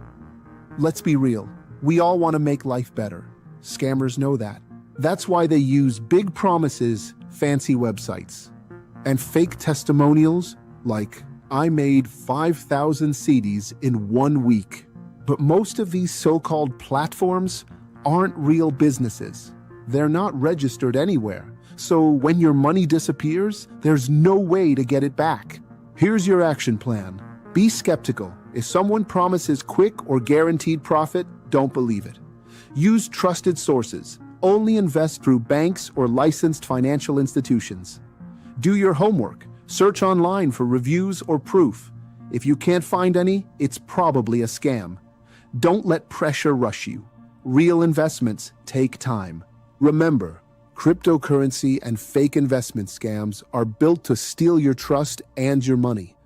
Let's be real. We all want to make life better. Scammers know that. That's why they use big promises, fancy websites, and fake testimonials like, "I made 5,000 CDs in 1 week." But most of these so-called platforms aren't real businesses. They're not registered anywhere. So when your money disappears, there's no way to get it back. Here's your action plan. Be skeptical. If someone promises quick or guaranteed profit, don't believe it. Use trusted sources. Only invest through banks or licensed financial institutions. Do your homework. Search online for reviews or proof. If you can't find any, it's probably a scam. Don't let pressure rush you. Real investments take time. Remember, cryptocurrency and fake investment scams are built to steal your trust and your money.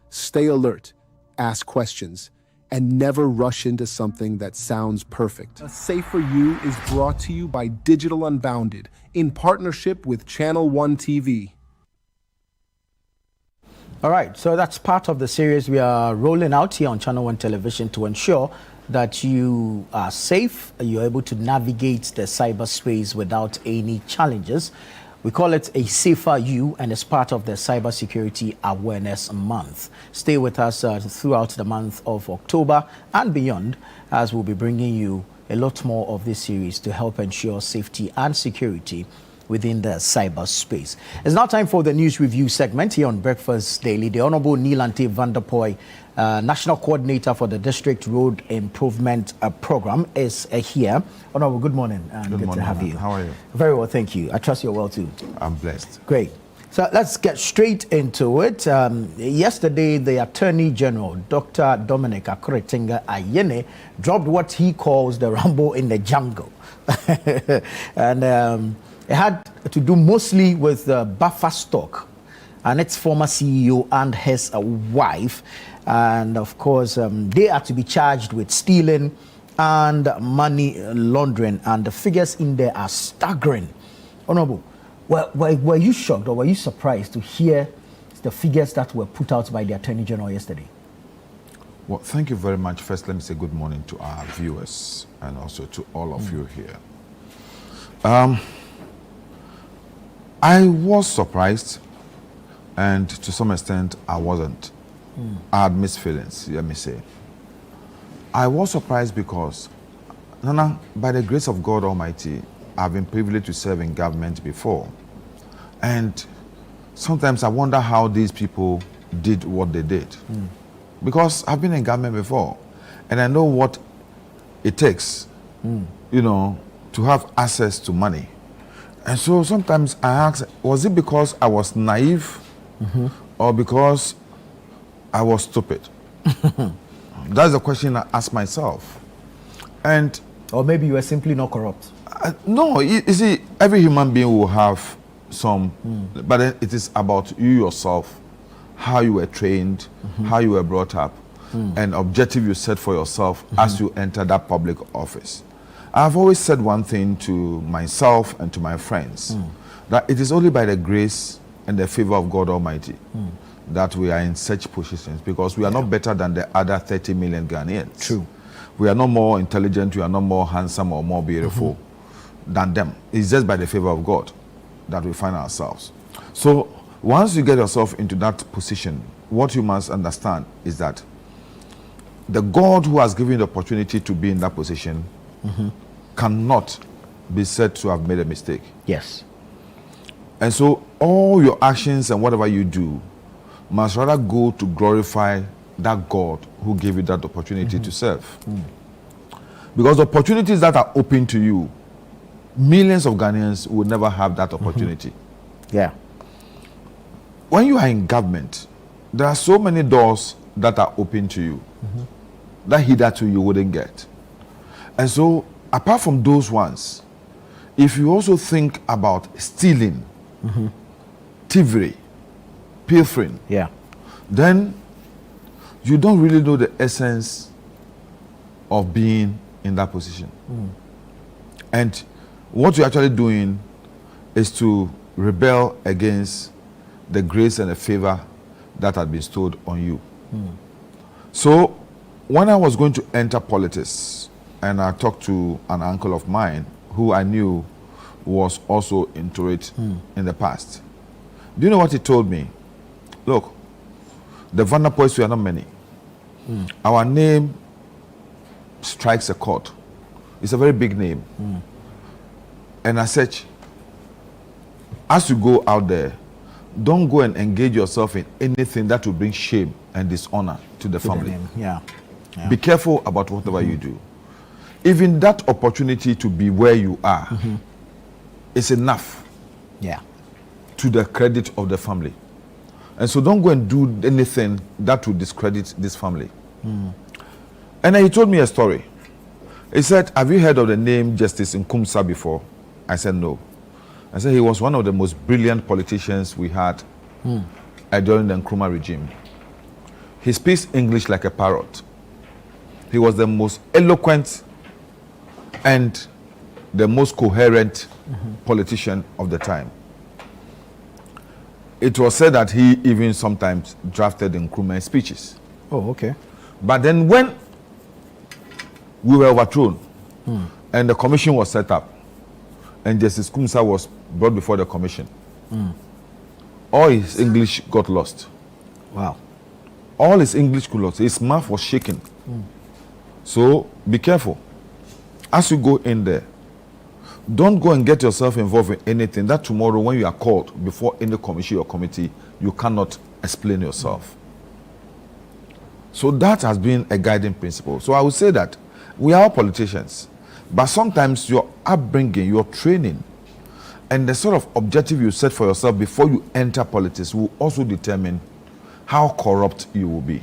Stay alert, ask questions, and never rush into something that sounds perfect. A Safer You is brought to you by Digital Unbounded in partnership with Channel One TV. All right, so that's part of the series we are rolling out here on Channel One Television to ensure that you are safe, you're able to navigate the cyberspace without any challenges. We call it A Safer You, and it's part of the Cybersecurity Awareness Month. Stay with us throughout the month of October and beyond, as we'll be bringing you a lot more of this series to help ensure safety and security within the cyberspace. It's now time for the news review segment here on Breakfast Daily. The Honorable Nilante van der Poy, National Coordinator for the District Road Improvement Program, is here. Honorable, good morning. And good to have you. How are you? Very well, thank you. I trust you're well too. I'm blessed. Great. So let's get straight into it. Yesterday, the Attorney General, Dr. Dominic Akuritinga Ayene, dropped what he calls the rumble in the jungle. And it had to do mostly with Buffer Stock and its former CEO and his wife. And of course, they are to be charged with stealing and money laundering. And the figures in there are staggering. Honorable, were you shocked or were you surprised to hear the figures that were put out by the Attorney General yesterday? Well, thank you very much. First, let me say good morning to our viewers and also to all of you here. I was surprised, and to some extent, I wasn't. I had mixed feelings, let me say. I was surprised because, Nana, by the grace of God Almighty, I've been privileged to serve in government before. And sometimes I wonder how these people did what they did. Because I've been in government before, and I know what it takes, you know, to have access to money. And so sometimes I ask, was it because I was naive or because I was stupid? That's the question I ask myself. And or maybe you were simply not corrupt. No, you see, every human being will have some, but then it is about you yourself, how you were trained, how you were brought up, and objective you set for yourself as you enter that public office. I've always said one thing to myself and to my friends, that it is only by the grace and the favor of God Almighty that we are in such positions, because we are not better than the other 30 million Ghanaians. True. We are not more intelligent, we are not more handsome or more beautiful than them. It's just by the favor of God that we find ourselves. So once you get yourself into that position, what you must understand is that the God who has given you the opportunity to be in that position cannot be said to have made a mistake. Yes. And so all your actions and whatever you do must rather go to glorify that God who gave you that opportunity to serve. Because the opportunities that are open to you, millions of Ghanaians will never have that opportunity. Yeah. When you are in government, there are so many doors that are open to you that hitherto you wouldn't get. And so, apart from those ones, if you also think about stealing, thievery, pilfering, then you don't really know the essence of being in that position. And what you're actually doing is to rebel against the grace and the favor that had been bestowed on you. So, when I was going to enter politics, and I talked to an uncle of mine who I knew was also into it in the past. Do you know what he told me? Look, the Van der Poys, we are not many. Our name strikes a chord. It's a very big name. And as such, as you go out there, don't go and engage yourself in anything that will bring shame and dishonor to the family. Yeah. Be careful about whatever you do. Even that opportunity to be where you are is enough to the credit of the family. And so don't go and do anything that will discredit this family. And then he told me a story. He said, have you heard of the name Justice Nkumsa before? I said, no. I said, he was one of the most brilliant politicians we had during the Nkrumah regime. He speaks English like a parrot. He was the most eloquent and the most coherent politician of the time. It was said that he even sometimes drafted Nkrumah speeches. Oh, okay. But then when we were overthrown and the commission was set up and Justice Nkumsa was brought before the commission, all his English got lost. Wow. All his English got lost. His mouth was shaking. So be careful. As you go in there, don't go and get yourself involved in anything that tomorrow when you are called before any commission or committee, you cannot explain yourself. So that has been a guiding principle. So I would say that we are all politicians, but sometimes your upbringing, your training, and the sort of objective you set for yourself before you enter politics will also determine how corrupt you will be.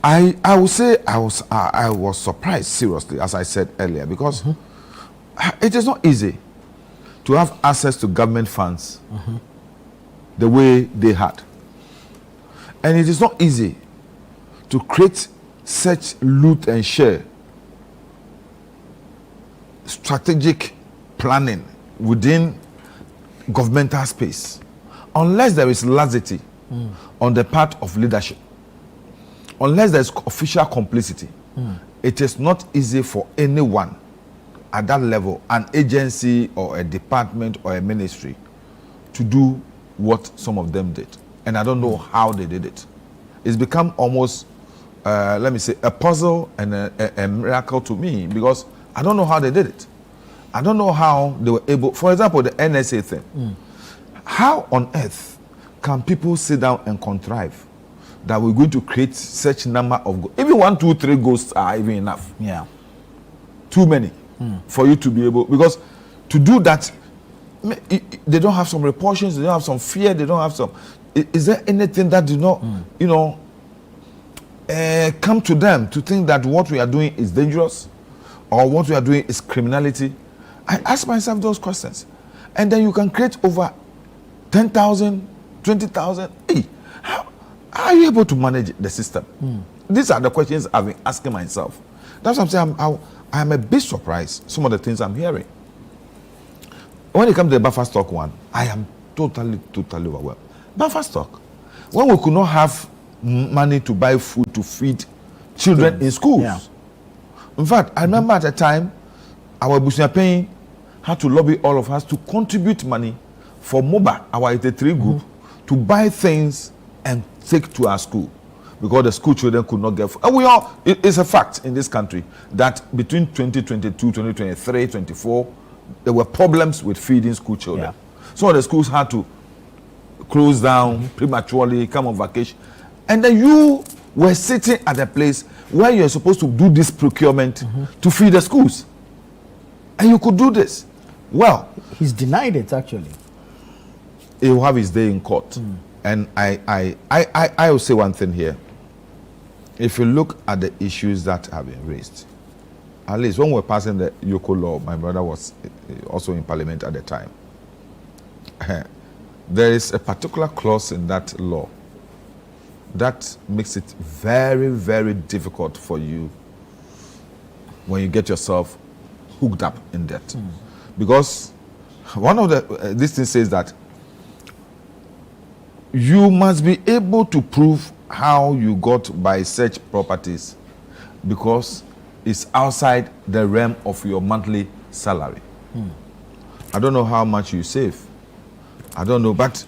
I would say I was surprised, seriously, as I said earlier, because it is not easy to have access to government funds the way they had. And it is not easy to create such loot and share strategic planning within governmental space unless there is laxity on the part of leadership, unless there is official complicity. It is not easy for anyone at that level, an agency or a department or a ministry, to do what some of them did. And I don't know how they did it. It's become almost, let me say, a puzzle and a miracle to me, because I don't know how they did it. I don't know how they were able, for example, the NSA thing. How on earth can people sit down and contrive that we're going to create such number of, even 1, 2, 3 ghosts are even enough. Yeah. Too many for you to be able, because to do that, they don't have some repulsions, they don't have some fear, they don't have some, is there anything that did not, come to them to think that what we are doing is dangerous or what we are doing is criminality? I ask myself those questions. And then you can create over 10,000, 20,000. Hey, how are you able to manage the system? These are the questions I've been asking myself. That's what I'm saying. I'm a bit surprised some of the things I'm hearing. When it comes to the buffer stock one, I am totally overwhelmed. Buffer stock, when we could not have money to buy food to feed children in schools. Yeah. In fact, I remember at the time, our Busiapaying had to lobby all of us to contribute money for MOBA, our 83 group, to buy things and take to our school, because the school children could not get food. And it's a fact in this country that between 2022, 2023, 24, there were problems with feeding school children. Some of the schools had to close down prematurely, come on vacation. And then you were sitting at a place where you're supposed to do this procurement to feed the schools. And you could do this. Well, he's denied it, actually. He will have his day in court. And I will say one thing here. If you look at the issues that have been raised, at least when we were passing the Yoko law, my brother was also in parliament at the time. There is a particular clause in that law that makes it very, very difficult for you when you get yourself hooked up in debt. Because one of this thing says that you must be able to prove how you got by such properties because it's outside the realm of your monthly salary. I don't know how much you save. I don't know, but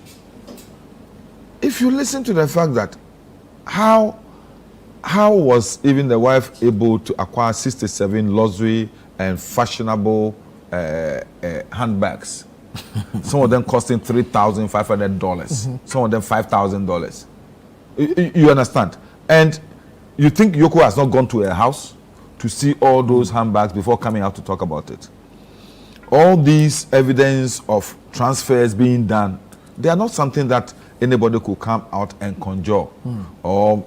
if you listen to the fact that how was even the wife able to acquire 67 luxury and fashionable handbags. Some of them costing $3,500. Some of them $5,000. You understand? And you think Yoko has not gone to a house to see all those handbags before coming out to talk about it? All these evidence of transfers being done, they are not something that anybody could come out and conjure or,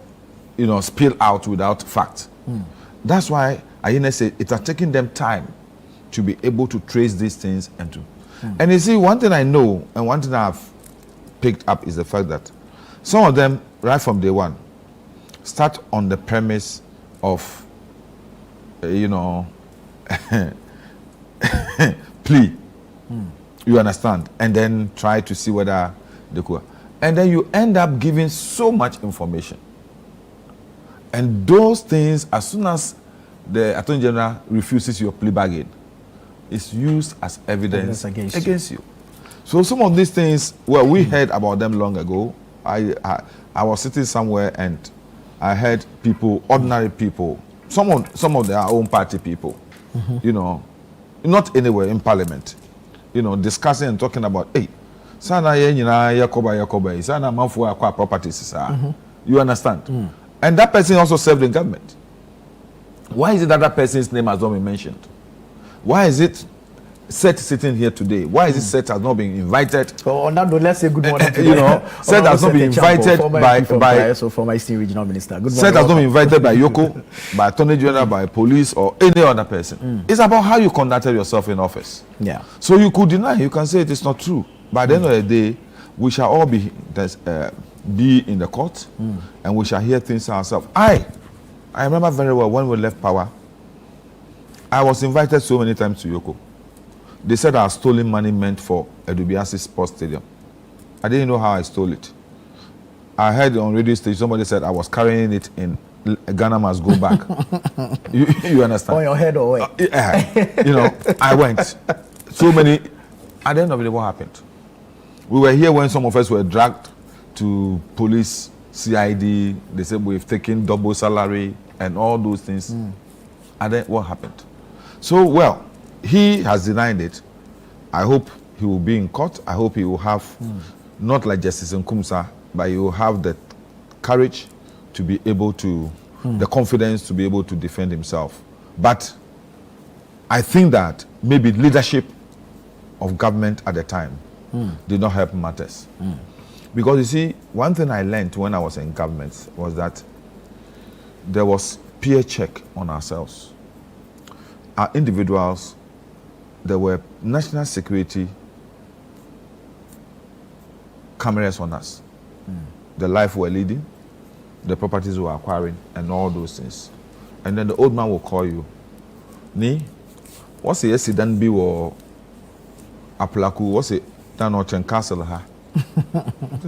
spill out without fact. That's why Ayine said it has taken them time to be able to trace these things and to. And you see, one thing I know and one thing I've picked up is the fact that some of them, right from day one, start on the premise of, plea. You understand? And then try to see whether they could. And then you end up giving so much information. And those things, as soon as the Attorney General refuses your plea bargain, it's used as evidence against you. So some of these things, well, we heard about them long ago. I was sitting somewhere and I heard people, ordinary people, some of their own party people, not anywhere in Parliament, discussing and talking about, hey, sana yakoba, sana manfu akwa properties. You understand? And that person also served in government. Why is it that person's name has not been mentioned? Why is it Seth sitting here today? Why is it Seth has not been invited? So on that note, let's say good morning to Seth has not been invited by former Eastern Regional Minister. Good morning. Seth has not been invited by Yoko, by Attorney General, by police or any other person. It's about how you conducted yourself in office. Yeah. So you could deny, you can say it is not true. By the end of the day, we shall all be in the court and we shall hear things ourselves. I remember very well when we left power, I was invited so many times to Yoko. They said I stolen money meant for Edubiasi Sports Stadium. I didn't know how I stole it. I heard on radio station somebody said I was carrying it in Ghana must go back. you understand? On your head or what? I went. So many. At the end of the day, what happened? We were here when some of us were dragged to police, CID. They said we've taken double salary and all those things. And then what happened? So, well, he has denied it. I hope he will be in court. I hope he will have, not like Justice Nkumsa, but he will have the courage to be able to, the confidence to be able to defend himself. But I think that maybe leadership of government at the time did not help matters. Because you see, one thing I learned when I was in government was that there was peer check on ourselves. Our individuals, there were national security cameras on us. The life we're leading, the properties we're acquiring, and all those things. And then the old man will call you. What's the accident be or Apulaku? What's it? Dan Ochen Castle ha?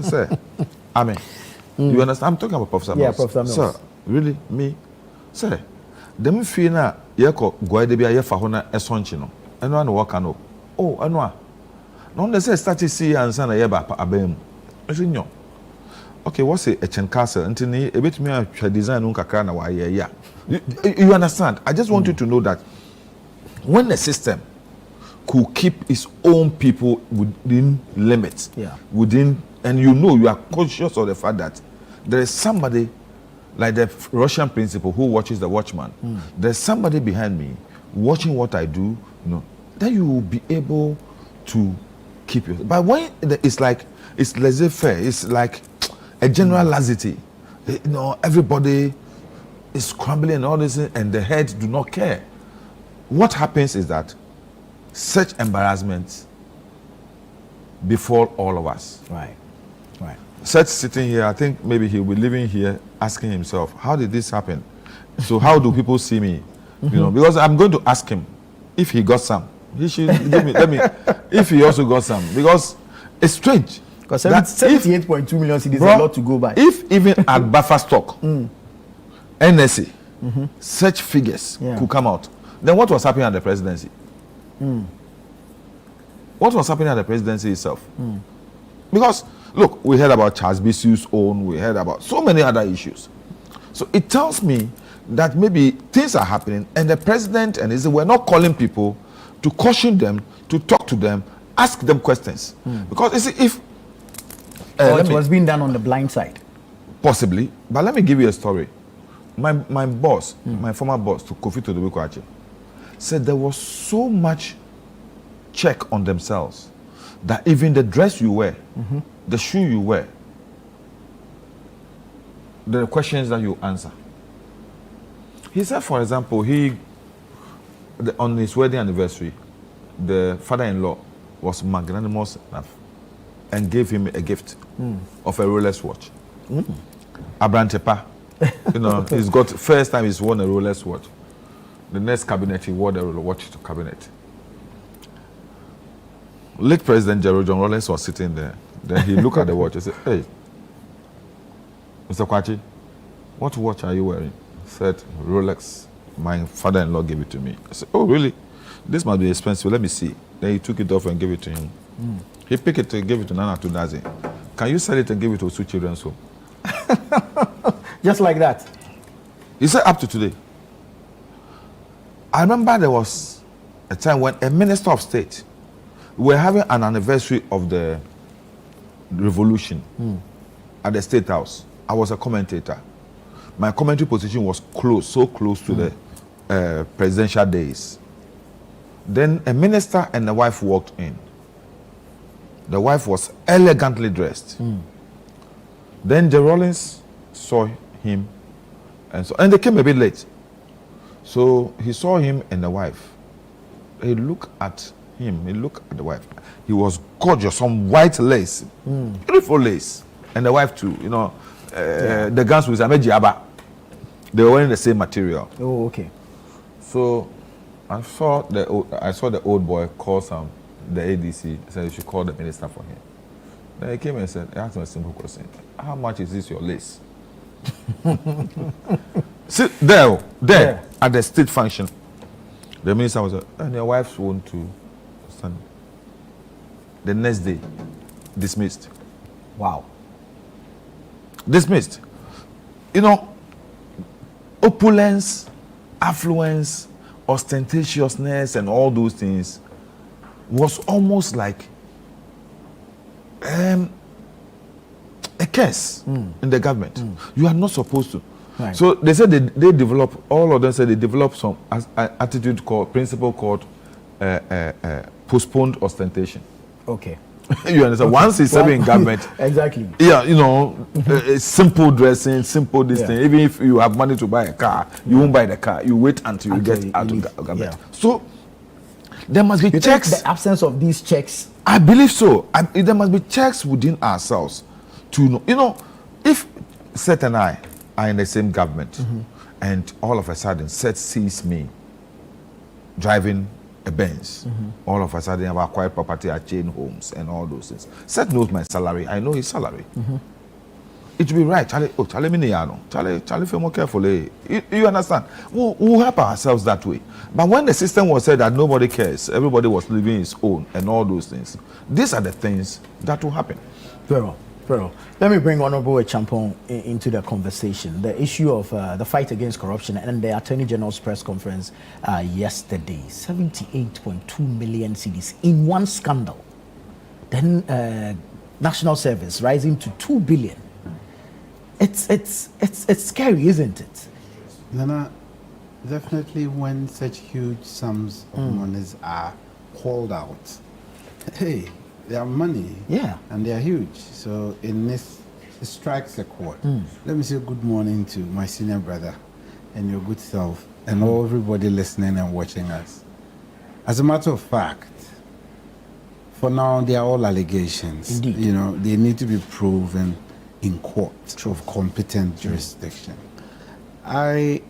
Say, Amen. You understand? I'm talking about Professor Mills. Yeah, Professor Mills. Sir, really? Me? Sir, them feel na yeko Guadebia Yefahona Esonchino. And one walk no. Oh, and one. No, they say start to see and son a yeba abem. I say no. Okay, what's it? Echen Castle. Until a bit me a design unkakana wa yeah. You understand? I just want you to know that when the system could keep its own people within limits, and you are conscious of the fact that there is somebody like the Russian principle who watches the watchman. There's somebody behind me watching what I do, then you will be able to keep it. But when it's like, it's laissez-faire, it's like a general laxity. Everybody is scrambling and all this, and the heads do not care. What happens is that such embarrassments befall all of us. Right. Such sitting here, I think maybe he'll be living here asking himself, how did this happen? So how do people see me? Because I'm going to ask him if he got some. He should give me, if he also got some. Because it's strange. Because 78.2 million cedis is a lot to go by. If even at buffer stock, NSA, such figures could come out, then what was happening at the presidency? What was happening at the presidency itself? Because, look, we heard about Charles Bisu's own, we heard about so many other issues. So it tells me that maybe things are happening and the president and we're not calling people to caution them, to talk to them, ask them questions. Because you see, if it was being done on the blind side. Possibly, but let me give you a story. My boss, my former boss, to Kofi Todobiko, said there was so much check on themselves that even the dress you wear, the shoe you wear, the questions that you answer. He said, for example, on his wedding anniversary, the father-in-law was magnanimous enough and gave him a gift of a Rolex watch. Abrantepa, you know, he's got first time he's worn a Rolex watch. The next cabinet he wore the watch to cabinet. Late President Gerald John Rawlings was sitting there. Then he looked at the watch and said, "Hey, Mr. Kwachi, what watch are you wearing?" He said, "Rolex. My father-in-law gave it to me." I said, "Oh, really? This must be expensive. Let me see." Then he took it off and gave it to him. He picked it and gave it to Nana Tudazi. "Can you sell it and give it to Osu Children's Home?" Just like that. He said, "Up to today." I remember there was a time when a minister of state, we were having an anniversary of the revolution at the State House. I was a commentator. My commentary position was close, so close to the presidential days. Then a minister and the wife walked in. The wife was elegantly dressed. Then the Rawlings saw him, and they came a bit late. So he saw him and the wife. He looked at him, he looked at the wife. He was gorgeous, some white lace, beautiful lace. And the wife too, you know, the guns with Ameji Abba. They were wearing the same material. Oh, okay. So I saw the old boy call the ADC, said you should call the minister for him. Then he came and said, he asked him a simple question: "How much is this your lace?" Sit there at the state function. The minister was like, "And your wife want to stand." The next day, dismissed. Wow. Dismissed. You know, opulence, affluence, ostentatiousness, and all those things was almost like a curse in the government. You are not supposed to. Right. So they said they develop, all of them said they developed some attitude principle called postponed ostentation. Okay. You understand? Okay. Once he's serving in government, exactly. Yeah, you know, simple dressing, simple this thing. Even if you have money to buy a car, you won't buy the car. You wait until you get out of government. Yeah. So there must be checks. The absence of these checks. I believe so. There must be checks within ourselves to know. You know, if Seth and I are in the same government, and all of a sudden Seth sees me driving a Benz, all of a sudden I've acquired property at Chain Homes and all those things. Seth knows my salary. I know his salary. It will be right. Charlie, feel more carefully. You understand? We'll help ourselves that way. But when the system was said that nobody cares, everybody was living his own and all those things, these are the things that will happen. Very well. Very well. Let me bring Honorable Champong into the conversation. The issue of the fight against corruption and the Attorney General's press conference yesterday. 78.2 million cedis in one scandal. Then National Service rising to 2 billion. It's scary, isn't it? Nana, definitely when such huge sums of monies are called out, hey, they are money, and they are huge. So in this, it strikes a chord. Let me say good morning to my senior brother and your good self and everybody listening and watching us. As a matter of fact, for now they are all allegations. Indeed. You know, they need to be proven in court of competent jurisdiction. I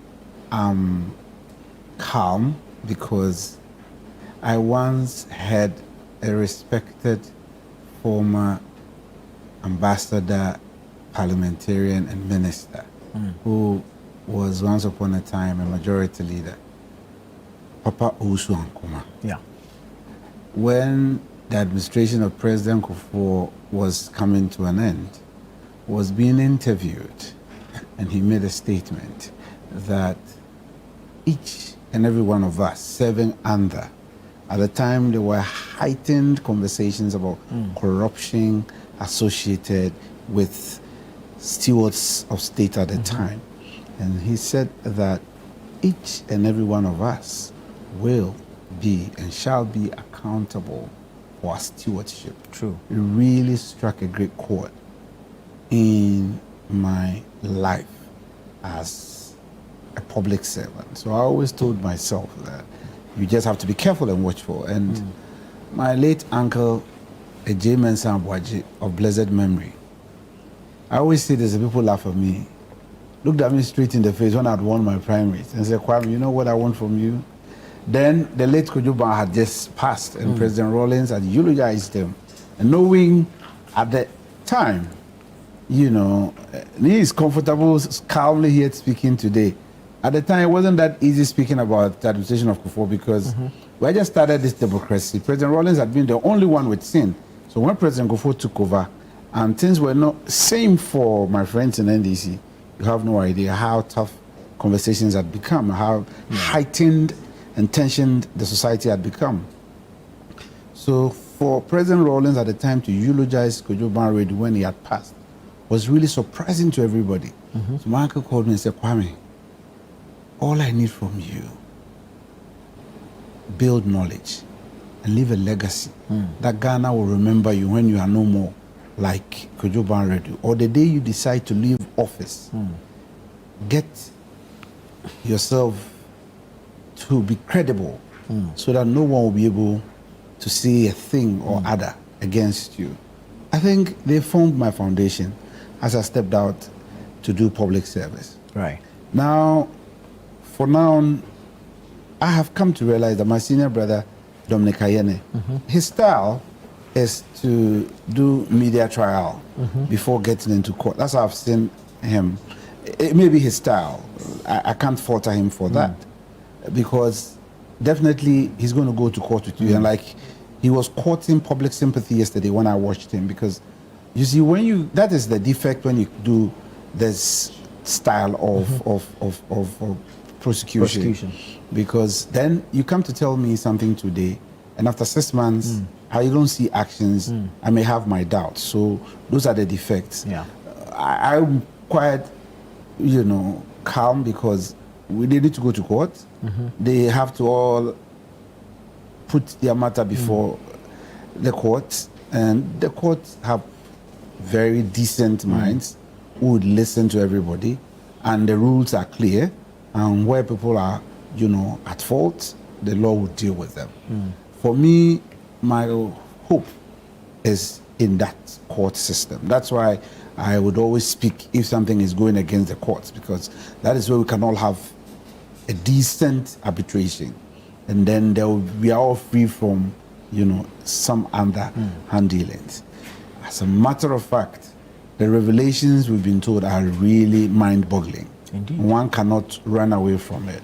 am calm because I once had a respected former ambassador, parliamentarian, and minister who was once upon a time a majority leader, Papa Owusu Ankoma. Yeah. When the administration of President Kufuor was coming to an end, was being interviewed, and he made a statement that each and every one of us serving under At the time, there were heightened conversations about corruption associated with stewards of state at the time. And he said that each and every one of us will be and shall be accountable for our stewardship. True. It really struck a great chord in my life as a public servant. So I always told myself that you just have to be careful and watchful. And my late uncle, J. Mensah Amboaji, of blessed memory, I always say this, and people laugh at me, looked at me straight in the face when I'd won my primaries and said, Kwame, you know what I want from you? Then the late Kojo Bawah had just passed, and President Rawlings had eulogized him. And knowing at the time, you know, he is comfortable, calmly here speaking today. At the time, it wasn't that easy speaking about the administration of Kufuor because we had just started this democracy. President Rawlings had been the only one with sin. So when President Kufuor took over, and things were not same for my friends in NDC, you have no idea how tough conversations had become, how heightened and tensioned the society had become. So for President Rawlings at the time to eulogize Kojo Bawah when he had passed was really surprising to everybody. So my uncle called me and said, Kwame, all I need from you, build knowledge and leave a legacy that Ghana will remember you when you are no more, like Kojo Bawah, or the day you decide to leave office. Get yourself to be credible so that no one will be able to say a thing or other against you. I think they formed my foundation as I stepped out to do public service. Right. Now, for now, I have come to realize that my senior brother, Dominic Ayene, his style is to do media trial before getting into court. That's how I've seen him. It may be his style. I can't falter him for that, because definitely he's going to go to court with you. And like, he was courting public sympathy yesterday when I watched him, because you see, when you, that is the defect when you do this style of prosecution. Because then you come to tell me something today, and after 6 months, I don't see actions, I may have my doubts. So those are the defects. Yeah. I'm quite, you know, calm, because we need to go to court. They have to all put their matter before the court, and the courts have very decent minds who would listen to everybody, and the rules are clear, and where people are, you know, at fault, the law will deal with them. For me, my hope is in that court system. That's why I would always speak if something is going against the courts, because that is where we can all have a decent arbitration, and then we are all free from, you know, some underhand dealings. As a matter of fact, the revelations we've been told are really mind-boggling. Indeed. One cannot run away from it.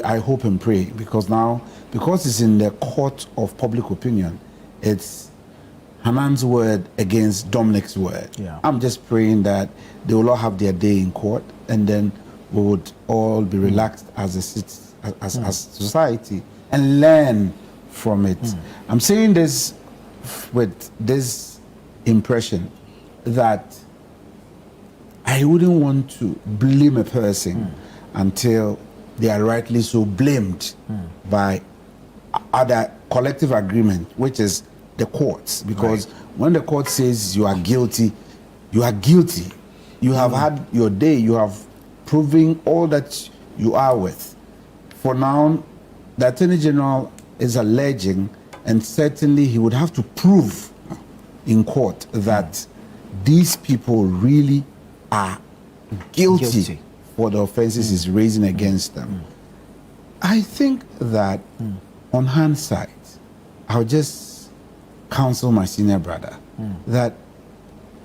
I hope and pray, because now, because it's in the court of public opinion, it's Hanan's word against Dominic's word. Yeah. I'm just praying that they will all have their day in court, and then we would all be relaxed as a society and learn from it. I'm saying this with this impression that I wouldn't want to blame a person until they are rightly so blamed by other collective agreement, which is the courts. Because when the court says you are guilty, you are guilty. You have had your day, you have proven all that you are with. For now, the Attorney General is alleging, and certainly he would have to prove in court that these people really are guilty for the offenses he's raising against them. I think that on hindsight, I'll just counsel my senior brother that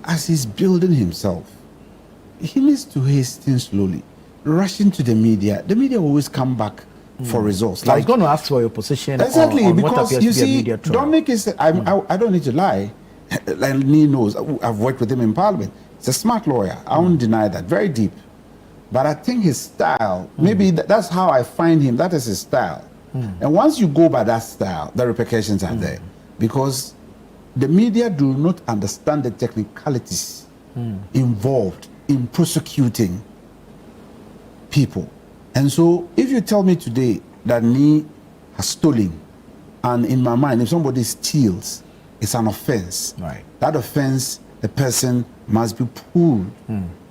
as he's building himself, he needs to hasten slowly. Rushing to the media will always come back for results. I was going to ask for your position exactly, on because what appears you to be a see, media trial. Dominic is, I don't need to lie, and he knows, I've worked with him in Parliament. He's a smart lawyer, I won't deny that, very deep. But I think his style, maybe that's how I find him, that is his style. And once you go by that style, the repercussions are there. Because the media do not understand the technicalities involved in prosecuting people. And so if you tell me today that Ni has stolen, and in my mind, if somebody steals, it's an offense. Right. That offense, the person must be pulled.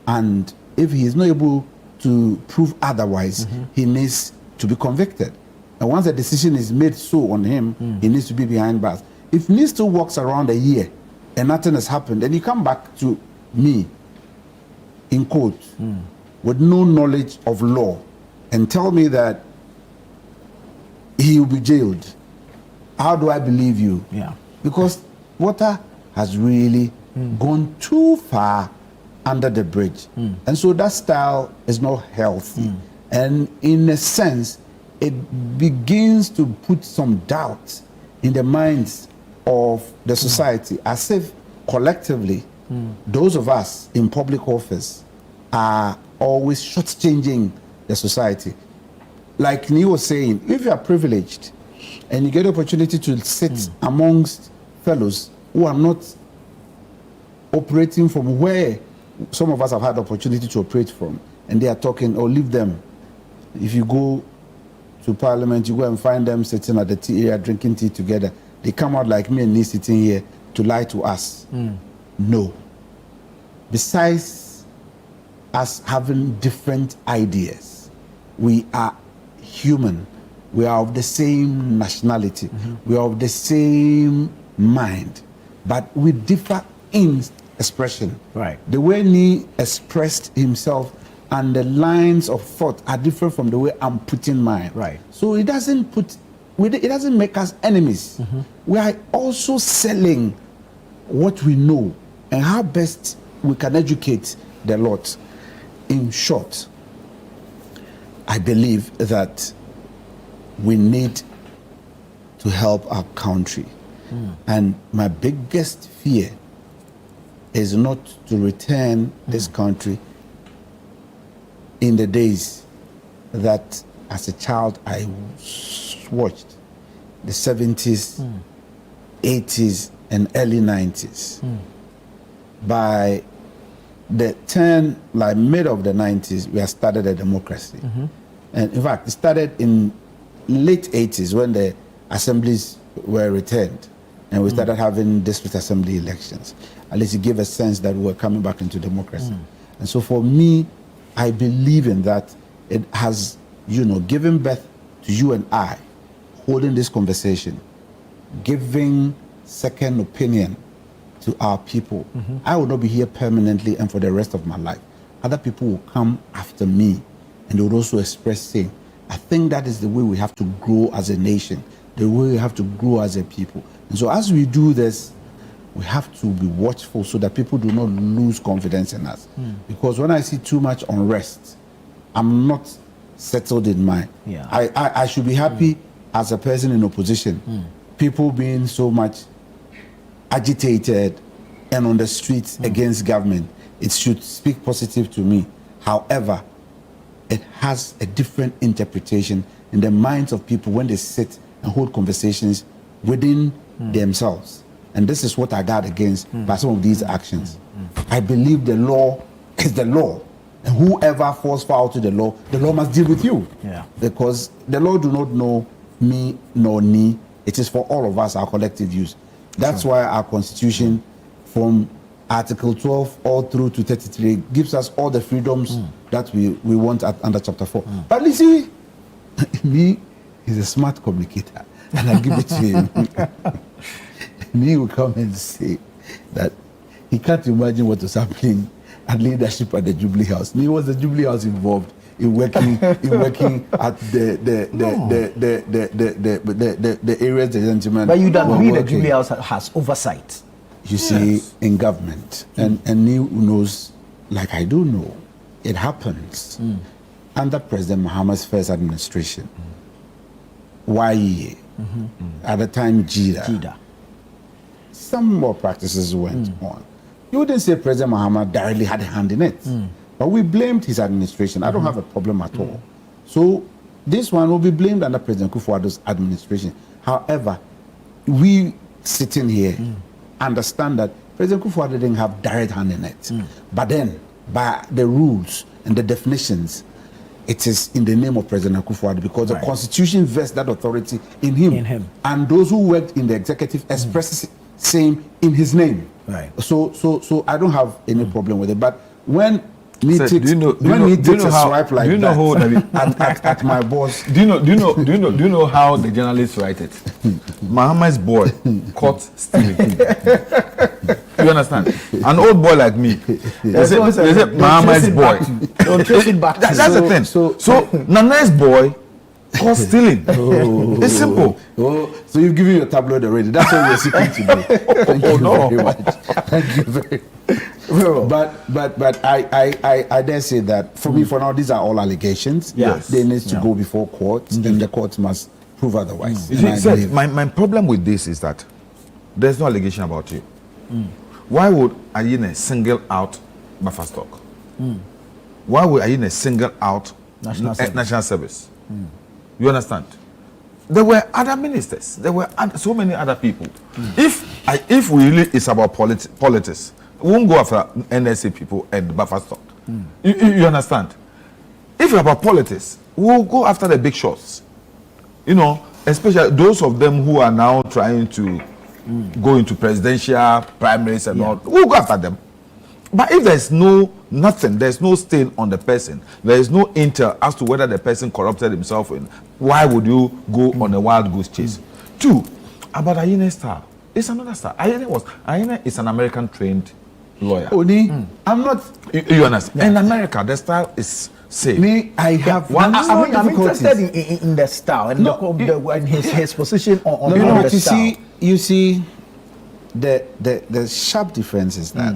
And if he is not able to prove otherwise, he needs to be convicted. And once the decision is made so on him, he needs to be behind bars. If Ni still walks around a year and nothing has happened, then you come back to me in court with no knowledge of law and tell me that he will be jailed, how do I believe you? Yeah. Because water has really gone too far under the bridge. And so that style is not healthy. And in a sense, it begins to put some doubt in the minds of the society, as if collectively, those of us in public office are always shortchanging the society. Like Ni was saying, if you are privileged and you get the opportunity to sit amongst fellows who are not operating from where some of us have had the opportunity to operate from, and they are talking, or leave them. If you go to Parliament, you go and find them sitting at the tea area drinking tea together. They come out like me and Ni sitting here to lie to us. No. Besides us having different ideas, we are human. We are of the same nationality. We are of the same mind. But we differ in expression. Right. The way Ni expressed himself and the lines of thought are different from the way I'm putting mine. Right. So it doesn't make us enemies. We are also selling what we know and how best we can educate the lot. In short, I believe that we need to help our country. And my biggest fear is not to return this country in the days that as a child I watched, the 70s, 80s, and early 90s. By the turn, like mid of the 90s, we had started a democracy. And in fact, it started in late 80s when the assemblies were returned and we started having district assembly elections. At least it gave a sense that we were coming back into democracy. And so for me, I believe in that. It has, given birth to you and I, holding this conversation, giving second opinion to our people. I will not be here permanently and for the rest of my life. Other people will come after me and they will also express saying, I think that is the way we have to grow as a nation, the way we have to grow as a people. And so as we do this, we have to be watchful so that people do not lose confidence in us. Because when I see too much unrest, I'm not settled in mind. Yeah. I should be happy as a person in opposition. People being so much agitated and on the streets against government, it should speak positive to me. However, it has a different interpretation in the minds of people when they sit and hold conversations within themselves. And this is what I guard against by some of these actions. I believe the law is the law. And whoever falls foul to the law must deal with you. Yeah. Because the law do not know me nor Ni. It is for all of us, our collective use. That's why our constitution, from Article 12 all through to 33, gives us all the freedoms that we want under Chapter 4. But you see, Ni is a smart communicator, and I give it to him. Ni will come and say that he can't imagine what was happening at leadership at the Jubilee House. Ni was the Jubilee House involved in working at the areas the gentlemen. But you'd agree the Jubilee House has oversight. You see, in government, and Ni knows, like I do know, it happens under President Mahama's first administration. YEA, at the time JIDA. Some more practices went on. You wouldn't say President Mahama directly had a hand in it, but we blamed his administration. I don't have a problem at all. So this one will be blamed under President Kufuor's administration. However, we sitting here understand that President Kufuor didn't have direct hand in it. But then, by the rules and the definitions, it is in the name of President Kufuor because the Constitution vests that authority in him. And those who worked in the executive expresses same in his name. Right. So I don't have any problem with it. But when he Sir, takes, swipe like that at my boss. Do you know how the journalists write it? Muhammad's boy caught stealing. You understand? An old boy like me. They say Muhammad's boy. Don't trace it back. That's the thing. So Nana's boy caught stealing. It's simple. So you've given your tabloid already. That's what we're seeking today. Thank you very much. Thank you very much. But I dare say that for me, for now, these are all allegations. Yes. They need to go before court, and the court must prove otherwise. You see, sir, my problem with this is that there's no allegation about you. Why would Ayine single out Bafastok? Why would Ayine single out National Service? You understand? There were other ministers. There were so many other people. If we really it's about politics, we won't go after NSA people and Bafastok. You understand? If it's about politics, we'll go after the big shots. You know, especially those of them who are now trying to go into presidential primaries and all. We'll go after them. But if there's nothing, there's no stain on the person, there is no intel as to whether the person corrupted himself, why would you go on a wild goose chase? Two, about Ayine's style. It's another style. Ayine is an American trained lawyer. Oni, I'm not. You understand? In America, the style is safe. I have I'm interested in the style and his position on the style. You see, the sharp difference is that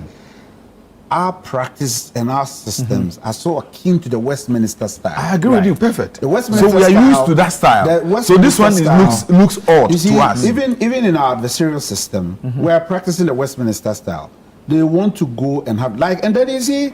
our practice and our systems are so akin to the Westminster style. I agree with you, perfect. The Westminster so we are style, used to that style. So this one looks odd see, to us. Even in our adversarial system, we are practicing the Westminster style. They want to go and have and then you see,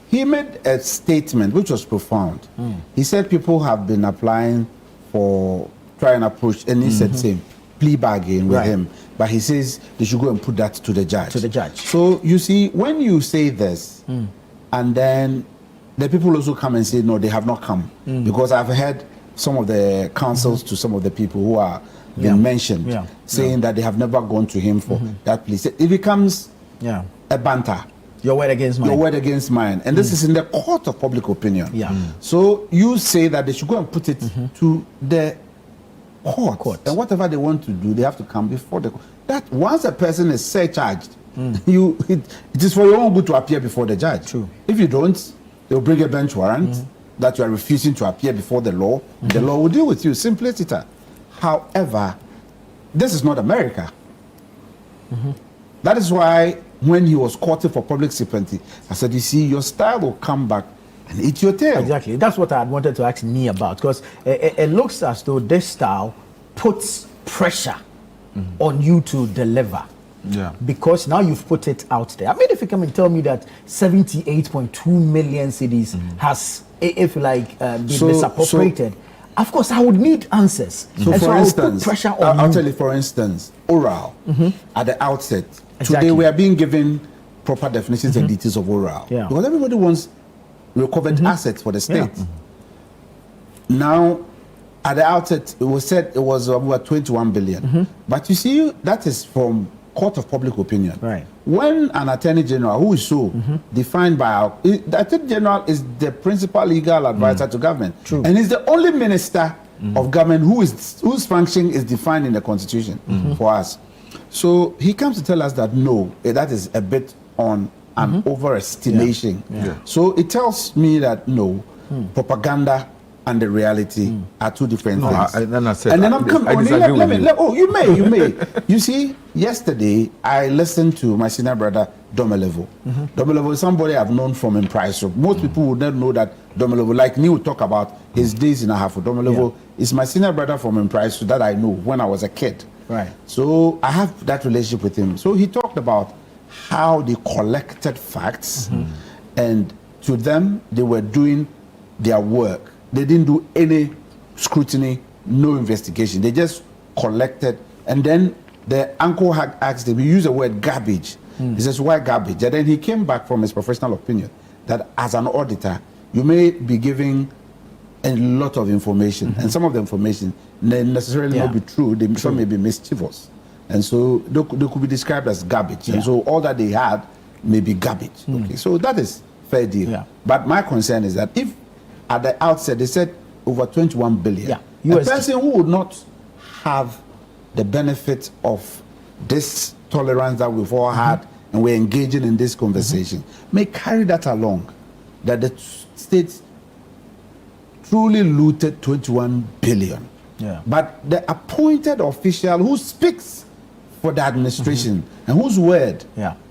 he made a statement which was profound. He said people have been applying for try and approach, and he said same plea bargain with him. But he says they should go and put that to the judge. So you see, when you say this, and then the people also come and say no, they have not come, because I've heard some of the counsels to some of the people who are been mentioned saying that they have never gone to him for that plea. It becomes a banter. Your word against mine. Your word against mine. And this is in the court of public opinion. So you say that they should go and put it to the court. And whatever they want to do, they have to come before the court. That once a person is surcharged, it is for your own good to appear before the judge. True. If you don't, they'll bring a bench warrant that you are refusing to appear before the law. The law will deal with you. Simpliciter. However, this is not America. That is why when he was courted for public sympathy, I said, you see, your style will come back and eat your tail. Exactly. That's what I wanted to ask Nee about, because it looks as though this style puts pressure on you to deliver. Because now you've put it out there. I mean, if you come and tell me that 78.2 million cedis has, if you like, been misappropriated, of course, I would need answers. So, for instance, I would put pressure on I'll tell you, for instance, oral, at the outset, today we are being given proper definitions and details of oral. Because everybody wants recovered assets for the state. Now, at the outset, it was said it was about 21 billion. But you see, that is from court of public opinion. When an attorney general who is so defined by our, the attorney general is the principal legal advisor to government, and is the only minister of government whose function is defined in the constitution for us. So he comes to tell us that no, that is a bit on an overestimation. So it tells me that no, propaganda and the reality are two different things. And then I'm coming. You may. You see, yesterday I listened to my senior brother Domelevo. Domelevo is somebody I've known from Imprice. Most people would not know that Domelevo, like me, would talk about his days in Ahafo. Domelevo is my senior brother from Imprice that I know when I was a kid. So I have that relationship with him. So he talked about how they collected facts, and to them they were doing their work. They didn't do any scrutiny, no investigation. They just collected, and then the uncle had asked him, he used the word garbage. He says, why garbage? And then he came back from his professional opinion that as an auditor, you may be giving a lot of information, and some of the information may necessarily not be true. Some may be mischievous, and so they could be described as garbage. And so all that they had may be garbage. Okay, so that is fair deal. But my concern is that if at the outset they said over 21 billion, a person who would not have the benefit of this tolerance that we've all had and we're engaging in this conversation may carry that along, that the state truly looted 21 billion. But the appointed official who speaks for the administration and whose word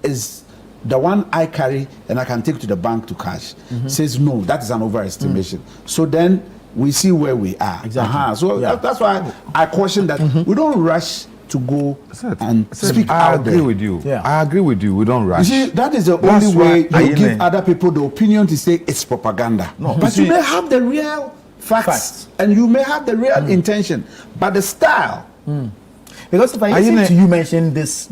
is the one I carry and I can take to the bank to cash, says no, that is an overestimation. So then we see where we are. So that's why I caution that we don't rush to go and speak out there. I agree with you. I agree with you. We don't rush. You see, that is the only way you give other people the opinion to say it's propaganda. No, but you may have the real facts and you may have the real intention, but the style. Because if I listen to you mention these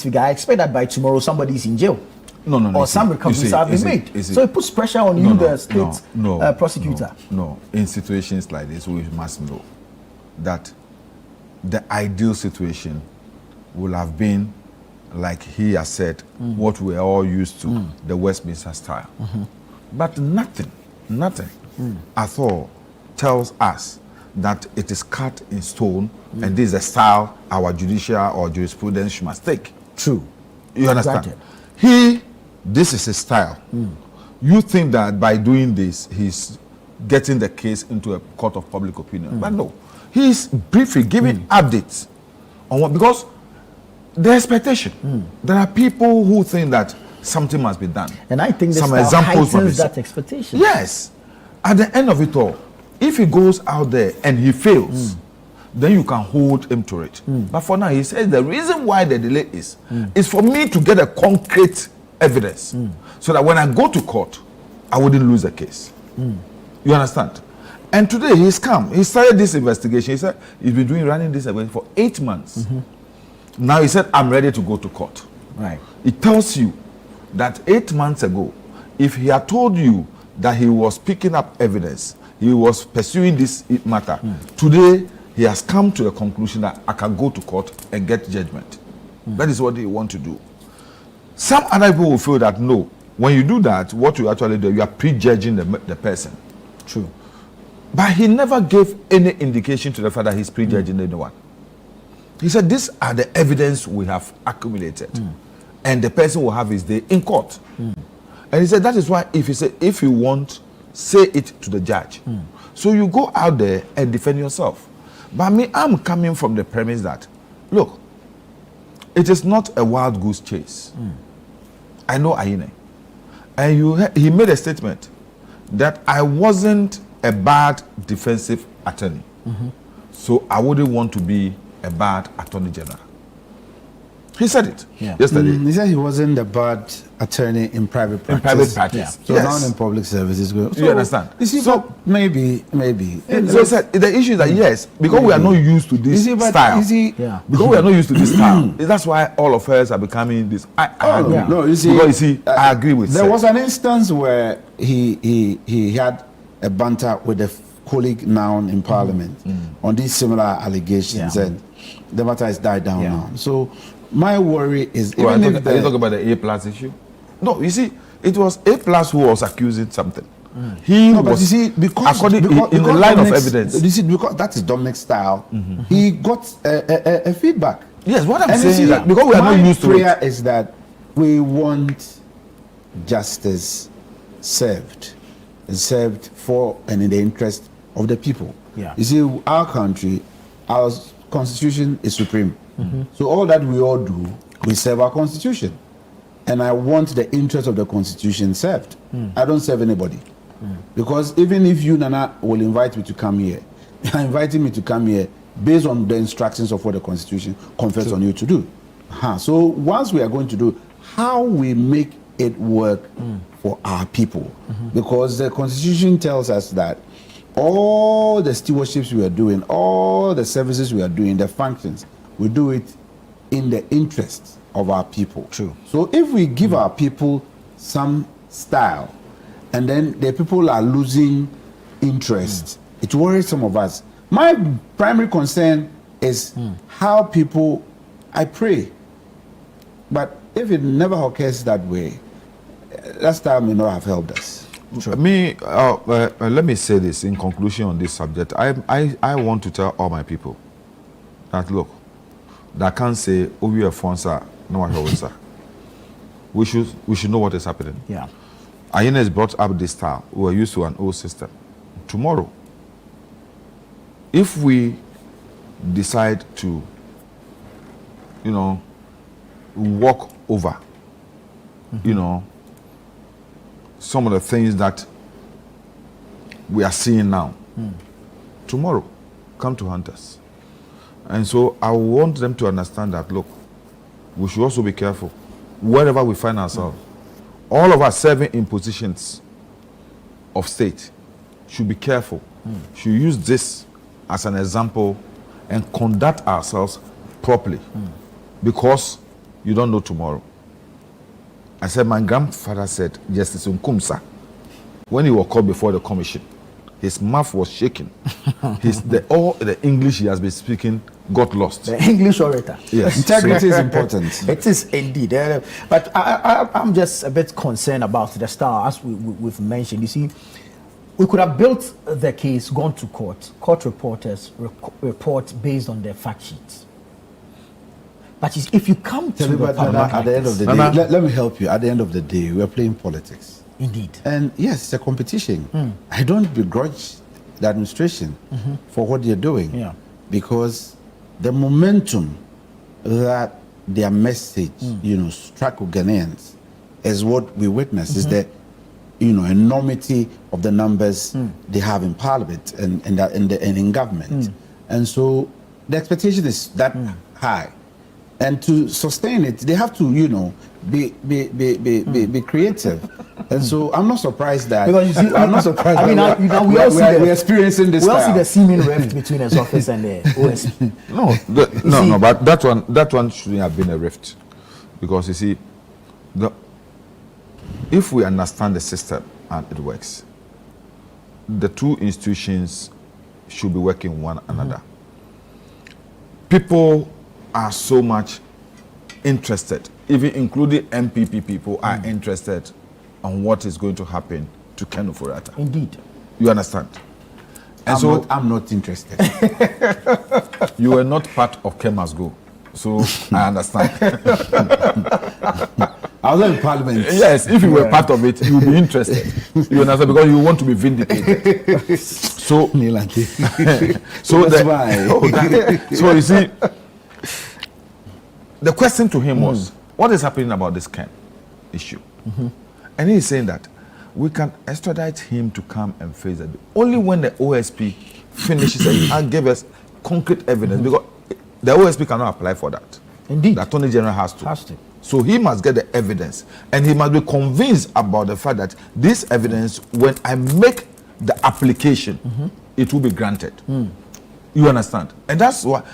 figures, I expect that by tomorrow somebody is in jail. No. Or some recoveries have been made. So it puts pressure on you, the state prosecutor. No. In situations like this, we must know that the ideal situation will have been, like he has said, what we're all used to, the Westminster style. But nothing at all tells us that it is cut in stone and this is a style our judicial or jurisprudence must take. True. You understand? This is his style. You think that by doing this, he's getting the case into a court of public opinion. But no. He's briefly giving updates on what, because the expectation. There are people who think that something must be done. And I think some examples heightens that expectation. Yes. At the end of it all, if he goes out there and he fails, then you can hold him to it. But for now, he says the reason why the delay is for me to get a concrete evidence so that when I go to court, I wouldn't lose the case. You understand? And today he's come. He started this investigation. He said he's been running this investigation for 8 months. Now he said, I'm ready to go to court. Right. It tells you that 8 months ago, if he had told you that he was picking up evidence, he was pursuing this matter, today he has come to the conclusion that I can go to court and get judgment. That is what they want to do. Some other people will feel that no, when you do that, what you actually do, you are prejudging the person. True. But he never gave any indication to the fact that he's prejudging anyone. He said, these are the evidence we have accumulated. And the person will have his day in court. And he said, that is why if you want, say it to the judge. So you go out there and defend yourself. But me, I'm coming from the premise that, look, it is not a wild goose chase. I know Ayine. And he made a statement that I wasn't a bad defensive attorney. So I wouldn't want to be a bad attorney general. He said it yesterday. He said he wasn't a bad attorney in private practice. In private practice. So not in public services. So, you understand? You see, so maybe. So he said the issue is that yes, because we are not used to this style. Because we are not used to this style. That's why all of us are becoming this. I agree. No, you see, because you see, I agree with. There was an instance where he had a banter with a colleague now in Parliament on these similar allegations, and the matter has died down now. So my worry is, are you talking about the A+ issue? No, you see, it was A+ who was accusing something. He was, but you see, because in the line of evidence. You see, because that is Dominic's style, he got a feedback. Yes, what I'm saying is that because we are not used to it. My prayer is that we want justice served for and in the interest of the people. You see, our country, our constitution is supreme. So all that we all do, we serve our constitution. And I want the interest of the constitution served. I don't serve anybody. Because even if you, Nana, will invite me to come here, you're inviting me to come here based on the instructions of what the constitution confers on you to do. So once we are going to do, how we make it work for our people. Because the constitution tells us that all the stewardships we are doing, all the services we are doing, the functions, we do it in the interest of our people. True. So if we give our people some style, and then the people are losing interest, it worries some of us. My primary concern is how people, I pray, but if it never occurs that way, that style may not have helped us. Me, let me say this in conclusion on this subject. I want to tell all my people that look, that can't say, oh, we are Fonsa, no one we should know what is happening. Yeah. Ayena has brought up this style. We are used to an old system. Tomorrow, if we decide to, you know, walk over, you know, some of the things that we are seeing now, tomorrow, come to hunt us. And so I want them to understand that, look, we should also be careful wherever we find ourselves. All of us serving in positions of state should be careful, should use this as an example and conduct ourselves properly, because you don't know tomorrow. I said, my grandfather said, Justice Nkumsa, when he was called before the commission, his mouth was shaking. All the English he has been speaking got lost. The English orator. Yes. Integrity is important. It is indeed. But I'm just a bit concerned about the style, as we've mentioned. You see, we could have built the case, gone to court. Court reporters report based on their fact sheets. But if you come to the parliament at the end of the day, let me help you. At the end of the day, we are playing politics. Indeed. And yes, it's a competition. I don't begrudge the administration for what they're doing. Yeah. Because the momentum that their message, struck with Ghanaians is what we witness, is the enormity of the numbers they have in parliament and in government. And so the expectation is that high. And to sustain it, they have to, be creative. And so I'm not surprised that. Because you see, I'm not surprised. We're experiencing this. We all see the seeming rift between his office and the OSP. No, but that one shouldn't have been a rift, because you see, if we understand the system and it works, the two institutions should be working one another. People are so much interested, even including MPP people are interested on what is going to happen to Ken Ofori-Atta. Indeed. You understand? And I'm not interested. You were not part of Ken Must Go, so I understand. I was in parliament. Yes, if you were part of it, you would be interested. You understand? Because you want to be vindicated. So so you see, the question to him was, what is happening about this Ken issue? And he's saying that we can extradite him to come and face it only when the OSP finishes and give us concrete evidence, because the OSP cannot apply for that. Indeed. The Attorney General has to. So he must get the evidence, and he must be convinced about the fact that this evidence, when I make the application, it will be granted. You understand? And that's why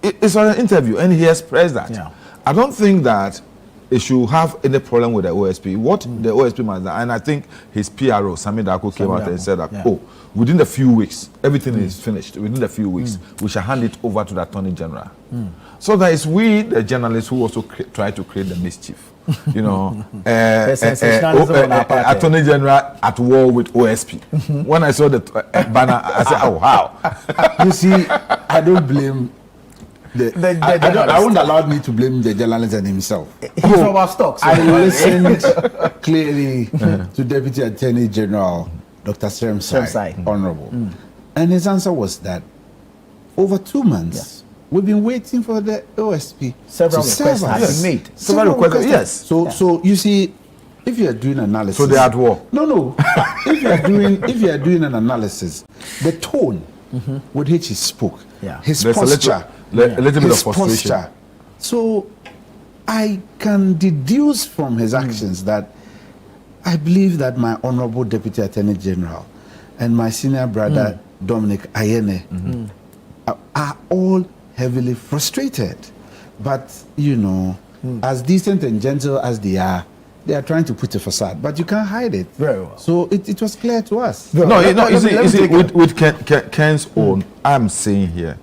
it's on an interview, and he expressed that. Yeah. I don't think that it should have any problem with the OSP. What the OSP must do, and I think his PRO, Sami Darko, came out and said that, within a few weeks, everything is finished. Within a few weeks, we shall hand it over to the Attorney General. So that is we, the journalists, who also try to create the mischief. You know, Attorney General at war with OSP. When I saw the banner, I said, oh, wow. You see, I don't blame I won't allow me to blame the journalist and himself. He's from our stocks. I listened clearly to Deputy Attorney General Dr. Serem-Sai, Honorable. And his answer was that over 2 months, we've been waiting for the OSP. Several requests have been made. Several requests, yes. So you see, if you are doing analysis, so they are at war. No. if you are doing an analysis, the tone with which he spoke, his posture, a little bit of frustration. So I can deduce from his actions that I believe that my Honorable Deputy Attorney General and my senior brother Dominic Ayene are all heavily frustrated. But, you know, as decent and gentle as they are trying to put a facade. But you can't hide it. Very well. So it was clear to us. You see, with Ken's own, I'm saying here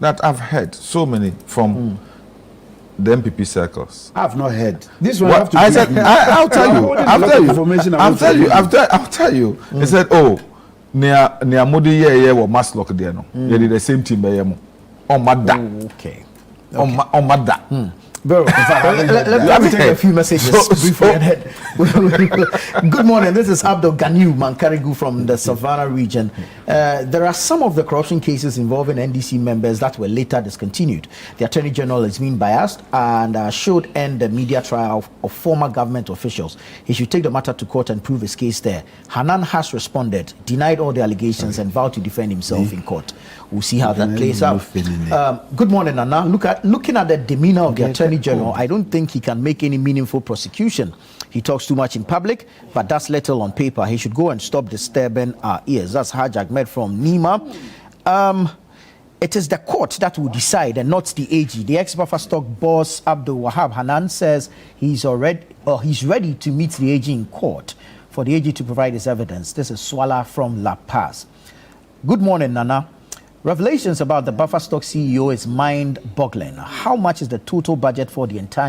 that I've heard so many from the MPP circles. I've not heard. This one What, I have to I'll tell you. I'll tell you. He said, oh, near Modi ye was Maslock there no. They did the same team by yemo. On Mada. Okay. On Mada. Bro, let me take a few messages before I head. Good morning. This is Abdul Ganiu Mankarigu from the Savannah region. There are some of the corruption cases involving NDC members that were later discontinued. The Attorney General is being biased and should end the media trial of former government officials. He should take the matter to court and prove his case there. Hanan has responded, denied all the allegations, and vowed to defend himself in court. We'll see how that plays out. Good morning, Nana. Looking at the demeanor of the Attorney General, I don't think he can make any meaningful prosecution. He talks too much in public, but does little on paper. He should go and stop disturbing our ears. That's Haj Ahmed from Nima. It is the court that will decide and not the AG. The ex-Buffer stock boss Abdul Wahab Hanan says he's ready to meet the AG in court for the AG to provide his evidence. This is Swala from La Paz. Good morning, Nana. Revelations about the Buffer Stock CEO is mind-boggling. How much is the total budget for the entire